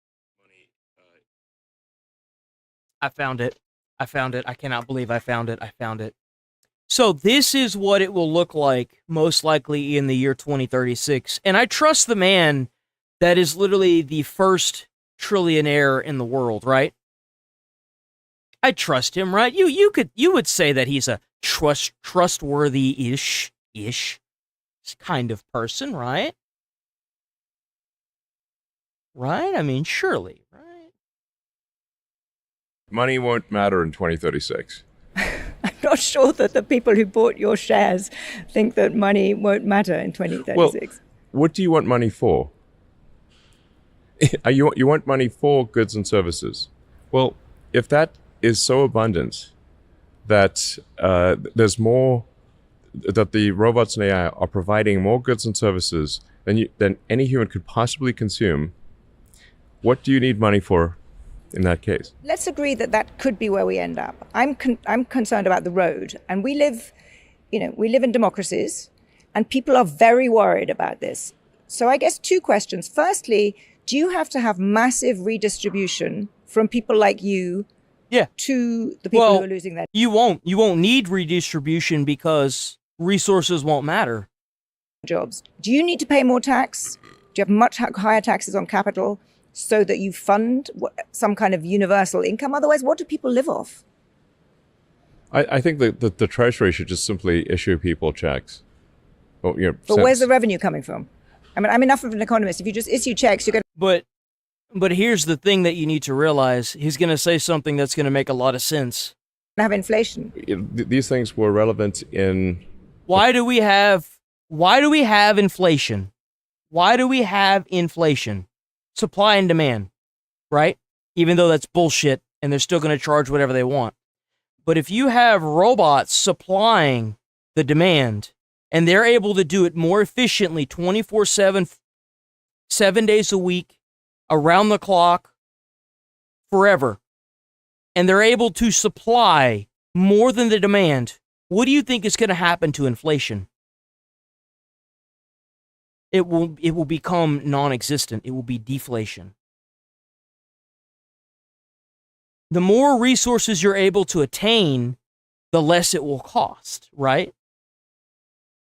money. I found it. I cannot believe I found it. So this is what it will look like, most likely in the year 2036. And I trust the man that is literally the first trillionaire in the world, right? I trust him, right? You would say that he's a trustworthy-ish kind of person, right? Right? I mean, surely, right? Money won't matter in 2036. I'm not sure that the people who bought your shares think that money won't matter in 2036. Well, what do you want money for? You want money for goods and services. Well, if that is so abundant that there's more, that the robots and AI are providing more goods and services than any human could possibly consume, what do you need money for in that case? Let's agree that that could be where we end up. I'm concerned about the road, and we live in democracies, and people are very worried about this. So I guess two questions. Firstly, do you have to have massive redistribution from people like you to the people who are losing their You won't need redistribution because resources won't matter. jobs? Do you need to pay more tax? Do you have much higher taxes on capital so that you fund some kind of universal income? Otherwise, what do people live off? I think that the Treasury should just simply issue people checks. Well, But where's the revenue coming from? I mean, I'm enough of an economist. If you just issue checks, you're going to... But here's the thing that you need to realize. He's going to say something that's going to make a lot of sense. Have inflation. These things were relevant in... Why do we have inflation? Why do we have inflation? Supply and demand, right? Even though that's bullshit and they're still going to charge whatever they want. But if you have robots supplying the demand and they're able to do it more efficiently 24/7, 7 days a week, around the clock, forever, and they're able to supply more than the demand, what do you think is going to happen to inflation? It will become non-existent. It will be deflation. The more resources you're able to attain, the less it will cost, right?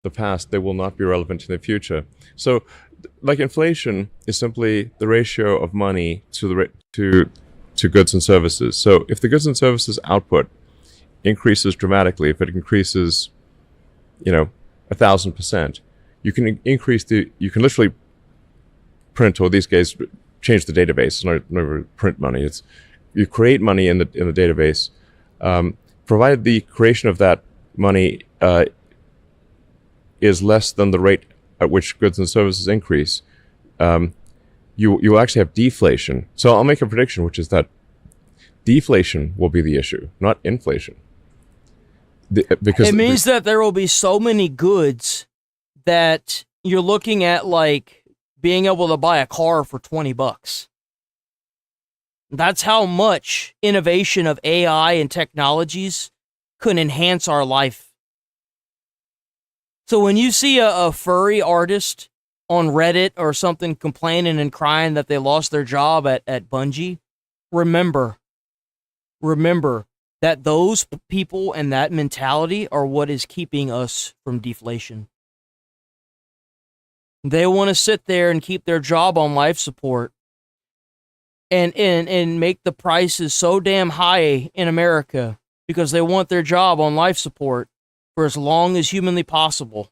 The past, they will not be relevant in the future. So, like inflation is simply the ratio of money to goods and services. So, if the goods and services output increases dramatically, if it increases, 1,000%, you can literally print, or these guys change the database. It's not never print money. It's you create money in the database, provided the creation of that money is less than the rate at which goods and services increase. You will actually have deflation. So I'll make a prediction, which is that deflation will be the issue, not inflation. because it means that there will be so many goods that you're looking at like being able to buy a car for $20. That's how much innovation of AI and technologies could enhance our life. So when you see a furry artist on Reddit or something complaining and crying that they lost their job at Bungie, remember that those people and that mentality are what is keeping us from deflation. They want to sit there and keep their job on life support and make the prices so damn high in America because they want their job on life support for as long as humanly possible.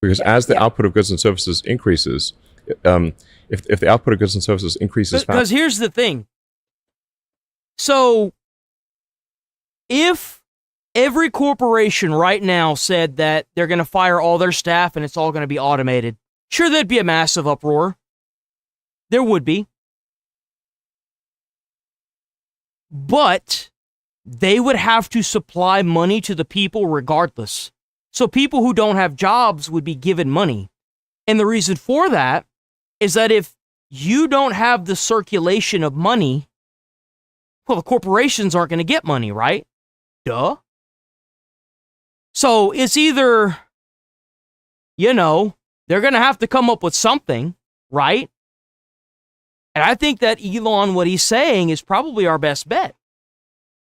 Because as the output of goods and services increases, if the output of goods and services increases Because here's the thing. So, if every corporation right now said that they're going to fire all their staff and it's all going to be automated, sure, there'd be a massive uproar. There would be. But they would have to supply money to the people regardless. So people who don't have jobs would be given money. And the reason for that is that if you don't have the circulation of money, well, the corporations aren't going to get money, right? Duh. So it's either, they're going to have to come up with something, right? And I think that Elon, what he's saying is probably our best bet,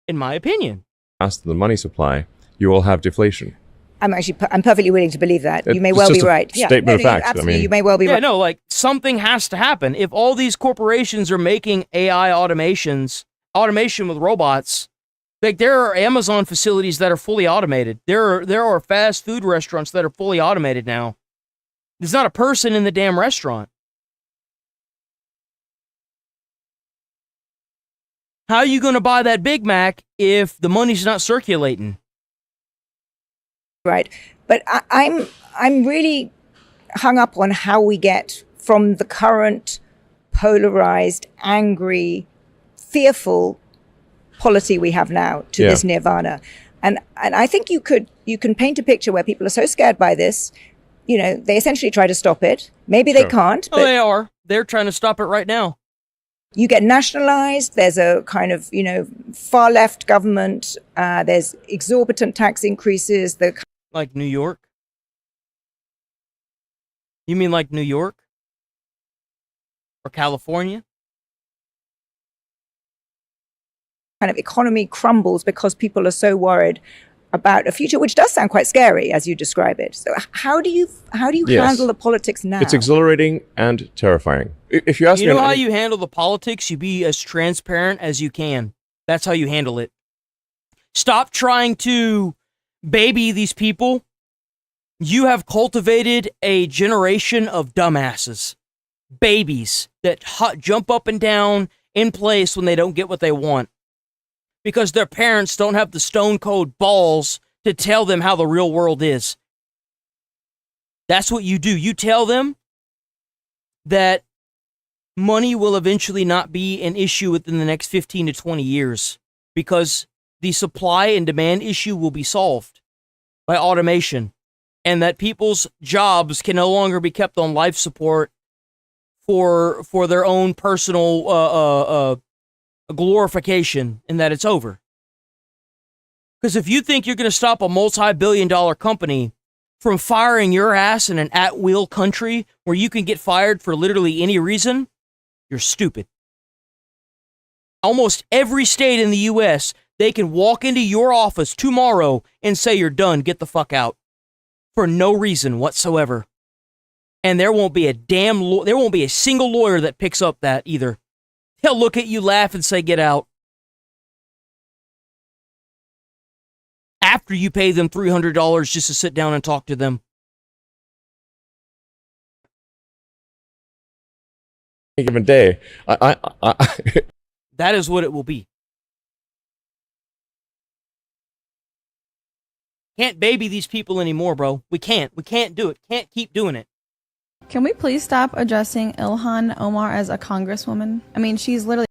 in my opinion. As to the money supply, you will have deflation. I'm perfectly willing to believe that. You may It's well just be a right. statement of fact. Absolutely, you may well be right. No, like something has to happen. If all these corporations are making AI automation with robots, like there are Amazon facilities that are fully automated. There are fast food restaurants that are fully automated now. There's not a person in the damn restaurant. How are you going to buy that Big Mac if the money's not circulating? Right. But I'm really hung up on how we get from the current polarized, angry, fearful polity we have now to this nirvana. And I think you can paint a picture where people are so scared by this, they essentially try to stop it. Maybe they can't. But they are. They're trying to stop it right now. You get nationalized. There's a kind of, far left government. There's exorbitant tax increases. Like New York? You mean like New York? Or California? Kind of economy crumbles because people are so worried about a future, which does sound quite scary as you describe it. So how do you handle the politics now? It's exhilarating and terrifying. If you ask me, how you handle the politics, you be as transparent as you can. That's how you handle it. Stop trying to baby these people. You have cultivated a generation of dumbasses, babies that jump up and down in place when they don't get what they want because their parents don't have the stone cold balls to tell them how the real world is. That's what you do. You tell them that money will eventually not be an issue within the next 15 to 20 years because the supply and demand issue will be solved by automation, and that people's jobs can no longer be kept on life support for their own personal glorification, and that it's over. Because if you think you're going to stop a multi-billion-dollar company from firing your ass in an at-will country where you can get fired for literally any reason, you're stupid. Almost every state in the U.S., they can walk into your office tomorrow and say you're done, get the fuck out, for no reason whatsoever. And there won't be a single lawyer that picks up that either. He'll look at you, laugh, and say, get out. After you pay them $300 just to sit down and talk to them. Any given day, That is what it will be. Can't baby these people anymore, bro. We can't. We can't do it. Can't keep doing it. Can we please stop addressing Ilhan Omar as a congresswoman? I mean, she's literally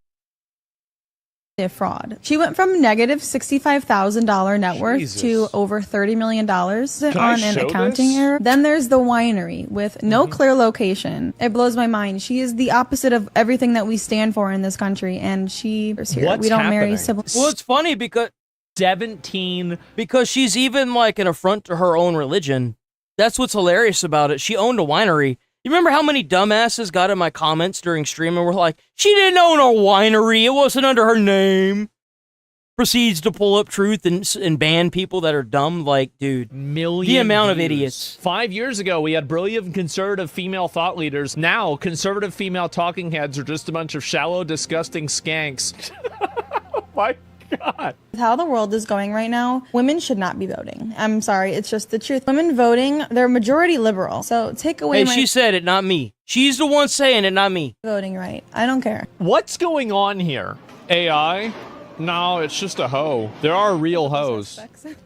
A fraud. She went from negative $65,000 net worth to over $30 million on an accounting error. Then there's the winery with no clear location. It blows my mind. She is the opposite of everything that we stand for in this country, and she is here. What's we don't marry happening? siblings. Well, it's funny because 17. Because she's even like an affront to her own religion. That's what's hilarious about it. She owned a winery. You remember how many dumbasses got in my comments during stream and were like, she didn't own a winery. It wasn't under her name. Proceeds to pull up truth and ban people that are dumb. Like, dude, the amount of idiots. 5 years ago, we had brilliant conservative female thought leaders. Now, conservative female talking heads are just a bunch of shallow, disgusting skanks. Oh my God. With how the world is going right now, women should not be voting. I'm sorry, it's just the truth. Women voting, they're majority liberal. So take away Hey, she said it, not me. She's the one saying it, not me. voting right. I don't care. What's going on here? AI? No, it's just a hoe. There are real hoes.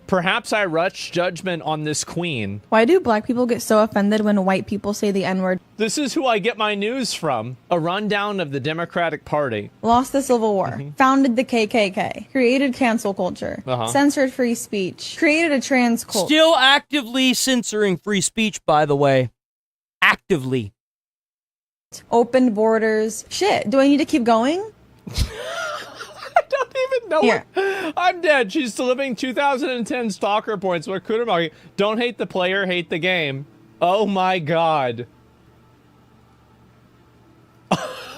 Perhaps I rush judgment on this queen. Why do black people get so offended when white people say the N-word? This is who I get my news from. A rundown of the Democratic Party. Lost the Civil War, founded the KKK, created cancel culture, censored free speech, created a trans cult. Still actively censoring free speech, by the way. Actively. Opened borders. Shit, do I need to keep going? No, I'm dead. She's delivering 2010 stalker points. What could don't hate the player, hate the game. Oh my God.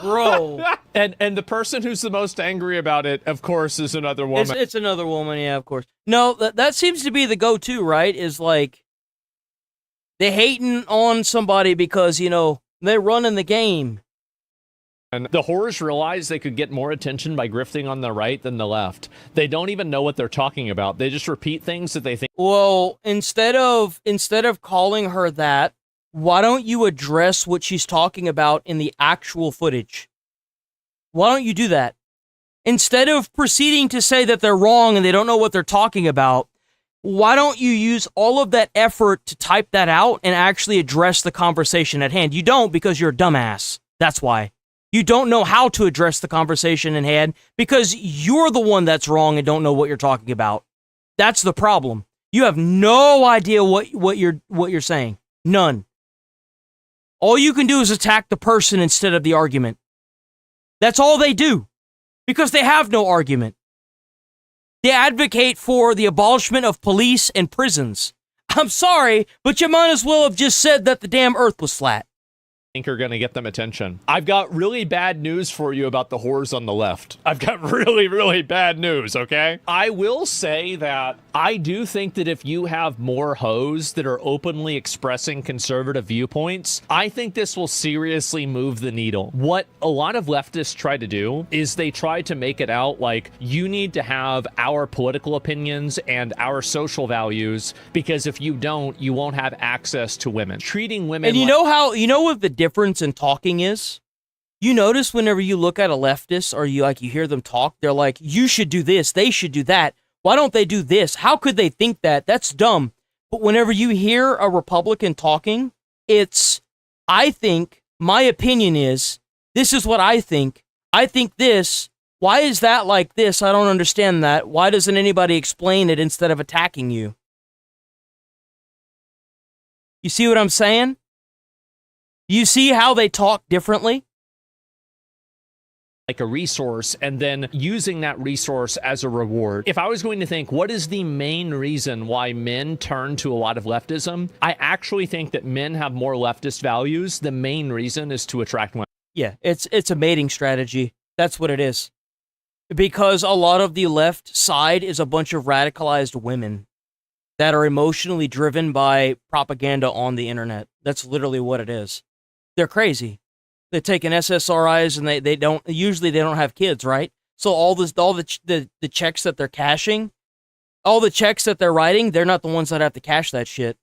Bro. and the person who's the most angry about it, of course, is another woman. It's another woman, yeah, of course. No, that seems to be the go-to, right? Is like, they hating on somebody because, you know, they're running the game. And the whores realize they could get more attention by grifting on the right than the left. They don't even know what they're talking about. They just repeat things that they think. Well, instead of calling her that, why don't you address what she's talking about in the actual footage? Why don't you do that? Instead of proceeding to say that they're wrong and they don't know what they're talking about, why don't you use all of that effort to type that out and actually address the conversation at hand? You don't, because you're a dumbass. That's why. You don't know how to address the conversation in hand because you're the one that's wrong and don't know what you're talking about. That's the problem. You have no idea what you're saying. None. All you can do is attack the person instead of the argument. That's all they do because they have no argument. They advocate for the abolishment of police and prisons. I'm sorry, but you might as well have just said that the damn earth was flat. Think are going to get them attention. I've got really bad news for you about the whores on the left. I've got really, really bad news, okay? I will say that I do think that if you have more hoes that are openly expressing conservative viewpoints, I think this will seriously move the needle. What a lot of leftists try to do is they try to make it out like you need to have our political opinions and our social values because if you don't, you won't have access to women. Treating women And you know what the difference in talking is? You notice whenever you look at a leftist or you hear them talk, they're like, you should do this, they should do that. Why don't they do this? How could they think that? That's dumb. But whenever you hear a Republican talking, it's, I think, my opinion is, this is what I think. I think this. Why is that like this? I don't understand that. Why doesn't anybody explain it instead of attacking you? You see what I'm saying? You see how they talk differently? Like a resource and then using that resource as a reward. If I was going to think, what is the main reason why men turn to a lot of leftism? I actually think that men have more leftist values. The main reason is to attract women. Yeah, it's a mating strategy. That's what it is. Because a lot of the left side is a bunch of radicalized women that are emotionally driven by propaganda on the internet. That's literally what it is. They're crazy. They take an SSRIs and they don't have kids, right? So all the checks that they're cashing, all the checks that they're writing, they're not the ones that have to cash that shit.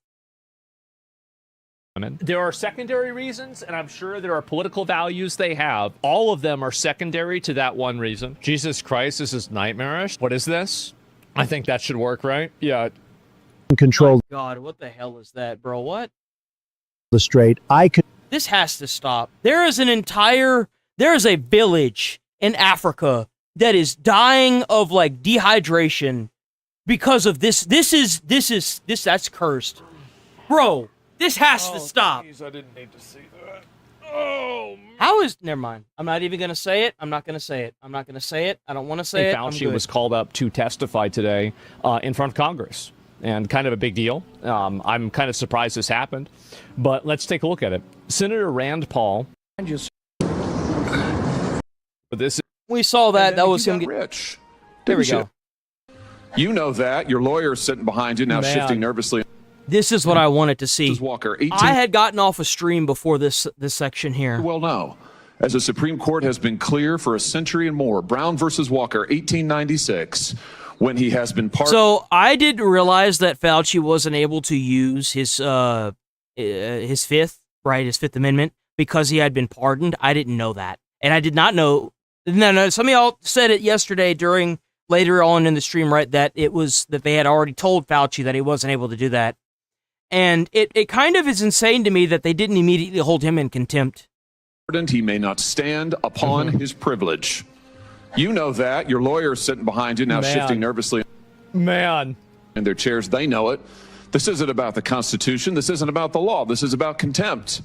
There are secondary reasons, and I'm sure there are political values they have. All of them are secondary to that one reason. Jesus Christ, this is nightmarish. What is this? I think that should work, right? Yeah. Control. Oh God, what the hell is that, bro? What? The straight. This has to stop. There is a village in Africa that is dying of like dehydration because of this. That's cursed. Bro, this has to stop. Geez, I didn't need to see that. Oh, How is... Never mind. I'm not even going to say it. I'm not going to say it. I'm not going to say it. I don't want to say it. Fauci was called up to testify today in front of Congress, and kind of a big deal. I'm kind of surprised this happened, but let's take a look at it. Senator Rand Paul. We saw that. That was him. Rich. There we Didn't go. You know that. Your lawyer's sitting behind you now, Man. shifting nervously. This is what I wanted to see. Walker, 18 I had gotten off a stream before this section here. Well, no. As the Supreme Court has been clear for a century and more, Brown versus Walker, 1896, when he has been pardoned. So I didn't realize that Fauci wasn't able to use his Fifth Amendment because he had been pardoned. I didn't know that, and I did not know. No, some of y'all said it yesterday later on in the stream, right? That they had already told Fauci that he wasn't able to do that. And it kind of is insane to me that they didn't immediately hold him in contempt. He may not stand upon his privilege. You know that. Your lawyer's sitting behind you now, shifting nervously. Man. In their chairs, they know it. This isn't about the Constitution. This isn't about the law. This is about contempt.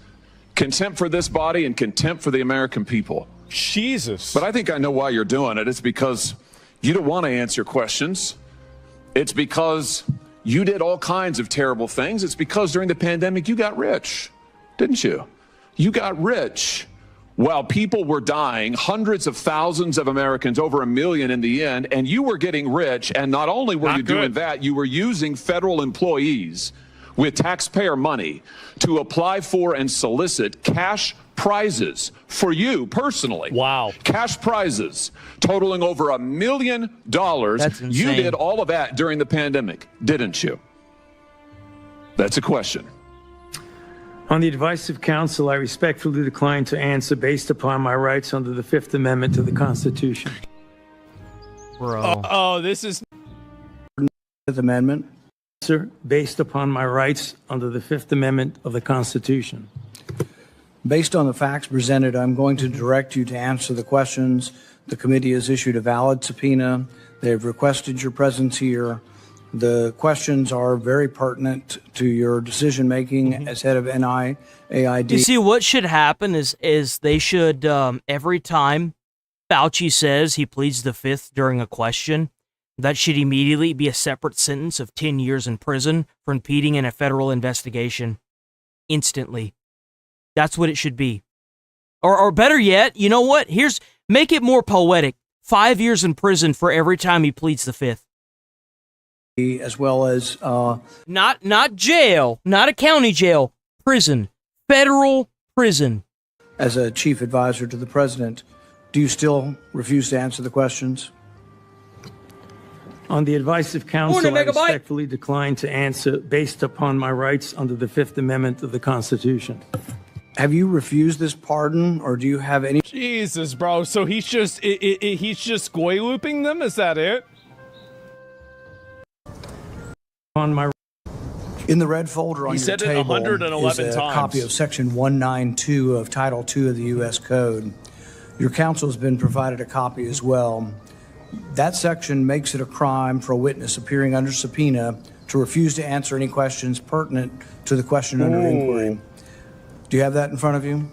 Contempt for this body and contempt for the American people. Jesus. But I think I know why you're doing it. It's because you don't want to answer questions. It's because you did all kinds of terrible things. It's because during the pandemic, you got rich, didn't you? You got rich while people were dying, hundreds of thousands of Americans, over 1 million in the end, and you were getting rich. And not only were you doing that, you were using federal employees with taxpayer money to apply for and solicit cash prizes for you personally. Wow. Cash prizes totaling over $1 million. That's insane. You did all of that during the pandemic, didn't you? That's a question. On the advice of counsel, I respectfully decline to answer based upon my rights under the Fifth Amendment to the Constitution. Bro. This is... Fifth Amendment. Sir, based upon my rights under the Fifth Amendment of the Constitution. Based on the facts presented, I'm going to direct you to answer the questions. The committee has issued a valid subpoena. They have requested your presence here. The questions are very pertinent to your decision-making as head of NIAID. You see, what should happen is they should, every time Fauci says he pleads the Fifth during a question, that should immediately be a separate sentence of 10 years in prison for impeding in a federal investigation. Instantly. That's what it should be. Or better yet, you know what? Make it more poetic. 5 years in prison for every time he pleads the Fifth. As well as not jail, not a county jail, prison, federal prison. As a chief advisor to the president, do you still refuse to answer the questions? On the advice of counsel, I respectfully decline to answer based upon my rights under the Fifth Amendment of the Constitution. Have you refused this pardon, or do you have any... Jesus, bro. So he's just goy looping them? Is that it? On my... In the red folder on He your said it table 111 is a times. copy of Section 192 of Title II of the U.S. Code. Your counsel has been provided a copy as well. That section makes it a crime for a witness appearing under subpoena to refuse to answer any questions pertinent to the question under inquiry. Do you have that in front of you?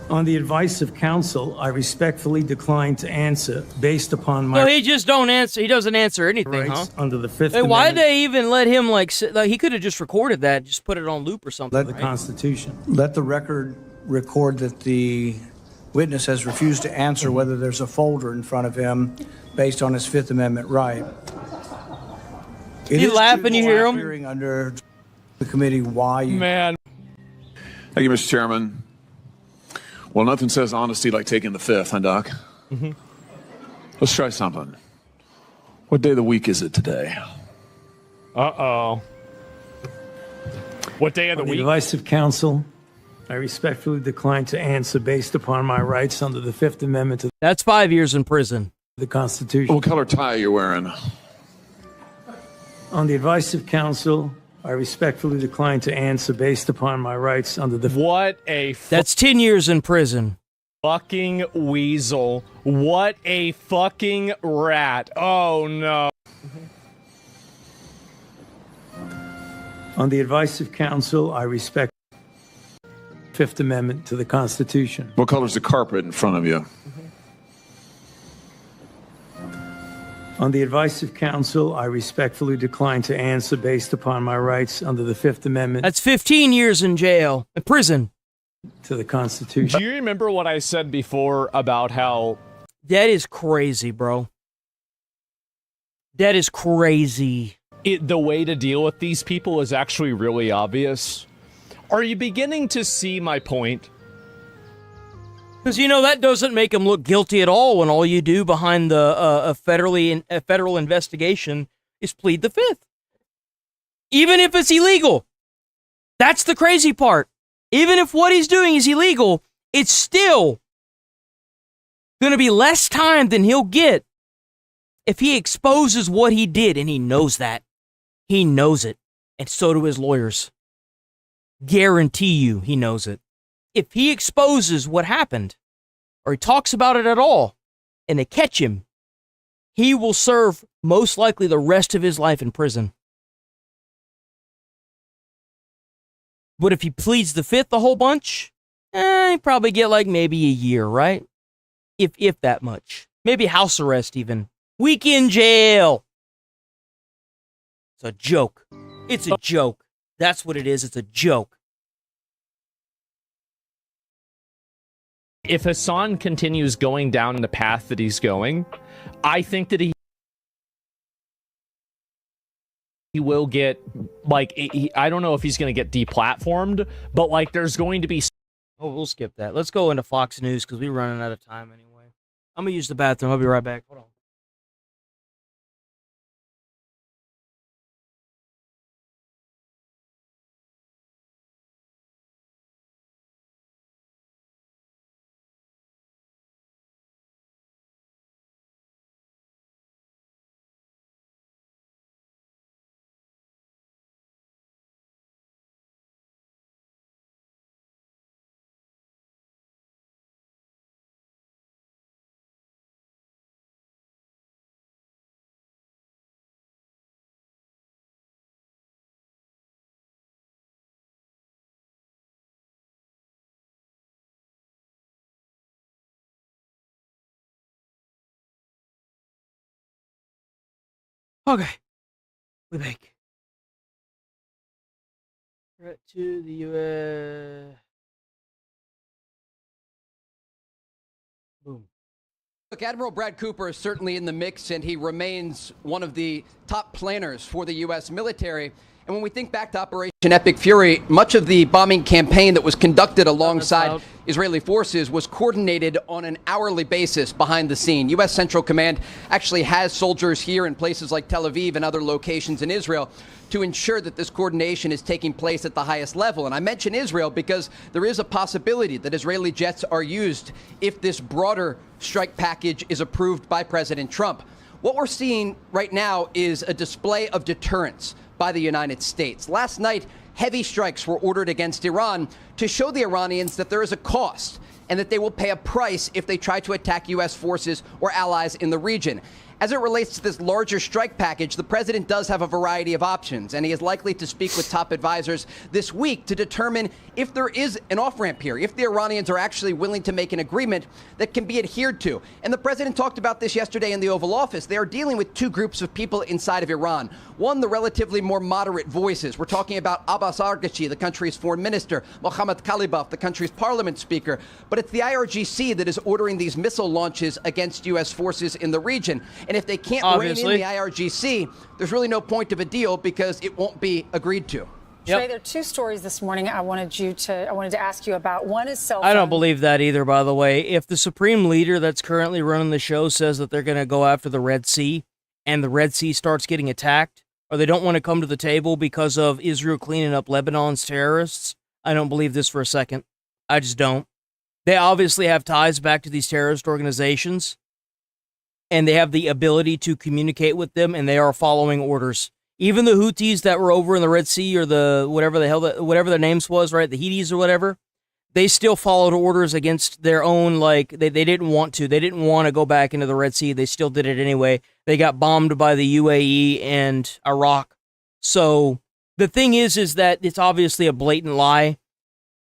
On the advice of counsel, I respectfully decline to answer based upon my So he just don't answer. He doesn't answer anything, rights huh? under the Fifth Hey, Amendment why did they even let him he could have just recorded that, just put it on loop or something? of the Constitution. Let the record record that the witness has refused to answer whether there's a folder in front of him based on his Fifth Amendment right. You laugh when you hear him? Hearing under the committee why you... Man. Thank you, Mr. Chairman. Well, nothing says honesty like taking the Fifth, huh, Doc? Mm-hmm. Let's try something. What day of the week is it today? Uh-oh. What day of the On the week? advice of counsel, I respectfully decline to answer based upon my rights under the Fifth Amendment of That's 5 years in prison. the Constitution. What color tie are you wearing? On the advice of counsel, I respectfully decline to answer based upon my rights under the... What a... That's 10 years in prison. Fucking weasel. What a fucking rat. Oh no. On the advice of counsel, I respect the Fifth Amendment to the Constitution. What color's the carpet in front of you? On the advice of counsel, I respectfully decline to answer based upon my rights under the Fifth Amendment. That's 15 years in jail, in prison. To the Constitution. Do you remember what I said before about how... That is crazy, bro. That is crazy. The way to deal with these people is actually really obvious. Are you beginning to see my point? Because, you know, that doesn't make him look guilty at all when all you do behind the a federal investigation is plead the fifth. Even if it's illegal. That's the crazy part. Even if what he's doing is illegal, it's still going to be less time than he'll get if he exposes what he did, and he knows that. He knows it, and so do his lawyers. Guarantee you he knows it. If he exposes what happened, or he talks about it at all, and they catch him, he will serve most likely the rest of his life in prison. But if he pleads the fifth a whole bunch, he'd probably get like maybe a year, right? If that much. Maybe house arrest even. Week in jail. It's a joke. It's a joke. That's what it is. It's a joke. If Hassan continues going down the path that he's going, I think that he will get, like, I don't know if he's going to get deplatformed, but, like, there's going to be... Oh, we'll skip that. Let's go into Fox News, because we're running out of time anyway. I'm going to use the bathroom. I'll be right back. Hold on. Okay. We back. Threat to the U.S. Boom. Look, Admiral Brad Cooper is certainly in the mix, and he remains one of the top planners for the U.S. military. And when we think back to Operation Epic Fury, much of the bombing campaign that was conducted alongside Israeli forces was coordinated on an hourly basis behind the scene. U.S. Central Command actually has soldiers here in places like Tel Aviv and other locations in Israel to ensure that this coordination is taking place at the highest level. And I mention Israel because there is a possibility that Israeli jets are used if this broader strike package is approved by President Trump. What we're seeing right now is a display of deterrence by the United States. Last night, heavy strikes were ordered against Iran to show the Iranians that there is a cost and that they will pay a price if they try to attack U.S. forces or allies in the region. As it relates to this larger strike package, the president does have a variety of options, and he is likely to speak with top advisors this week to determine if there is an off-ramp here, if the Iranians are actually willing to make an agreement that can be adhered to. And the president talked about this yesterday in the Oval Office. They are dealing with two groups of people inside of Iran. One, the relatively more moderate voices. We're talking about Abbas Araghchi, the country's foreign minister, Mohammad Khalibaf, the country's parliament speaker. But it's the IRGC that is ordering these missile launches against U.S. forces in the region. And if they can't rein in the IRGC, there's really no point of a deal because it won't be agreed to. Trey, there are two stories this morning I wanted to ask you about. One is cell phone. I don't believe that either, by the way. If the supreme leader that's currently running the show says that they're going to go after the Red Sea and the Red Sea starts getting attacked, or they don't want to come to the table because of Israel cleaning up Lebanon's terrorists, I don't believe this for a second. I just don't. They obviously have ties back to these terrorist organizations, and they have the ability to communicate with them, and they are following orders. Even the Houthis that were over in the Red Sea, or the whatever the hell whatever their names was, right? The Houthis or whatever, they still followed orders against their own, like, they didn't want to. They didn't want to go back into the Red Sea. They still did it anyway. They got bombed by the UAE and Iraq. So the thing is that it's obviously a blatant lie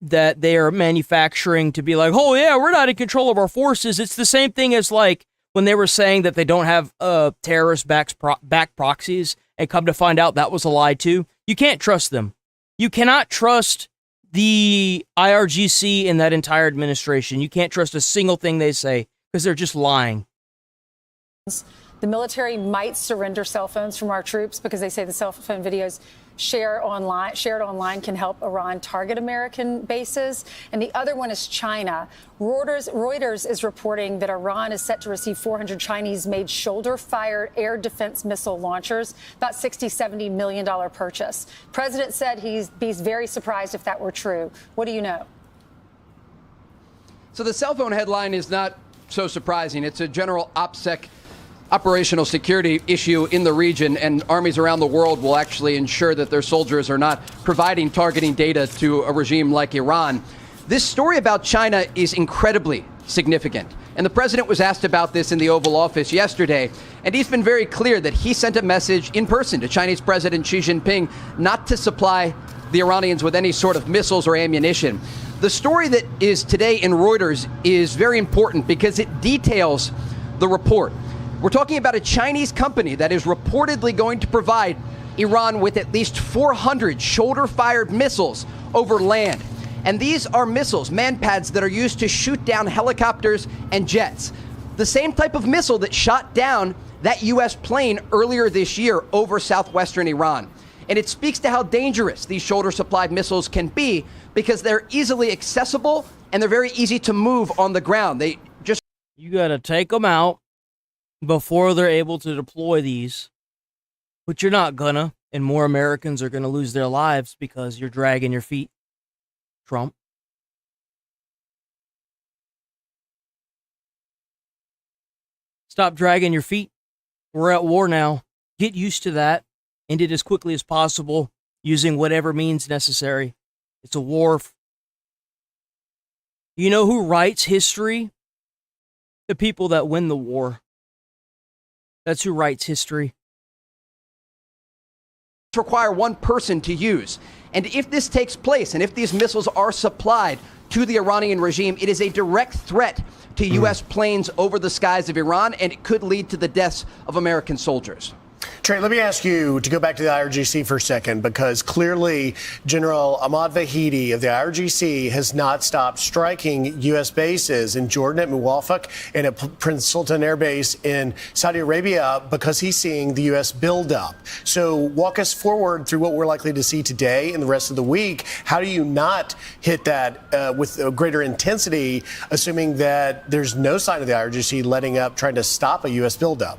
that they are manufacturing to be like, oh yeah, we're not in control of our forces. It's the same thing as like when they were saying that they don't have terrorist back proxies, and come to find out that was a lie too. You can't trust them. You cannot trust the IRGC and that entire administration. You can't trust a single thing they say because they're just lying. The military might surrender cell phones from our troops because they say the cell phone videos shared online can help Iran target American bases. And the other one is China. Reuters is reporting that Iran is set to receive 400 Chinese-made shoulder-fired air defense missile launchers, about $60-70 million purchase. President said he'd be very surprised if that were true. What do you know? So the cell phone headline is not so surprising. It's a general OPSEC operational security issue in the region, and armies around the world will actually ensure that their soldiers are not providing targeting data to a regime like Iran. This story about China is incredibly significant, and the president was asked about this in the Oval Office yesterday, and he's been very clear that he sent a message in person to Chinese President Xi Jinping not to supply the Iranians with any sort of missiles or ammunition. The story that is today in Reuters is very important because it details the report. We're talking about a Chinese company that is reportedly going to provide Iran with at least 400 shoulder-fired missiles over land. And these are missiles, manpads, that are used to shoot down helicopters and jets. The same type of missile that shot down that U.S. plane earlier this year over southwestern Iran. And it speaks to how dangerous these shoulder-supplied missiles can be because they're easily accessible and they're very easy to move on the ground. You got to take them out before they're able to deploy these, but you're not gonna, and more Americans are gonna lose their lives because you're dragging your feet, Trump. Stop dragging your feet. We're at war now. Get used to that. End it as quickly as possible using whatever means necessary. It's a war. You know who writes history? The people that win the war. That's who writes history. Require one person to use. And if this takes place, and if these missiles are supplied to the Iranian regime, it is a direct threat to U.S. planes over the skies of Iran, and it could lead to the deaths of American soldiers. Trey, let me ask you to go back to the IRGC for a second, because clearly General Ahmad Vahidi of the IRGC has not stopped striking U.S. bases in Jordan at Muwafaq and at Prince Sultan Air Base in Saudi Arabia because he's seeing the U.S. build up. So walk us forward through what we're likely to see today and the rest of the week. How do you not hit that with a greater intensity, assuming that there's no sign of the IRGC letting up, trying to stop a U.S. buildup?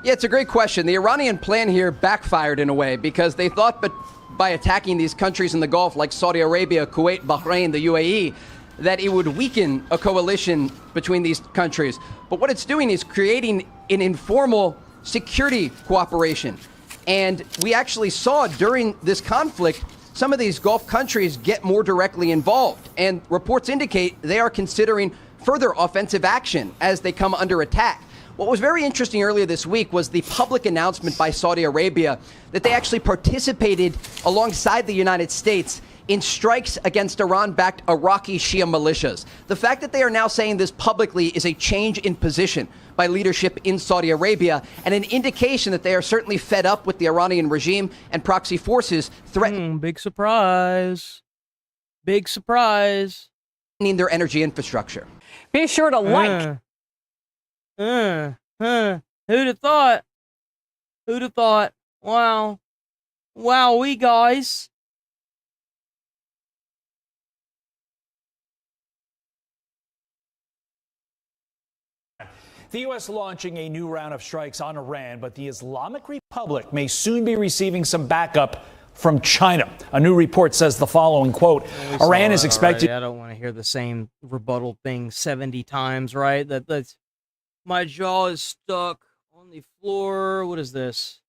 Yeah, it's a great question. The Iranian plan here backfired in a way because they thought that by attacking these countries in the Gulf like Saudi Arabia, Kuwait, Bahrain, the UAE, that it would weaken a coalition between these countries. But what it's doing is creating an informal security cooperation. And we actually saw during this conflict some of these Gulf countries get more directly involved. And reports indicate they are considering further offensive action as they come under attack. What was very interesting earlier this week was the public announcement by Saudi Arabia that they actually participated alongside the United States in strikes against Iran-backed Iraqi Shia militias. The fact that they are now saying this publicly is a change in position by leadership in Saudi Arabia and an indication that they are certainly fed up with the Iranian regime and proxy forces threatening big surprise. Big surprise. Their energy infrastructure. Be sure to like. Who'd have thought? Who'd have thought? Wow. We guys. The U.S. launching a new round of strikes on Iran, but the Islamic Republic may soon be receiving some backup from China. A new report says the following, quote, Iran is expected... I don't want to hear the same rebuttal thing 70 times, right? That's... My jaw is stuck on the floor. What is this?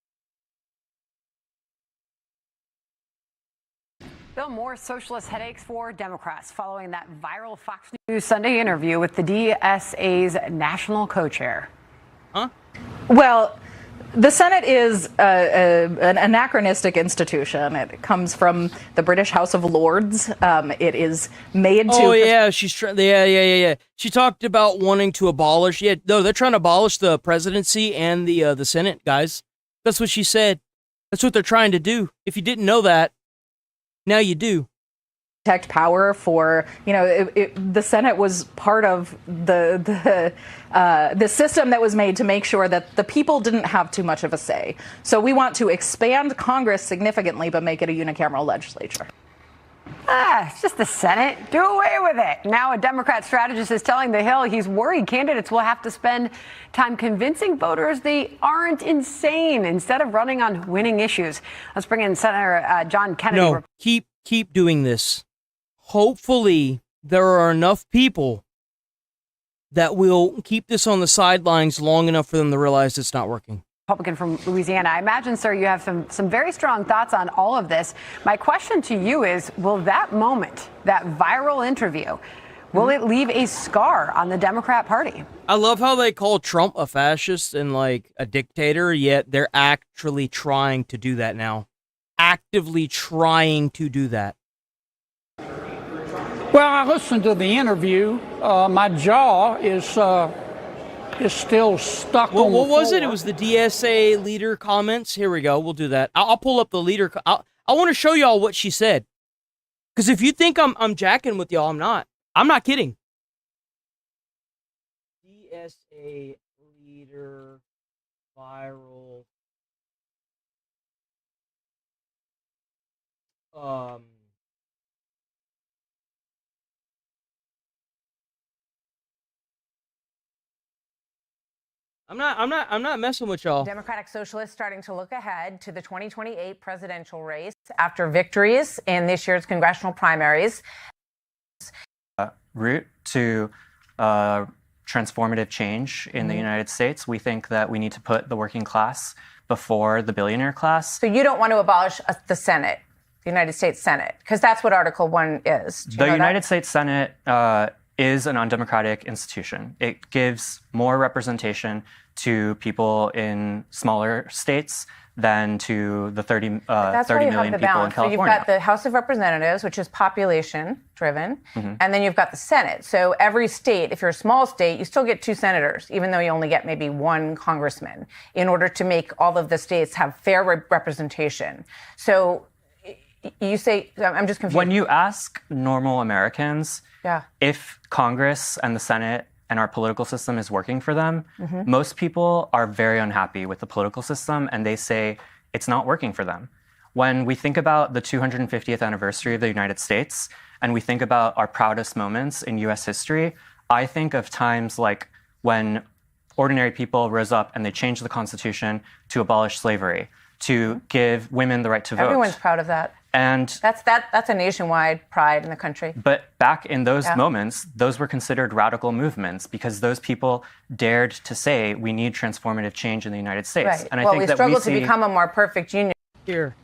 Bill, more socialist headaches for Democrats following that viral Fox News Sunday interview with the DSA's national co-chair. Huh? Well, the Senate is an anachronistic institution. It comes from the British House of Lords. It is made to. Oh yeah, yeah. She talked about wanting to abolish. Yeah, no, they're trying to abolish the presidency and the Senate, guys. That's what she said. That's what they're trying to do. If you didn't know that, now you do. Protect power for, the Senate was part of the system that was made to make sure that the people didn't have too much of a say. So we want to expand Congress significantly, but make it a unicameral legislature. It's just the Senate. Do away with it. Now a Democrat strategist is telling The Hill he's worried candidates will have to spend time convincing voters they aren't insane instead of running on winning issues. Let's bring in Senator John Kennedy. No, keep doing this. Hopefully, there are enough people that will keep this on the sidelines long enough for them to realize it's not working. Republican from Louisiana. I imagine, sir, you have some very strong thoughts on all of this. My question to you is, will that moment, that viral interview, will it leave a scar on the Democrat Party? I love how they call Trump a fascist and like a dictator, yet they're actually trying to do that now. Actively trying to do that. Well, I listened to the interview. My jaw is still stuck on the What was it? floor. It was the DSA leader comments. Here we go. We'll do that. I'll pull up the leader. I want to show y'all what she said. Because if you think I'm jacking with y'all, I'm not. I'm not kidding. DSA leader viral. I'm not messing with y'all. Democratic Socialists starting to look ahead to the 2028 presidential race after victories in this year's congressional primaries. Route to transformative change in the United States. We think that we need to put the working class before the billionaire class. So you don't want to abolish the Senate, the United States Senate, because that's what Article 1 is. Do you The know United that? States Senate is an undemocratic institution. It gives more representation to people in smaller states than to the 30 That's why you have million the people in balance. So California. you've got the House of Representatives, which is population driven, Mhm. and then you've got the Senate. So every state, if you're a small state, you still get 2 senators, even though you only get maybe 1 congressman, in order to make all of the states have fair representation. So you say, I'm just confused. When you ask normal Americans Yeah. if Congress and the Senate and our political system is working for them, Mhm. most people are very unhappy with the political system and they say it's not working for them. When we think about the 250th anniversary of the United States and we think about our proudest moments in US history, I think of times like when ordinary people rose up and they changed the Constitution to abolish slavery, to give women the right to vote. Everyone's proud of that. And That's a nationwide pride in the country. but back in those Yeah. moments, those were considered radical movements because those people dared to say we need transformative change in the United States. Right. And I well, think we that struggle we see to become a more perfect union. Here.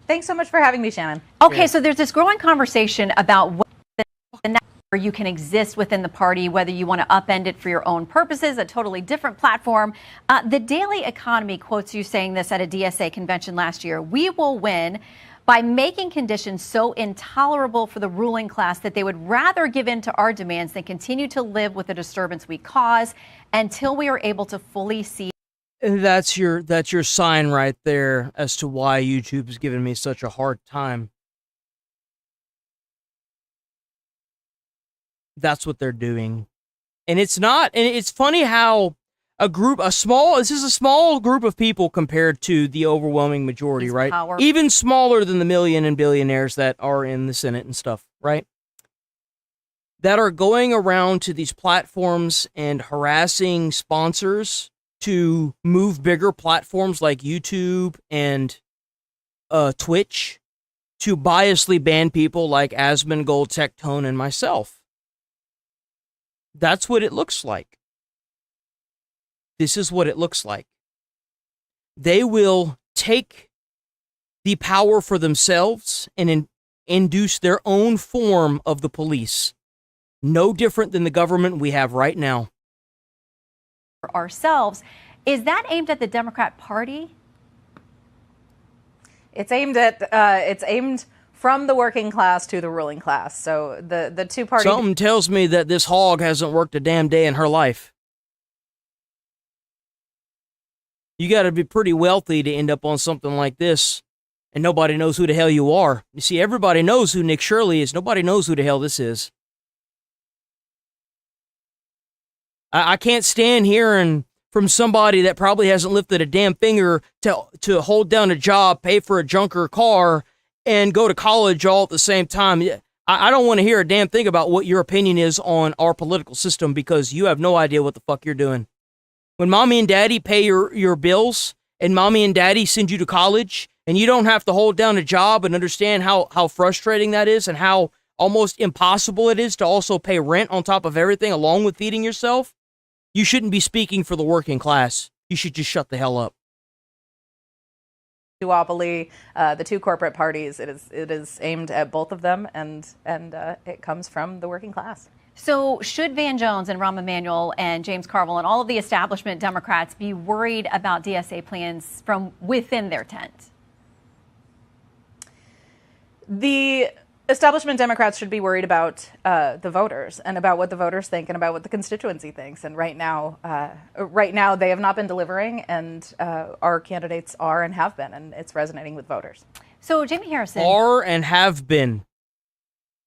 Thanks so much for having me, Shannon. Okay, so there's this growing conversation about where you can exist within the party, whether you want to upend it for your own purposes, a totally different platform. The Daily Economy quotes you saying this at a DSA convention last year. We will win by making conditions so intolerable for the ruling class that they would rather give in to our demands than continue to live with the disturbance we cause until we are able to fully see. That's your sign right there as to why YouTube is giving me such a hard time. That's what they're doing. And it's funny how this is a small group of people compared to the overwhelming majority, right? Power. Even smaller than the million and billionaires that are in the Senate and stuff, right? That are going around to these platforms and harassing sponsors to move bigger platforms like YouTube and Twitch to biasly ban people like Asmongold, Tectone, and myself. That's what it looks like. This is what it looks like. They will take the power for themselves and induce their own form of the police. No different than the government we have right now. Ourselves. Is that aimed at the Democrat Party? It's aimed from the working class to the ruling class. So the two parties. Something tells me that this hog hasn't worked a damn day in her life. You got to be pretty wealthy to end up on something like this, and nobody knows who the hell you are. You see, everybody knows who Nick Shirley is. Nobody knows who the hell this is. I can't stand hearing from somebody that probably hasn't lifted a damn finger to hold down a job, pay for a junker car, and go to college all at the same time. I don't want to hear a damn thing about what your opinion is on our political system, because you have no idea what the fuck you're doing. When mommy and daddy pay your bills and mommy and daddy send you to college and you don't have to hold down a job and understand how frustrating that is and how almost impossible it is to also pay rent on top of everything along with feeding yourself, you shouldn't be speaking for the working class. You should just shut the hell up. Duopoly, the two corporate parties, it is aimed at both of them, and it comes from the working class. So should Van Jones and Rahm Emanuel and James Carville and all of the establishment Democrats be worried about DSA plans from within their tent? The establishment Democrats should be worried about the voters and about what the voters think and about what the constituency thinks. And right now they have not been delivering, and our candidates are and have been, and it's resonating with voters. So Jamie Harrison. Are and have been.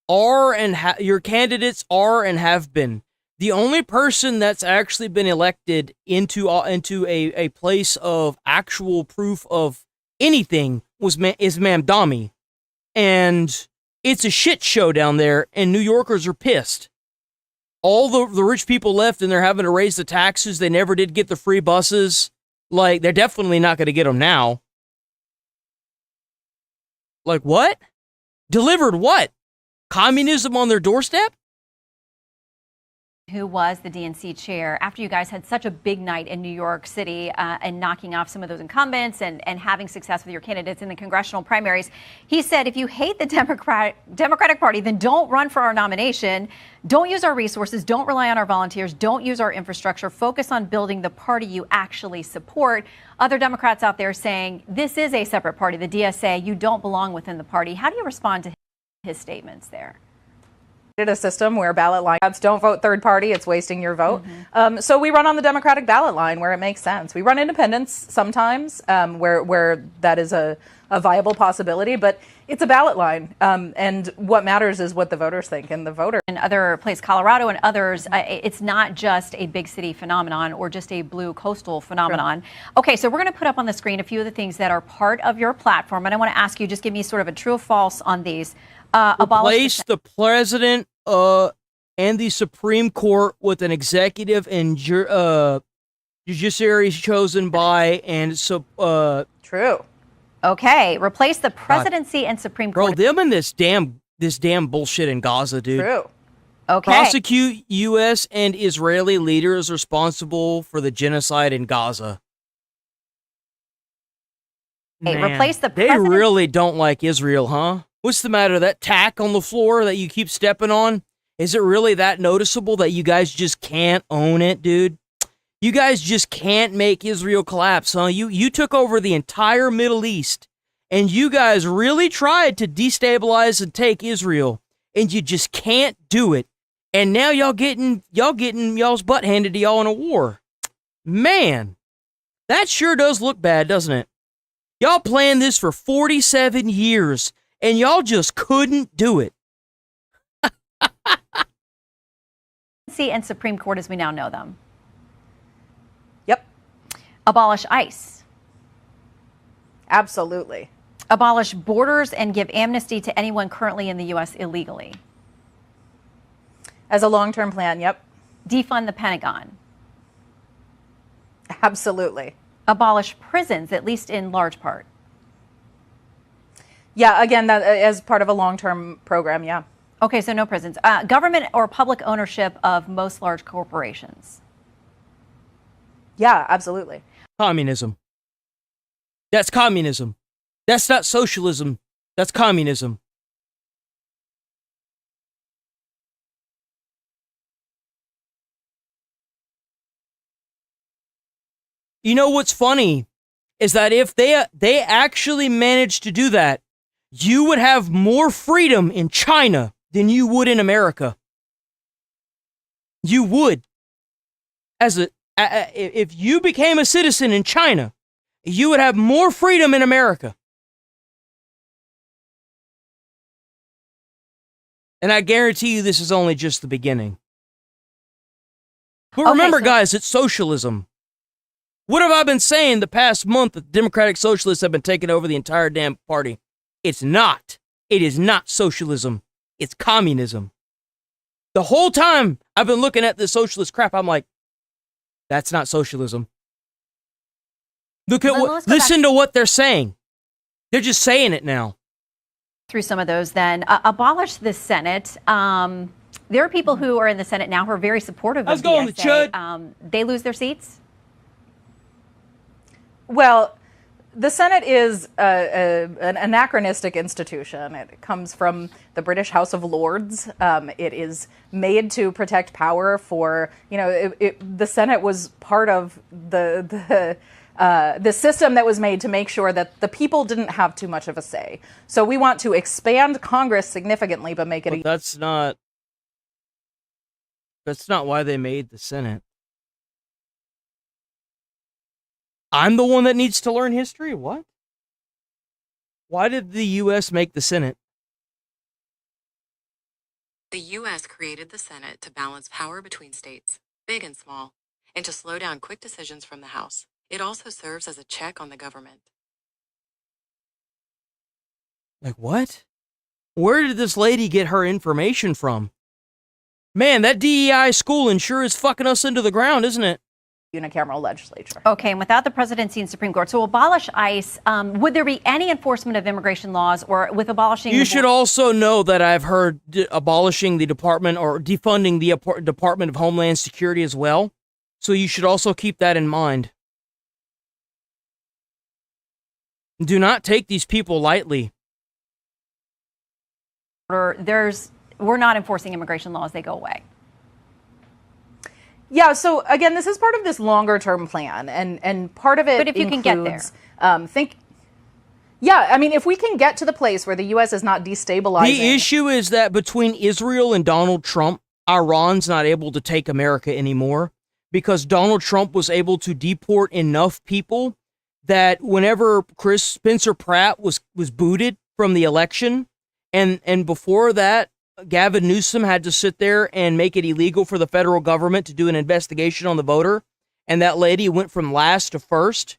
Your candidates are and have been. The only person that's actually been elected into a place of actual proof of anything is Mamdani. And it's a shit show down there, and New Yorkers are pissed. All the rich people left, and they're having to raise the taxes. They never did get the free buses. Like, they're definitely not going to get them now. Like, what? Delivered what? Communism on their doorstep? Who was the DNC chair after you guys had such a big night in New York City and knocking off some of those incumbents and having success with your candidates in the congressional primaries. He said, if you hate the Democratic Party, then don't run for our nomination. Don't use our resources. Don't rely on our volunteers. Don't use our infrastructure. Focus on building the party you actually support. Other Democrats out there saying this is a separate party, the DSA. You don't belong within the party. How do you respond to his statements there? A system where ballot lines don't vote third party, it's wasting your vote. So we run on the Democratic ballot line where it makes sense. We run independents sometimes where that is a viable possibility, but it's a ballot line. And what matters is what the voters think. And the voter in other places, Colorado and others, it's not just a big city phenomenon or just a blue coastal phenomenon. Sure. Okay, so we're going to put up on the screen a few of the things that are part of your platform. And I want to ask you, just give me sort of a true or false on these. Replace the president and the Supreme Court with an executive and judiciary chosen by and so true. Okay, replace the presidency and Supreme Court. Bro, them and this damn bullshit in Gaza, dude. True. Okay. Prosecute U.S. and Israeli leaders responsible for the genocide in Gaza. Hey, Man, replace the they really don't like Israel, huh? What's the matter? That tack on the floor that you keep stepping on? Is it really that noticeable that you guys just can't own it, dude? You guys just can't make Israel collapse, huh? You took over the entire Middle East, and you guys really tried to destabilize and take Israel, and you just can't do it. And now y'all getting y'all's butt handed to y'all in a war. Man, that sure does look bad, doesn't it? Y'all planned this for 47 years. And y'all just couldn't do it. And Supreme Court as we now know them. Yep. Abolish ICE. Absolutely. Abolish borders and give amnesty to anyone currently in the U.S. illegally. As a long-term plan, yep. Defund the Pentagon. Absolutely. Abolish prisons, at least in large part. Yeah, again, that as part of a long-term program, yeah. Okay, so no prisons. Government or public ownership of most large corporations. Yeah, absolutely. Communism. That's communism. That's not socialism. That's communism. You know what's funny is that if they actually managed to do that, you would have more freedom in China than you would in America. You would. If you became a citizen in China, you would have more freedom in America. And I guarantee you this is only just the beginning. But remember, guys, it's socialism. What have I been saying the past month that Democratic Socialists have been taking over the entire damn party? It's not. It is not socialism. It's communism. The whole time I've been looking at this socialist crap, I'm like, that's not socialism. Look at listen to what they're saying. They're just saying it now. Through some of those then. Abolish the Senate. There are people who are in the Senate now who are very supportive of DSA. They lose their seats? Well, the Senate is an anachronistic institution. It comes from the British House of Lords. It is made to protect power for, the Senate was part of the system that was made to make sure that the people didn't have too much of a say. So we want to expand Congress significantly, but make it... That's not why they made the Senate. I'm the one that needs to learn history? What? Why did the U.S. make the Senate? The U.S. created the Senate to balance power between states, big and small, and to slow down quick decisions from the House. It also serves as a check on the government. Like what? Where did this lady get her information from? Man, that DEI schooling sure is fucking us into the ground, isn't it? Unicameral legislature. Okay, and without the presidency and Supreme Court, so abolish ICE, would there be any enforcement of immigration laws, or with abolishing... You should also know that I've heard abolishing the department or defunding the Department of Homeland Security as well. So you should also keep that in mind. Do not take these people lightly. We're not enforcing immigration laws, they go away. Yeah, so again, this is part of this longer term plan, and part of it But if you can get there. If we can get to the place where the U.S. is not destabilizing... The issue is that between Israel and Donald Trump, Iran's not able to take America anymore because Donald Trump was able to deport enough people that whenever Spencer Pratt was booted from the election, and before that, Gavin Newsom had to sit there and make it illegal for the federal government to do an investigation on the voter. And that lady went from last to first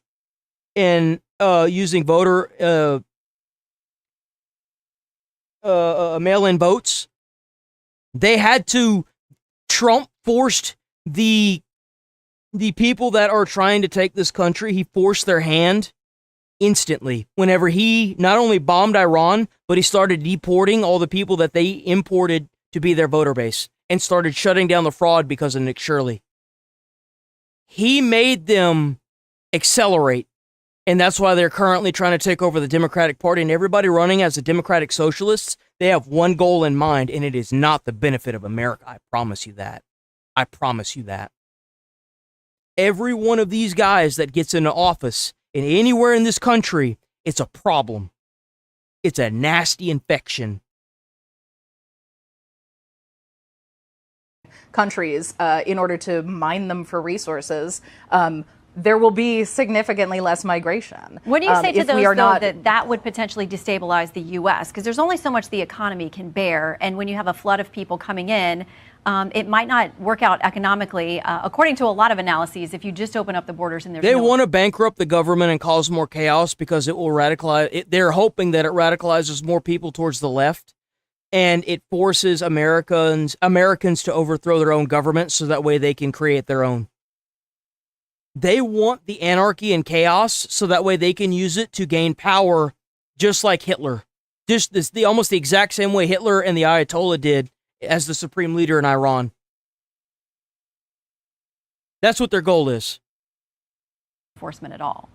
in using voter mail-in votes. Trump forced the people that are trying to take this country, he forced their hand instantly whenever he not only bombed Iran, but he started deporting all the people that they imported to be their voter base and started shutting down the fraud because of Nick Shirley. He made them accelerate, and that's why they're currently trying to take over the Democratic Party, and everybody running as the Democratic Socialists, they have one goal in mind, and it is not the benefit of America. I promise you that. I promise you that. Every one of these guys that gets into office and anywhere in this country, it's a problem. It's a nasty infection. Countries, in order to mine them for resources, there will be significantly less migration. What do you say to those, though, that would potentially destabilize the U.S.? Because there's only so much the economy can bear, and when you have a flood of people coming in, it might not work out economically, according to a lot of analyses, if you just open up the borders and there's They want to bankrupt the government and cause more chaos because it will radicalize. They're hoping that it radicalizes more people towards the left, and it forces Americans to overthrow their own government so that way they can create their own. They want the anarchy and chaos so that way they can use it to gain power, just like Hitler. Almost the exact same way Hitler and the Ayatollah did as the supreme leader in Iran. That's what their goal is. Enforcement at all.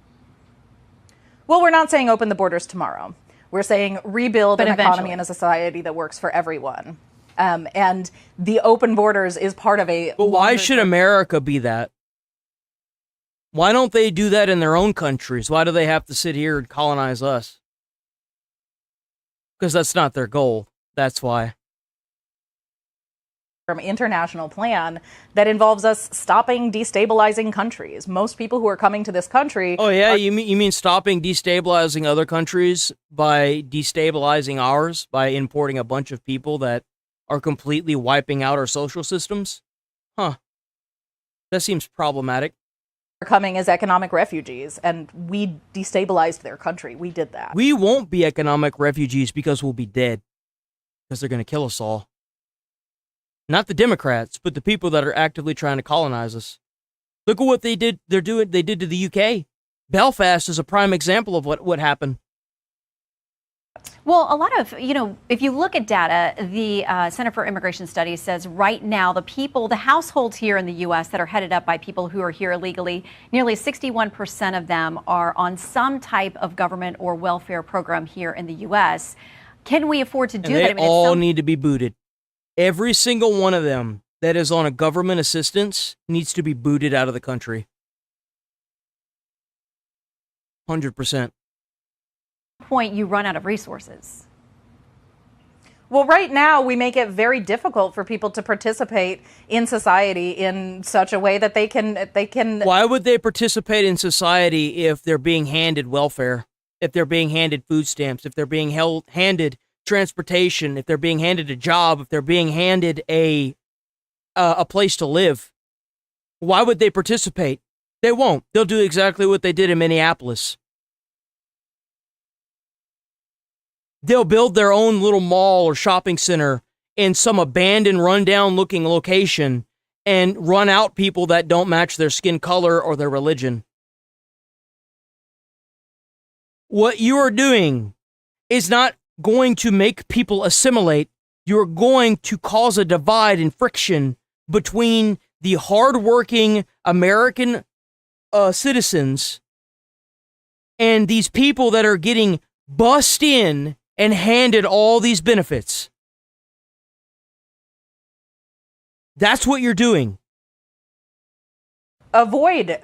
Well, we're not saying open the borders tomorrow. We're saying rebuild an economy and a society that works for everyone. And the open borders is part of a... But why should America be that? Why don't they do that in their own countries? Why do they have to sit here and colonize us? Because that's not their goal. That's why. From international plan that involves us stopping destabilizing countries. Most people who are coming to this country. Oh yeah, you mean stopping destabilizing other countries by destabilizing ours by importing a bunch of people that are completely wiping out our social systems? Huh. That seems problematic. Are coming as economic refugees, and we destabilized their country. We did that. We won't be economic refugees because we'll be dead. Because they're going to kill us all. Not the Democrats, but the people that are actively trying to colonize us. Look at what they did. They did to the UK. Belfast is a prime example of what happened. Well, a lot of, if you look at data, the Center for Immigration Studies says right now the households here in the U.S. that are headed up by people who are here illegally, nearly 61% of them are on some type of government or welfare program here in the U.S. Can we afford to do that? They all need to be booted. Every single one of them that is on a government assistance needs to be booted out of the country. 100%. Point you run out of resources. Well, right now we make it very difficult for people to participate in society in such a way that they can. Why would they participate in society if they're being handed welfare, if they're being handed food stamps, if they're being handed transportation, if they're being handed a job, if they're being handed a place to live? Why would they participate? They won't. They'll do exactly what they did in Minneapolis. They'll build their own little mall or shopping center in some abandoned, rundown looking location and run out people that don't match their skin color or their religion. What you are doing is not going to make people assimilate. You're going to cause a divide and friction between the hardworking American citizens and these people that are getting bussed in and handed all these benefits. That's what you're doing. Avoid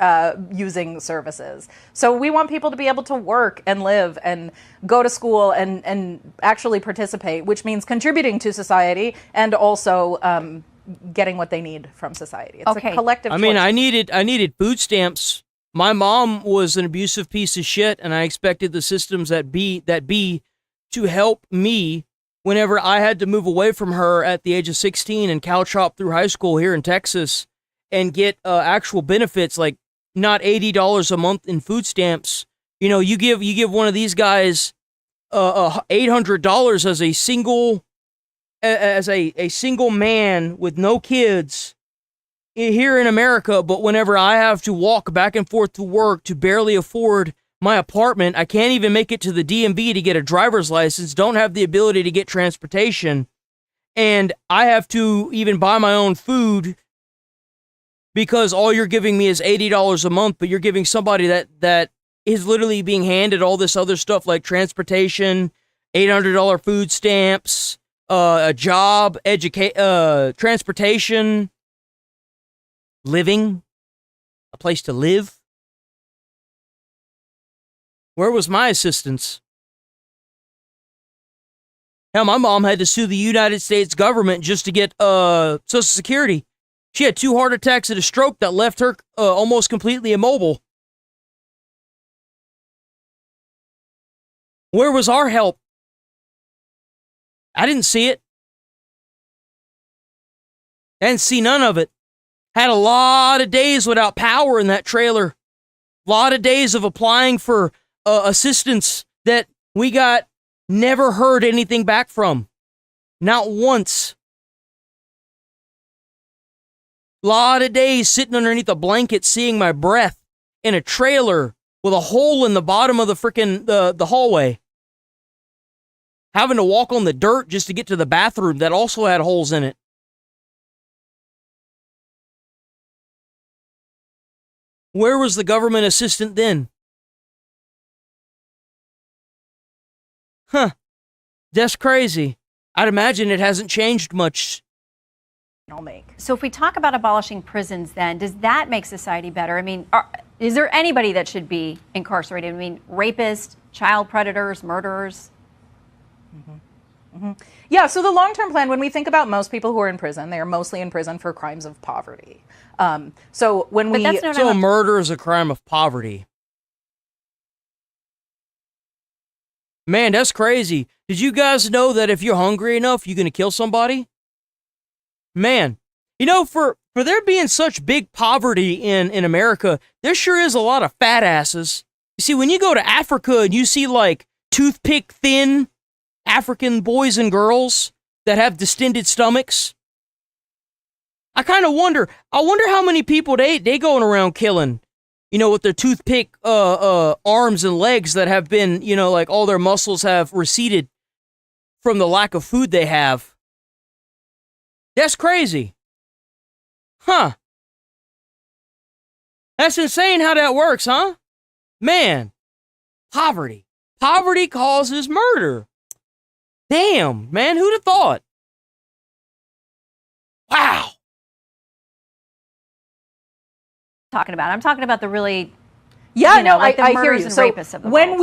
using services. So we want people to be able to work and live and go to school and actually participate, which means contributing to society and also getting what they need from society. It's a collective choice. I mean, I needed food stamps. My mom was an abusive piece of shit, and I expected the systems that be to help me whenever I had to move away from her at the age of 16 and couch hop through high school here in Texas and get actual benefits, like not $80 a month in food stamps. You give one of these guys $800 as a single man with no kids here in America, but whenever I have to walk back and forth to work to barely afford my apartment, I can't even make it to the DMV to get a driver's license, don't have the ability to get transportation, and I have to even buy my own food because all you're giving me is $80 a month, but you're giving somebody that is literally being handed all this other stuff like transportation, $800 food stamps, a job, transportation, living, a place to live. Where was my assistance? Hell, my mom had to sue the United States government just to get Social Security. She had 2 heart attacks and a stroke that left her almost completely immobile. Where was our help? I didn't see it. I didn't see none of it. Had a lot of days without power in that trailer. A lot of days of applying for assistance that we never heard anything back from. Not once. A lot of days sitting underneath a blanket seeing my breath in a trailer with a hole in the bottom of the frickin' the hallway. Having to walk on the dirt just to get to the bathroom that also had holes in it. Where was the government assistant then? Huh. That's crazy. I'd imagine it hasn't changed much. So if we talk about abolishing prisons, then does that make society better? I mean, Is there anybody that should be incarcerated? I mean, rapists, child predators, murderers? Yeah, so the long-term plan, when we think about most people who are in prison, they are mostly in prison for crimes of poverty. So when But we... that's not So murder is a crime of poverty. Man, that's crazy. Did you guys know that if you're hungry enough, you're going to kill somebody? Man, you know, for there being such big poverty in America, there sure is a lot of fat asses. You see, when you go to Africa and you see like toothpick thin African boys and girls that have distended stomachs, I kind of wonder. I wonder how many people they going around killing, you know, with their toothpick arms and legs that have been, you know, like all their muscles have receded from the lack of food they have. That's crazy. Huh. That's insane how that works, huh? Man, poverty. Poverty causes murder. Damn, man, who'd have thought? Wow. I'm talking about the really, Yeah, you know, no, like the I hear murders you. and So rapists of the when world.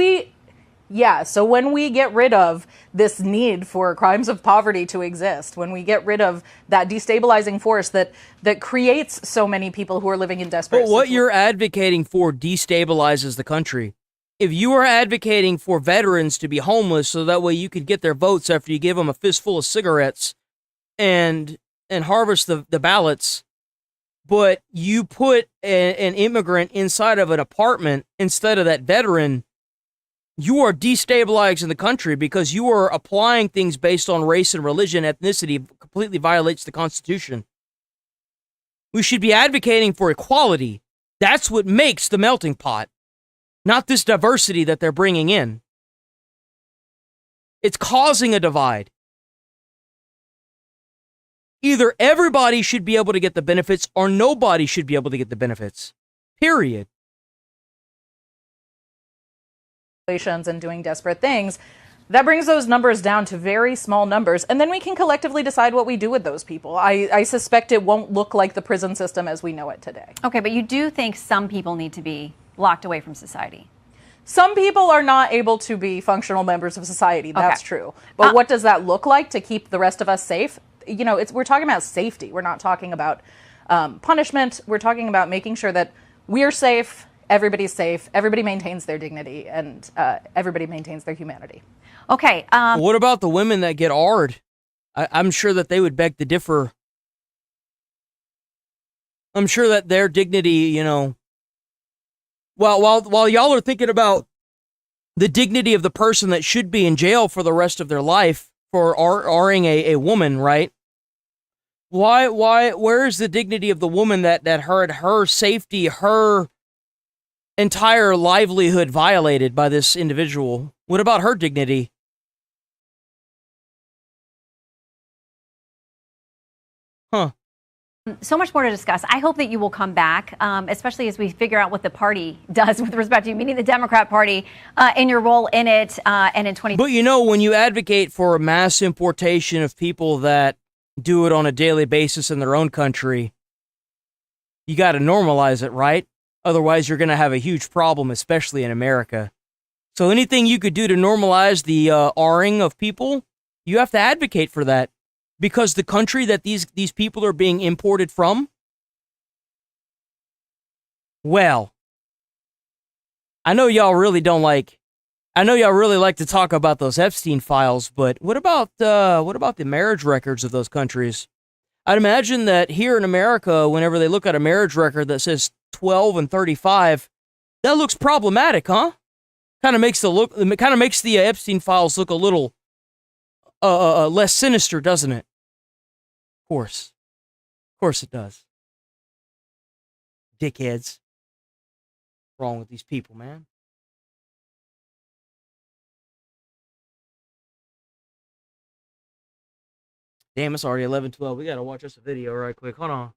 when we get rid of this need for crimes of poverty to exist, when we get rid of that destabilizing force that creates so many people who are living in desperate But what you're advocating for destabilizes the country. If you are advocating for veterans to be homeless so that way you could get their votes after you give them a fistful of cigarettes and harvest the ballots, but you put an immigrant inside of an apartment instead of that veteran, you are destabilizing the country because you are applying things based on race and religion. Ethnicity completely violates the Constitution. We should be advocating for equality. That's what makes the melting pot, not this diversity that they're bringing in. It's causing a divide. Either everybody should be able to get the benefits or nobody should be able to get the benefits. Period. and doing desperate things, that brings those numbers down to very small numbers, and then we can collectively decide what we do with those people. I suspect it won't look like the prison system as we know it today. Okay, but you do think some people need to be locked away from society? Some people are not able to be functional members of society. That's true. But what does that look like to keep the rest of us safe? You know, we're talking about safety. We're not talking about punishment. We're talking about making sure that we're safe, everybody's safe, everybody maintains their dignity, and everybody maintains their humanity. Okay. What about the women that get R'd? I'm sure that they would beg to differ. I'm sure that their dignity, you know, while y'all are thinking about the dignity of the person that should be in jail for the rest of their life for R'ing a woman, right? Where is the dignity of the woman that had her safety, her entire livelihood violated by this individual? What about her dignity? Huh. So much more to discuss. I hope that you will come back, especially as we figure out what the party does with respect to you, meaning the Democrat Party, and your role in it, and in 2020. But you know, when you advocate for a mass importation of people that do it on a daily basis in their own country, you got to normalize it, right? Otherwise, you're going to have a huge problem, especially in America. So anything you could do to normalize the R'ing of people, you have to advocate for that. Because the country that these people are being imported from, well, I know y'all really like to talk about those Epstein files, but what about the marriage records of those countries? I'd imagine that here in America, whenever they look at a marriage record that says 12 and 35, that looks problematic, huh? Kind of makes the Epstein files look a little less sinister, doesn't it? Of course it does. Dickheads. What's wrong with these people, man? Damn, it's already 11:12. We gotta watch us a video right quick. Hold on.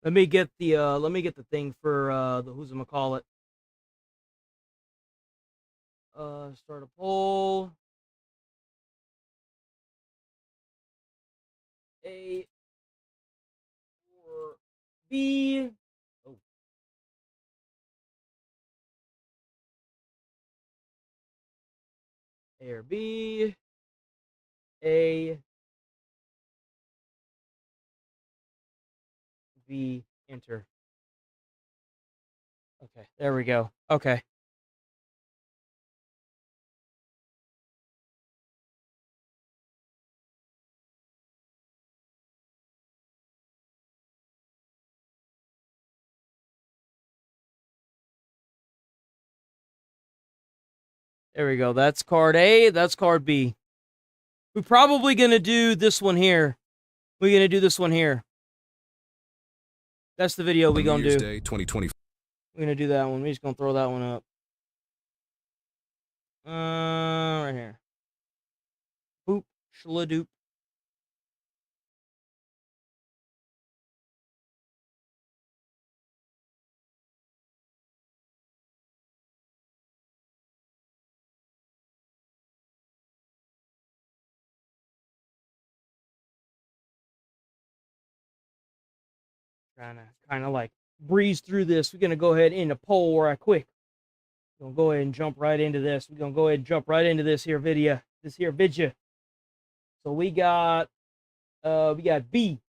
Let me get the thing for the who's gonna call it. Start a poll. A or B. Oh. A or B. A. B. Enter. Okay, there we go. Okay. There we go. That's card A. That's card B. We're probably going to do this one here. We're going to do this one here. That's the video we're going to do. Day 2020. We're going to do that one. We're just going to throw that one up. Right here. Boop. Schladoop. Trying to kind of like breeze through this. We're going to go ahead into poll right quick. We're going to go ahead and jump right into this. We're going to go ahead and jump right into this here video. So we got B.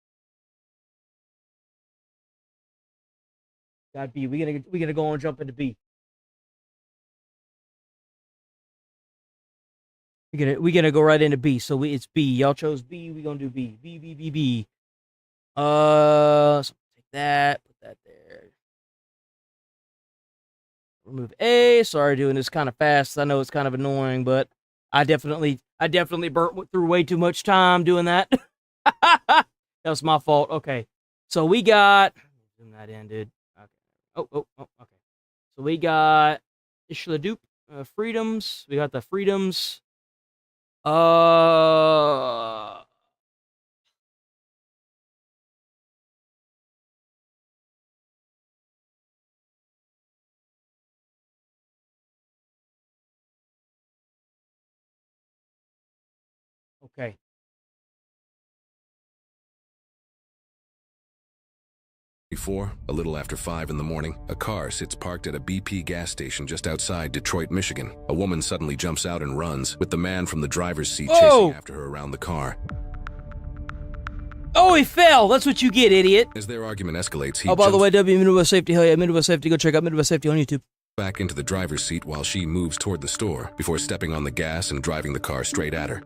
Got B. We're gonna go and jump into B. We're gonna go right into B. So it's B. Y'all chose B. We're gonna do B. B. So take that. Put that there. Remove A. Sorry, doing this kind of fast. I know it's kind of annoying, but I definitely burnt through way too much time doing that. That was my fault. Okay, so we got. Zoom that in, dude. Okay. Oh. Okay. So we got Ishladoop freedoms. We got the freedoms. Okay. Before, a little after 5 in the morning, a car sits parked at a BP gas station just outside Detroit, Michigan. A woman suddenly jumps out and runs, with the man from the driver's seat chasing after her around the car. Oh, he fell. That's what you get, idiot. As their argument escalates, he by the way, Midwest Safety. Hell yeah, Midwest Safety. Go check out Midwest Safety on YouTube. Back into the driver's seat while she moves toward the store before stepping on the gas and driving the car straight at her.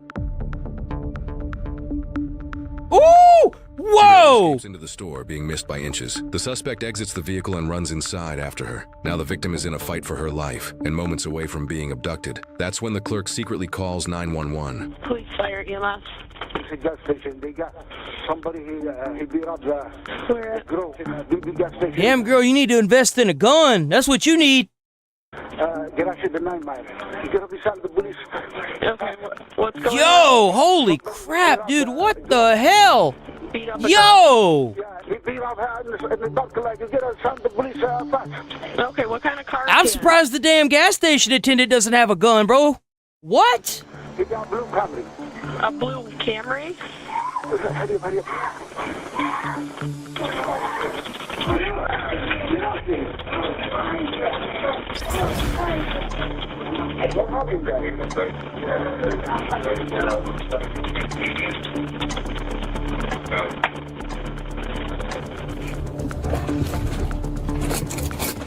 Ooh! Whoa! Escapes into the store, being missed by inches. The suspect exits the vehicle and runs inside after her. Now the victim is in a fight for her life and moments away from being abducted. That's when the clerk secretly calls 911. Police, fire, EMS. It's a gas station. They got somebody he beat up the girl in a BB gas station. Damn, girl, you need to invest in a gun. That's what you need. Get out of the 9 mile. You're gonna be sent to the police. Okay, what's going on? Yo, holy crap, dude! What the hell? Yo! He beat up her in the dark, like you get her sent to the police fast. Okay, what kind of car? I'm surprised the damn gas station attendant doesn't have a gun, bro. What? He got a blue Camry. A blue Camry?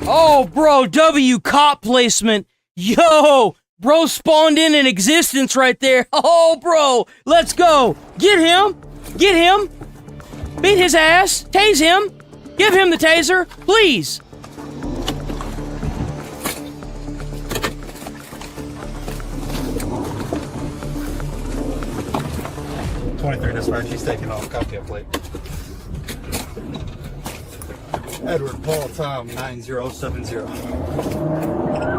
Oh, bro, W cop placement. Yo, bro spawned in an existence right there. Oh, bro, let's go. Get him. Get him. Beat his ass. Tase him. Give him the taser, please. Dispatch, he's taking off. Copy up plate. Edward Paul Tom 9070.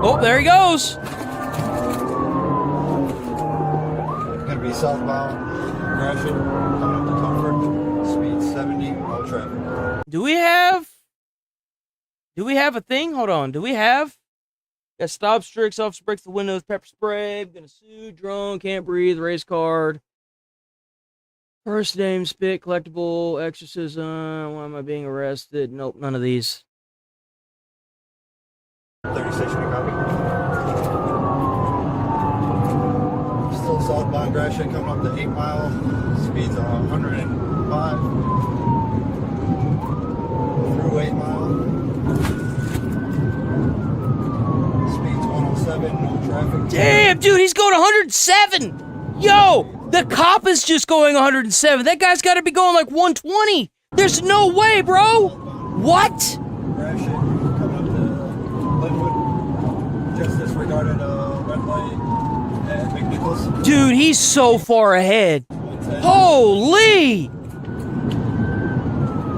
Oh, there he goes. Gonna be southbound Gratiot, coming up to Comfort, speed 70, all traffic. Do we have Do we have a thing? Hold on. Do we have? Got stop strict, officer breaks the windows, pepper spray, gonna sue, drone, can't breathe, race card. First name, spit, collectible, exorcism, why am I being arrested? Nope, none of these. 30 stationary copy. Still southbound Gratiot coming up to 8 Mile. Speeds are 105. Through 8 Mile. Speeds 107, no traffic. Damn, dude, he's going 107! Yo! The cop is just going 107. That guy's got to be going like 120. There's no way, bro. What? Gratiot coming up to Linwood. Just disregarded a red light at McNichols. Dude, he's so far ahead. Holy!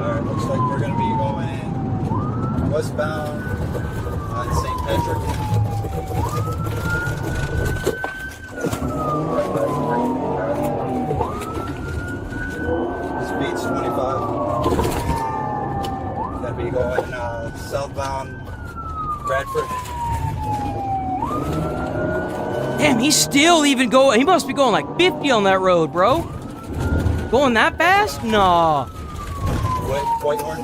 Alright, looks like we're going to be going westbound on St. Patrick. Speeds 25. Gonna be going southbound Bradford. Damn, he's still even going. He must be going like 50 on that road, bro. Going that fast? Nah. Whitehorn.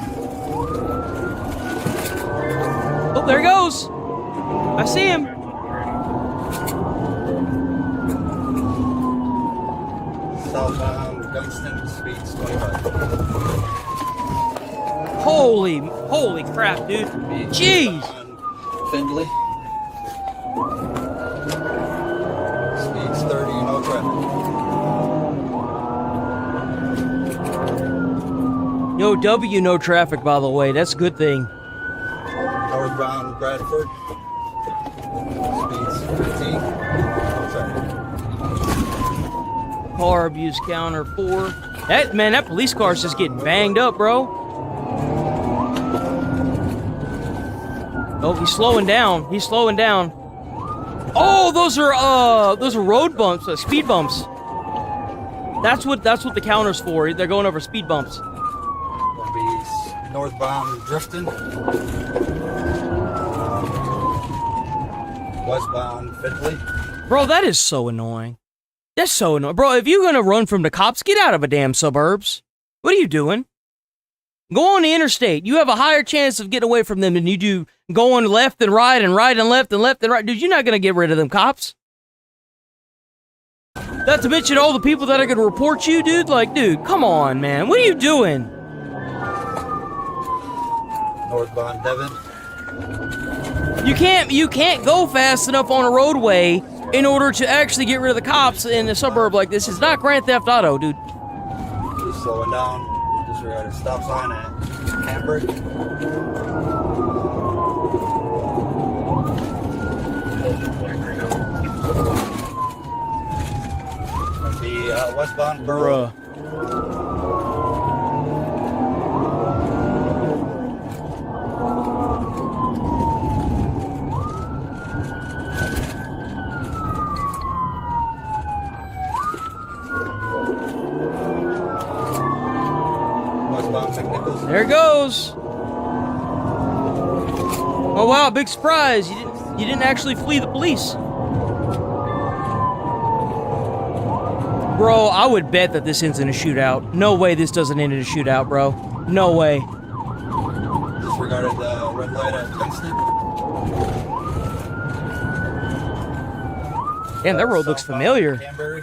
Oh, there he goes. I see him. Southbound Gunston, speeds 25. Holy crap, dude. Jeez. Findlay. Speeds 30, no traffic. Yo, W, no traffic, by the way. That's a good thing. Northbound Bradford. Speeds 15, no traffic. Car abuse counter 4. That police car's just getting banged up, bro. Oh, he's slowing down. He's slowing down. Oh, those are road bumps, speed bumps. That's what the counter's for. They're going over speed bumps. Gonna be northbound Drifton. Westbound Findlay. Bro, that is so annoying. That's so annoying. Bro, if you're gonna run from the cops, get out of a damn suburbs. What are you doing? Go on the interstate. You have a higher chance of getting away from them than you do going left and right and right and left and left and right. Dude, you're not gonna get rid of them cops. Not to mention all the people that are gonna report you, dude. Like, dude, come on, man. What are you doing? Northbound Devon. You can't go fast enough on a roadway in order to actually get rid of the cops in a suburb like this. It's not Grand Theft Auto, dude. Just slowing down. Disregarded stop sign at Hamburg. The westbound Burrough. There it goes. Oh wow, big surprise. You didn't actually flee the police. Bro, I would bet that this ends in a shootout. No way this doesn't end in a shootout, bro. No way. Disregarded the red light at Gunston. Damn, that road looks familiar. Canberry.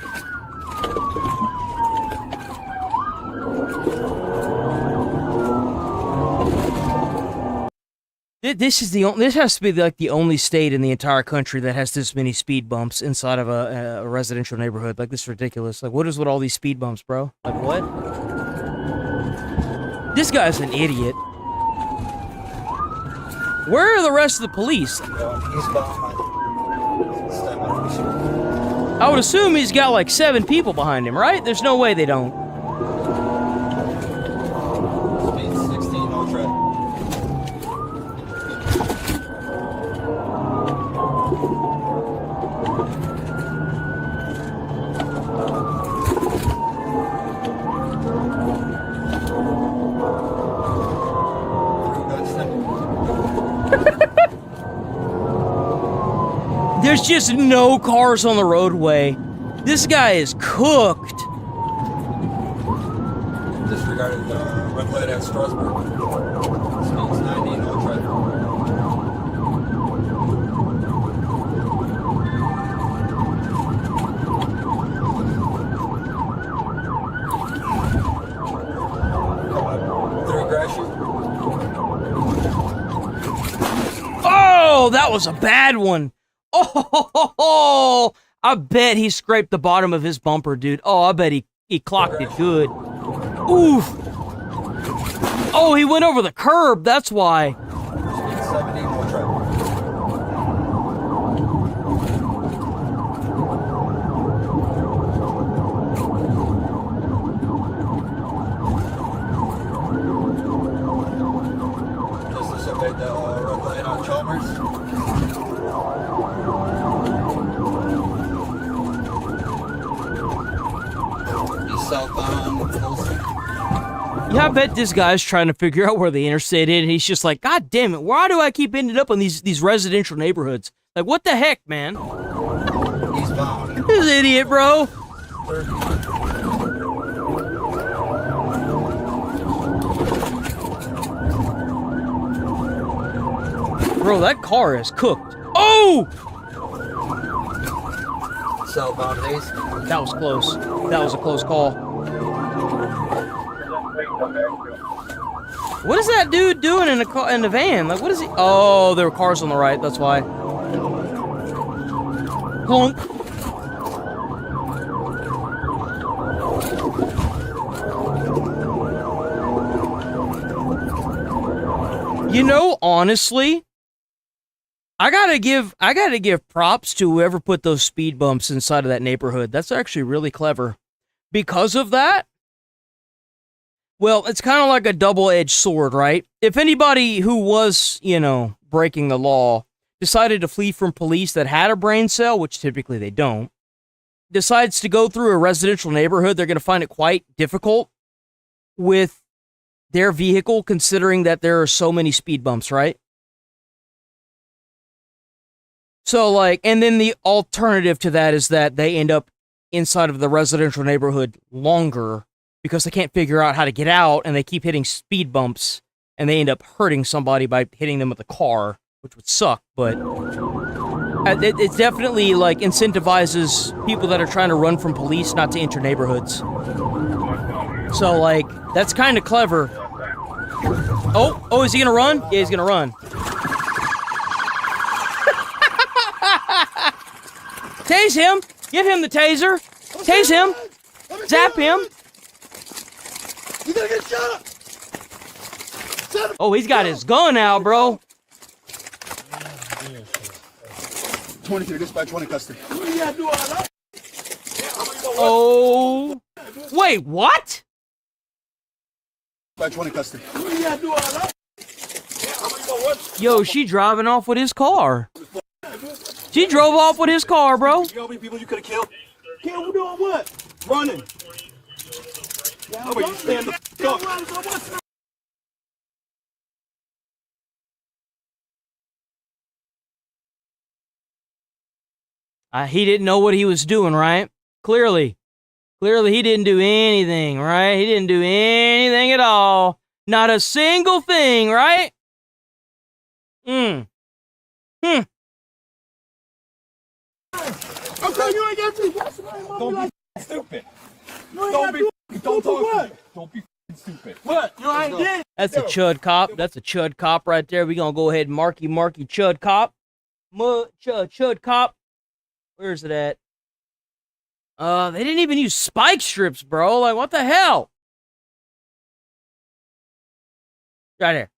This has to be like the only state in the entire country that has this many speed bumps inside of a residential neighborhood. Like, this is ridiculous. Like, what is with all these speed bumps, bro? Like, what? This guy's an idiot. Where are the rest of the police? I would assume he's got like 7 people behind him, right? There's no way they don't. Speed 16, no traffic. There's just no cars on the roadway. This guy is cooked. Disregarded the red light at Strasbourg. Speeds 90, no traffic. Oh, that was a bad one. Oh, I bet he scraped the bottom of his bumper, dude. Oh, I bet he clocked it good. Oof. Oh, he went over the curb. That's why. Speed 70, no traffic. Just to survey the red light on Chalmers. Southbound, Yeah, I bet this guy's trying to figure out where the interstate is, and he's just like, God damn it, why do I keep ending up in these residential neighborhoods? Like, what the heck, man? eastbound. This idiot, bro. Bro, that car is cooked. Oh! Southbound Hayes. That was close. That was a close call. What is that dude doing in the van? Like, what is he? Oh, there were cars on the right. That's why. Honk. You know, honestly, I gotta give props to whoever put those speed bumps inside of that neighborhood. That's actually really clever. Because of that, well, it's kind of like a double-edged sword, right? If anybody who was, breaking the law decided to flee from police that had a brain cell, which typically they don't, decides to go through a residential neighborhood, they're going to find it quite difficult with their vehicle, considering that there are so many speed bumps, right? So, and then the alternative to that is that they end up inside of the residential neighborhood longer because they can't figure out how to get out, and they keep hitting speed bumps, and they end up hurting somebody by hitting them with a car, which would suck, but it definitely, incentivizes people that are trying to run from police not to enter neighborhoods. So, that's kind of clever. Oh, is he gonna run? Yeah, he's gonna run. Tase him! Give him the taser! Tase him! Zap him! You gotta get shot! Oh, he's got his gun out, bro. 23, dispatch 20 custody. Oh. Wait, what? Dispatch 20 custody. Yo, she driving off with his car. She drove off with his car, bro. You know how many people you could have killed? Killed doing what? Running. How about you stand the f*** up? He didn't know what he was doing, right? Clearly he didn't do anything, right? He didn't do anything at all. Not a single thing, right? Okay, you ain't got to. Don't be stupid. Don't talk to me. Don't be stupid. What? You ain't did. That's a chud cop. That's a chud cop right there. We gonna go ahead and marky chud cop. Chud cop. Where's it at? They didn't even use spike strips, bro. Like, what the hell? Right here.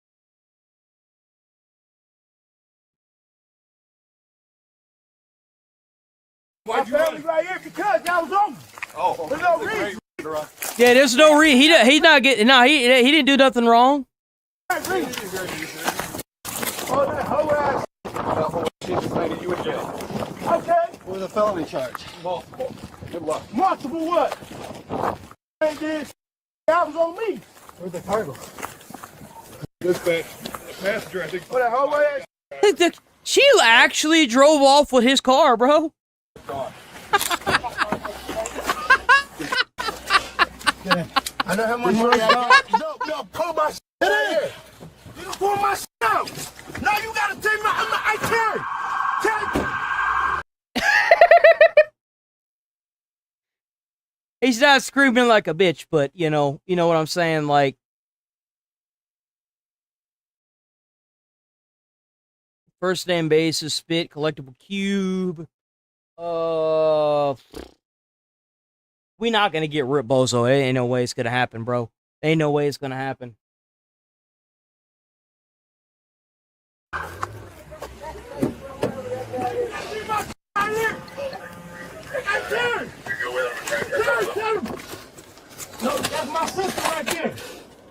My family right here because y'all was on me. Oh, there's no reason. Yeah, there's no reason. He's not getting. No, he didn't do nothing wrong. Oh, that whole ass. You in jail. Okay. With a felony charge. Multiple. Good luck. Multiple what? Ain't did. That was on me. Where's the cargo? Dispatch. The passenger, I think. What that whole ass. She actually drove off with his car, bro. I know how much money I got. No, pull my shit out here. You pull my shit out. Now you gotta take my, I can't. He's not screaming like a bitch, but you know what I'm saying, like. First name basis, spit, collectible cube. We not gonna get ripped, bozo. It ain't no way it's gonna happen, bro. Ain't no way it's gonna happen.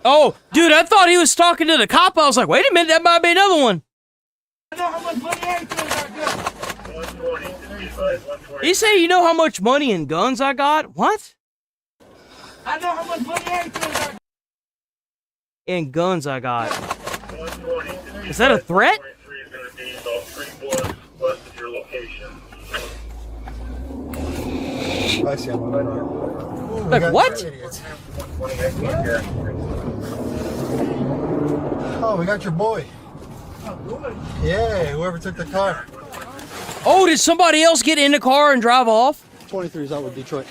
Oh, dude, I thought he was talking to the cop. I was like, wait a minute, that might be another one. I know how much money I got. He say, you know how much money and guns I got? What? I know how much money I got. And guns I got. Is that a threat? I see him. Like what? Oh, we got your boy. Yeah, whoever took the car. Oh, did somebody else get in the car and drive off? 23 is out with Detroit.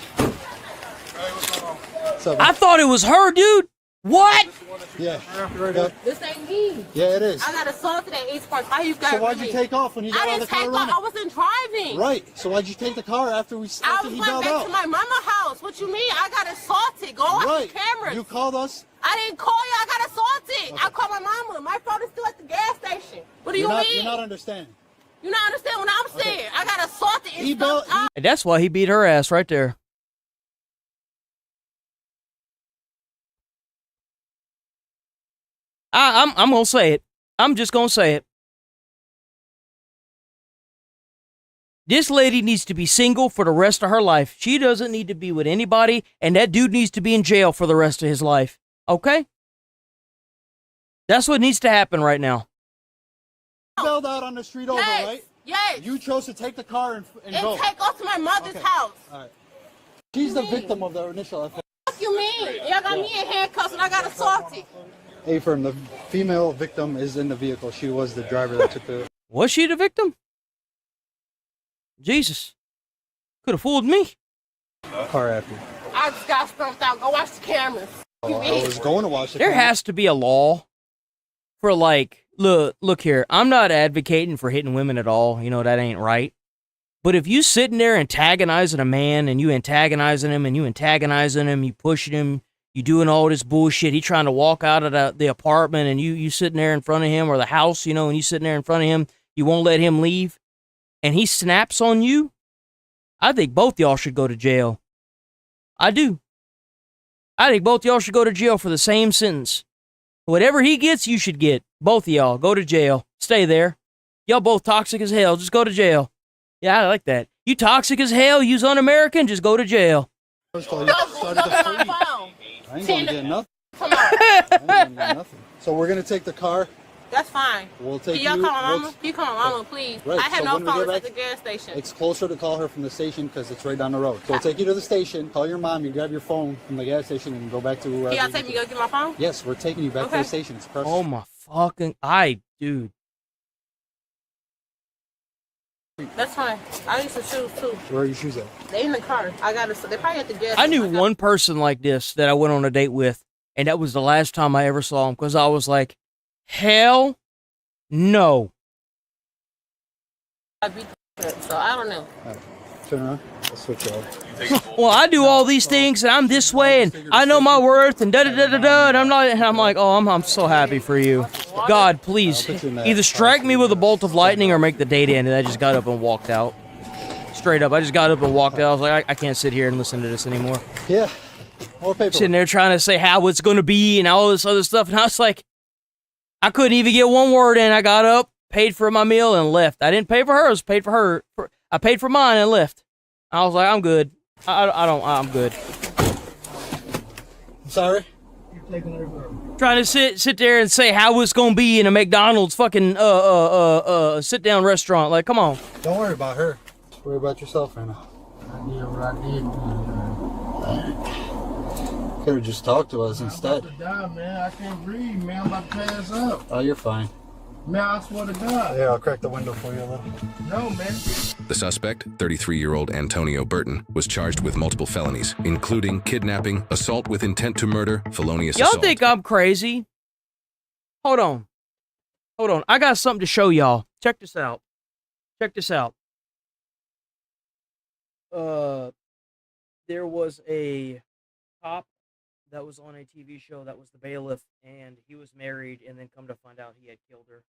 I thought it was her, dude. What? Yeah. This ain't me. Yeah, it is. I got assaulted at East Park. How you got So why'd you take off when he got out of the car? I didn't take off. I wasn't driving. Right. So why'd you take the car after I was he going bailed back out? to my mama's house. What you mean? I got assaulted. Go off Right. the cameras. You called us. I didn't call you. I got assaulted. I called my mama. My phone is still at the gas station. What do you mean? You're not understanding. You not understand what I'm saying? I got assaulted. And that's why he beat her ass right there. I'm gonna say it. I'm just gonna say it. This lady needs to be single for the rest of her life. She doesn't need to be with anybody, and that dude needs to be in jail for the rest of his life. Okay? That's what needs to happen right now. You bailed out on the street over, right? Yes. You chose to take the car and go. And take off to my mother's house. All right. She's the victim of the initial offense. What you mean? Y'all got me in handcuffs and I got assaulted. A-firm, the female victim is in the vehicle. She was the driver that took the... Was she the victim? Jesus. Could have fooled me. Car after. I just got stumped out. Go watch the cameras. I was going to watch the There has to be a law for like, look here, I'm not advocating for hitting women at all. You know, that ain't right. But if you sitting there antagonizing a man and you antagonizing him and you antagonizing him, you pushing him, you doing all this bullshit, he trying to walk out of the apartment and you sitting there in front of him or the house, you know, and you sitting there in front of him, you won't let him leave and he snaps on you, I think both y'all should go to jail. I do. I think both y'all should go to jail for the same sentence. Whatever he gets, you should get. Both of y'all, go to jail. Stay there. Y'all both toxic as hell. Just go to jail. Yeah, I like that. You toxic as hell, you's un-American, just go to jail. I ain't gonna get nothing. Come on. I ain't gonna get nothing. So we're gonna take the car. That's fine. We'll take Can y'all call my we'll- mama? Can you call my mama, please? Right, I have so no when we phone. get It's at back- the gas station. It's closer to call her from the station because it's right down the road. So we'll take you to the station, call your mom, you grab your phone from the gas station and go back to wherever. Can y'all take me to go get my phone? Yes, we're taking you back to Okay. the station. It's perfect. Oh my fucking, dude. That's fine. I need some shoes too. Where are your shoes at? They in the car. I got to. They probably at the gas. I knew station. one person like this that I went on a date with, and that was the last time I ever saw him because I was like, hell no. I beat the so I don't know. All right. Turn around. I'll switch you over. Well, I do all these things, and I'm this way, and I know my worth, and da-da-da-da-da, and I'm like, oh, I'm so happy for you. God, please, either strike me with a bolt of lightning or make the date end, and I just got up and walked out. Straight up, I just got up and walked out. I was like, I can't sit here and listen to this anymore. Yeah, more paper. Sitting there trying to say how it's going to be and all this other stuff, and I was like, I couldn't even get one word in. I got up, paid for my meal, and left. I didn't pay for hers, paid for her. I paid for mine and left. I was like, I'm good. I'm good. Sorry? You're taking her. Trying to sit there and say how it's gonna be in a McDonald's fucking sit down restaurant. Like, come on. Don't worry about her. Worry about yourself right now. I did what I did. Could have just talked to us instead. I'm about to die, man. I can't breathe, man. I'm about to pass out. Oh, you're fine. Man, I swear to God. Yeah, I'll crack the window for you a little. No, man. The suspect, 33-year-old Antonio Burton, was charged with multiple felonies, including kidnapping, assault with intent to murder, felonious Y'all assault. think I'm crazy? Hold on. I got something to show y'all. Check this out. There was a cop that was on a TV show that was the bailiff, and he was married, and then come to find out he had killed her.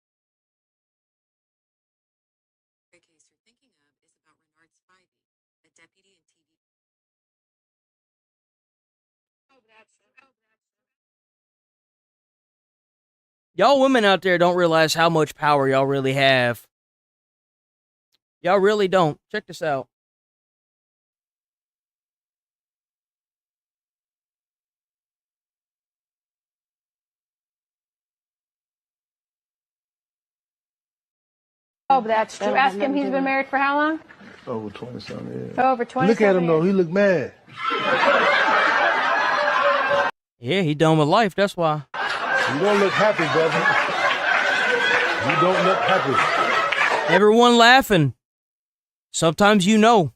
The case you're thinking of is about Renard Spivey, a deputy in TV. Y'all women out there don't realize how much power y'all really have. Y'all really don't. Check this out. Oh, but that's true. Ask him, he's been married for how long? Over 20-something years. Over 20. Look at him, though. He look mad. Yeah, he done with life, that's why. You don't look happy, brother. You don't look happy. Everyone laughing. Sometimes you know.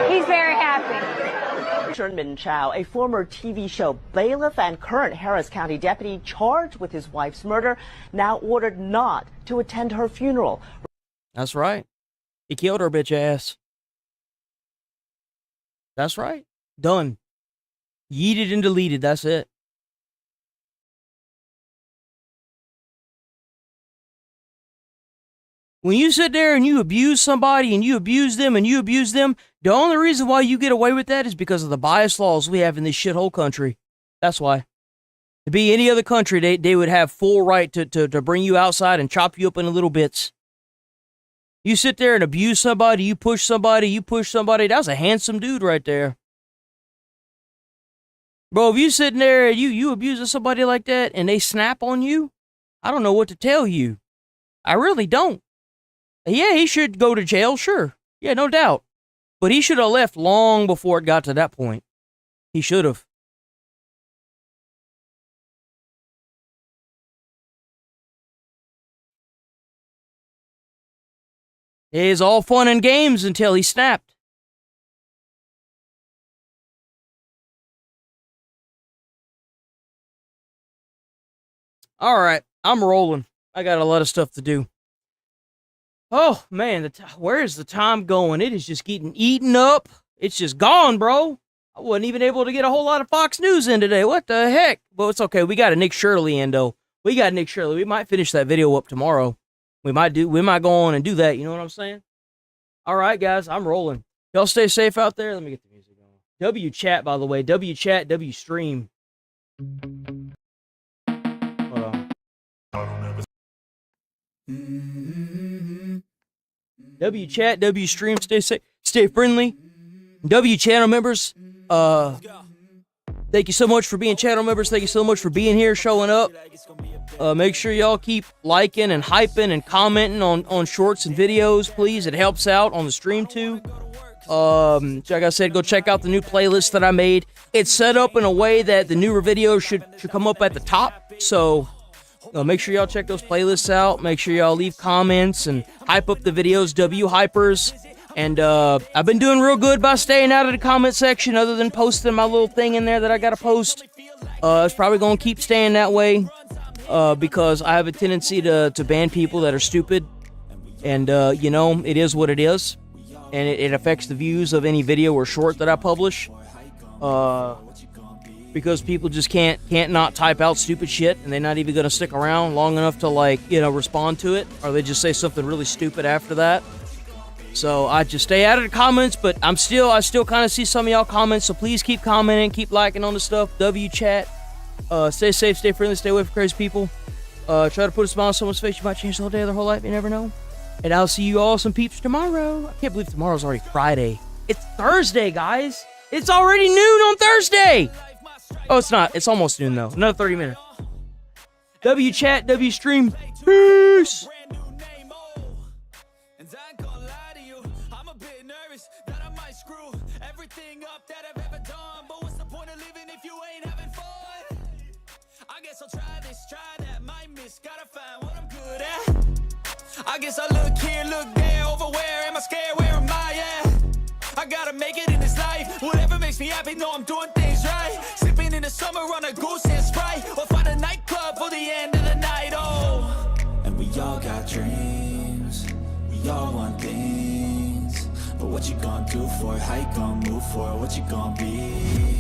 He's very happy. Min Chow, a former TV show bailiff and current Harris County deputy charged with his wife's murder, now ordered not to attend her funeral. That's right. He killed her bitch ass. That's right. Done. Yeeted and deleted. That's it. When you sit there and you abuse somebody and you abuse them and you abuse them, the only reason why you get away with that is because of the bias laws we have in this shithole country. That's why. To be any other country, they would have full right to bring you outside and chop you up into little bits. You sit there and abuse somebody, you push somebody. That was a handsome dude right there. Bro, if you sitting there and you abusing somebody like that and they snap on you, I don't know what to tell you. I really don't. Yeah, he should go to jail, sure. Yeah, no doubt. But he should have left long before it got to that point. He should have. It's all fun and games until he snapped. All right, I'm rolling. I got a lot of stuff to do. Oh, man, where is the time going? It is just getting eaten up. It's just gone, bro. I wasn't even able to get a whole lot of Fox News in today. What the heck? But it's okay. We got a Nick Shirley in, though. We might finish that video up tomorrow. We might go on and do that. You know what I'm saying? All right, guys, I'm rolling. Y'all stay safe out there. Let me get the music going. W chat, by the way. W chat, W stream. Hold on. W chat, W stream. Stay safe, stay friendly. W channel members. Thank you so much for being channel members. Thank you so much for being here, showing up. Make sure y'all keep liking and hyping and commenting on shorts and videos, please. It helps out on the stream too. Like I said, go check out the new playlist that I made. It's set up in a way that the newer videos should come up at the top. So make sure y'all check those playlists out. Make sure y'all leave comments and hype up the videos, W hypers. And I've been doing real good by staying out of the comment section, other than posting my little thing in there that I gotta post. It's probably gonna keep staying that way because I have a tendency to ban people that are stupid. And it is what it is, and it affects the views of any video or short that I publish. Because people just can't not type out stupid shit, and they're not even gonna stick around long enough to respond to it, or they just say something really stupid after that. So I just stay out of the comments, but I still kind of see some of y'all comments, so please keep commenting, keep liking on the stuff. W chat. Stay safe, stay friendly, stay away from crazy people. Try to put a smile on someone's face. You might change the whole day, their whole life, you never know. And I'll see you all some peeps tomorrow. I can't believe tomorrow's already Friday. It's Thursday, guys. It's already noon on Thursday. Oh, it's not. It's almost noon, though. Another 30 minutes. W chat, W stream. Peace. I guess I look here, look there, over where am I scared, where am I at? I gotta make it in this life, whatever makes me happy, know I'm doing things right. Sipping in the summer on a goose and Sprite, or find a nightclub for the end of the night, oh. And we all got dreams, we all want things, but what you gonna do for it, how you gonna move for it, what you gonna be?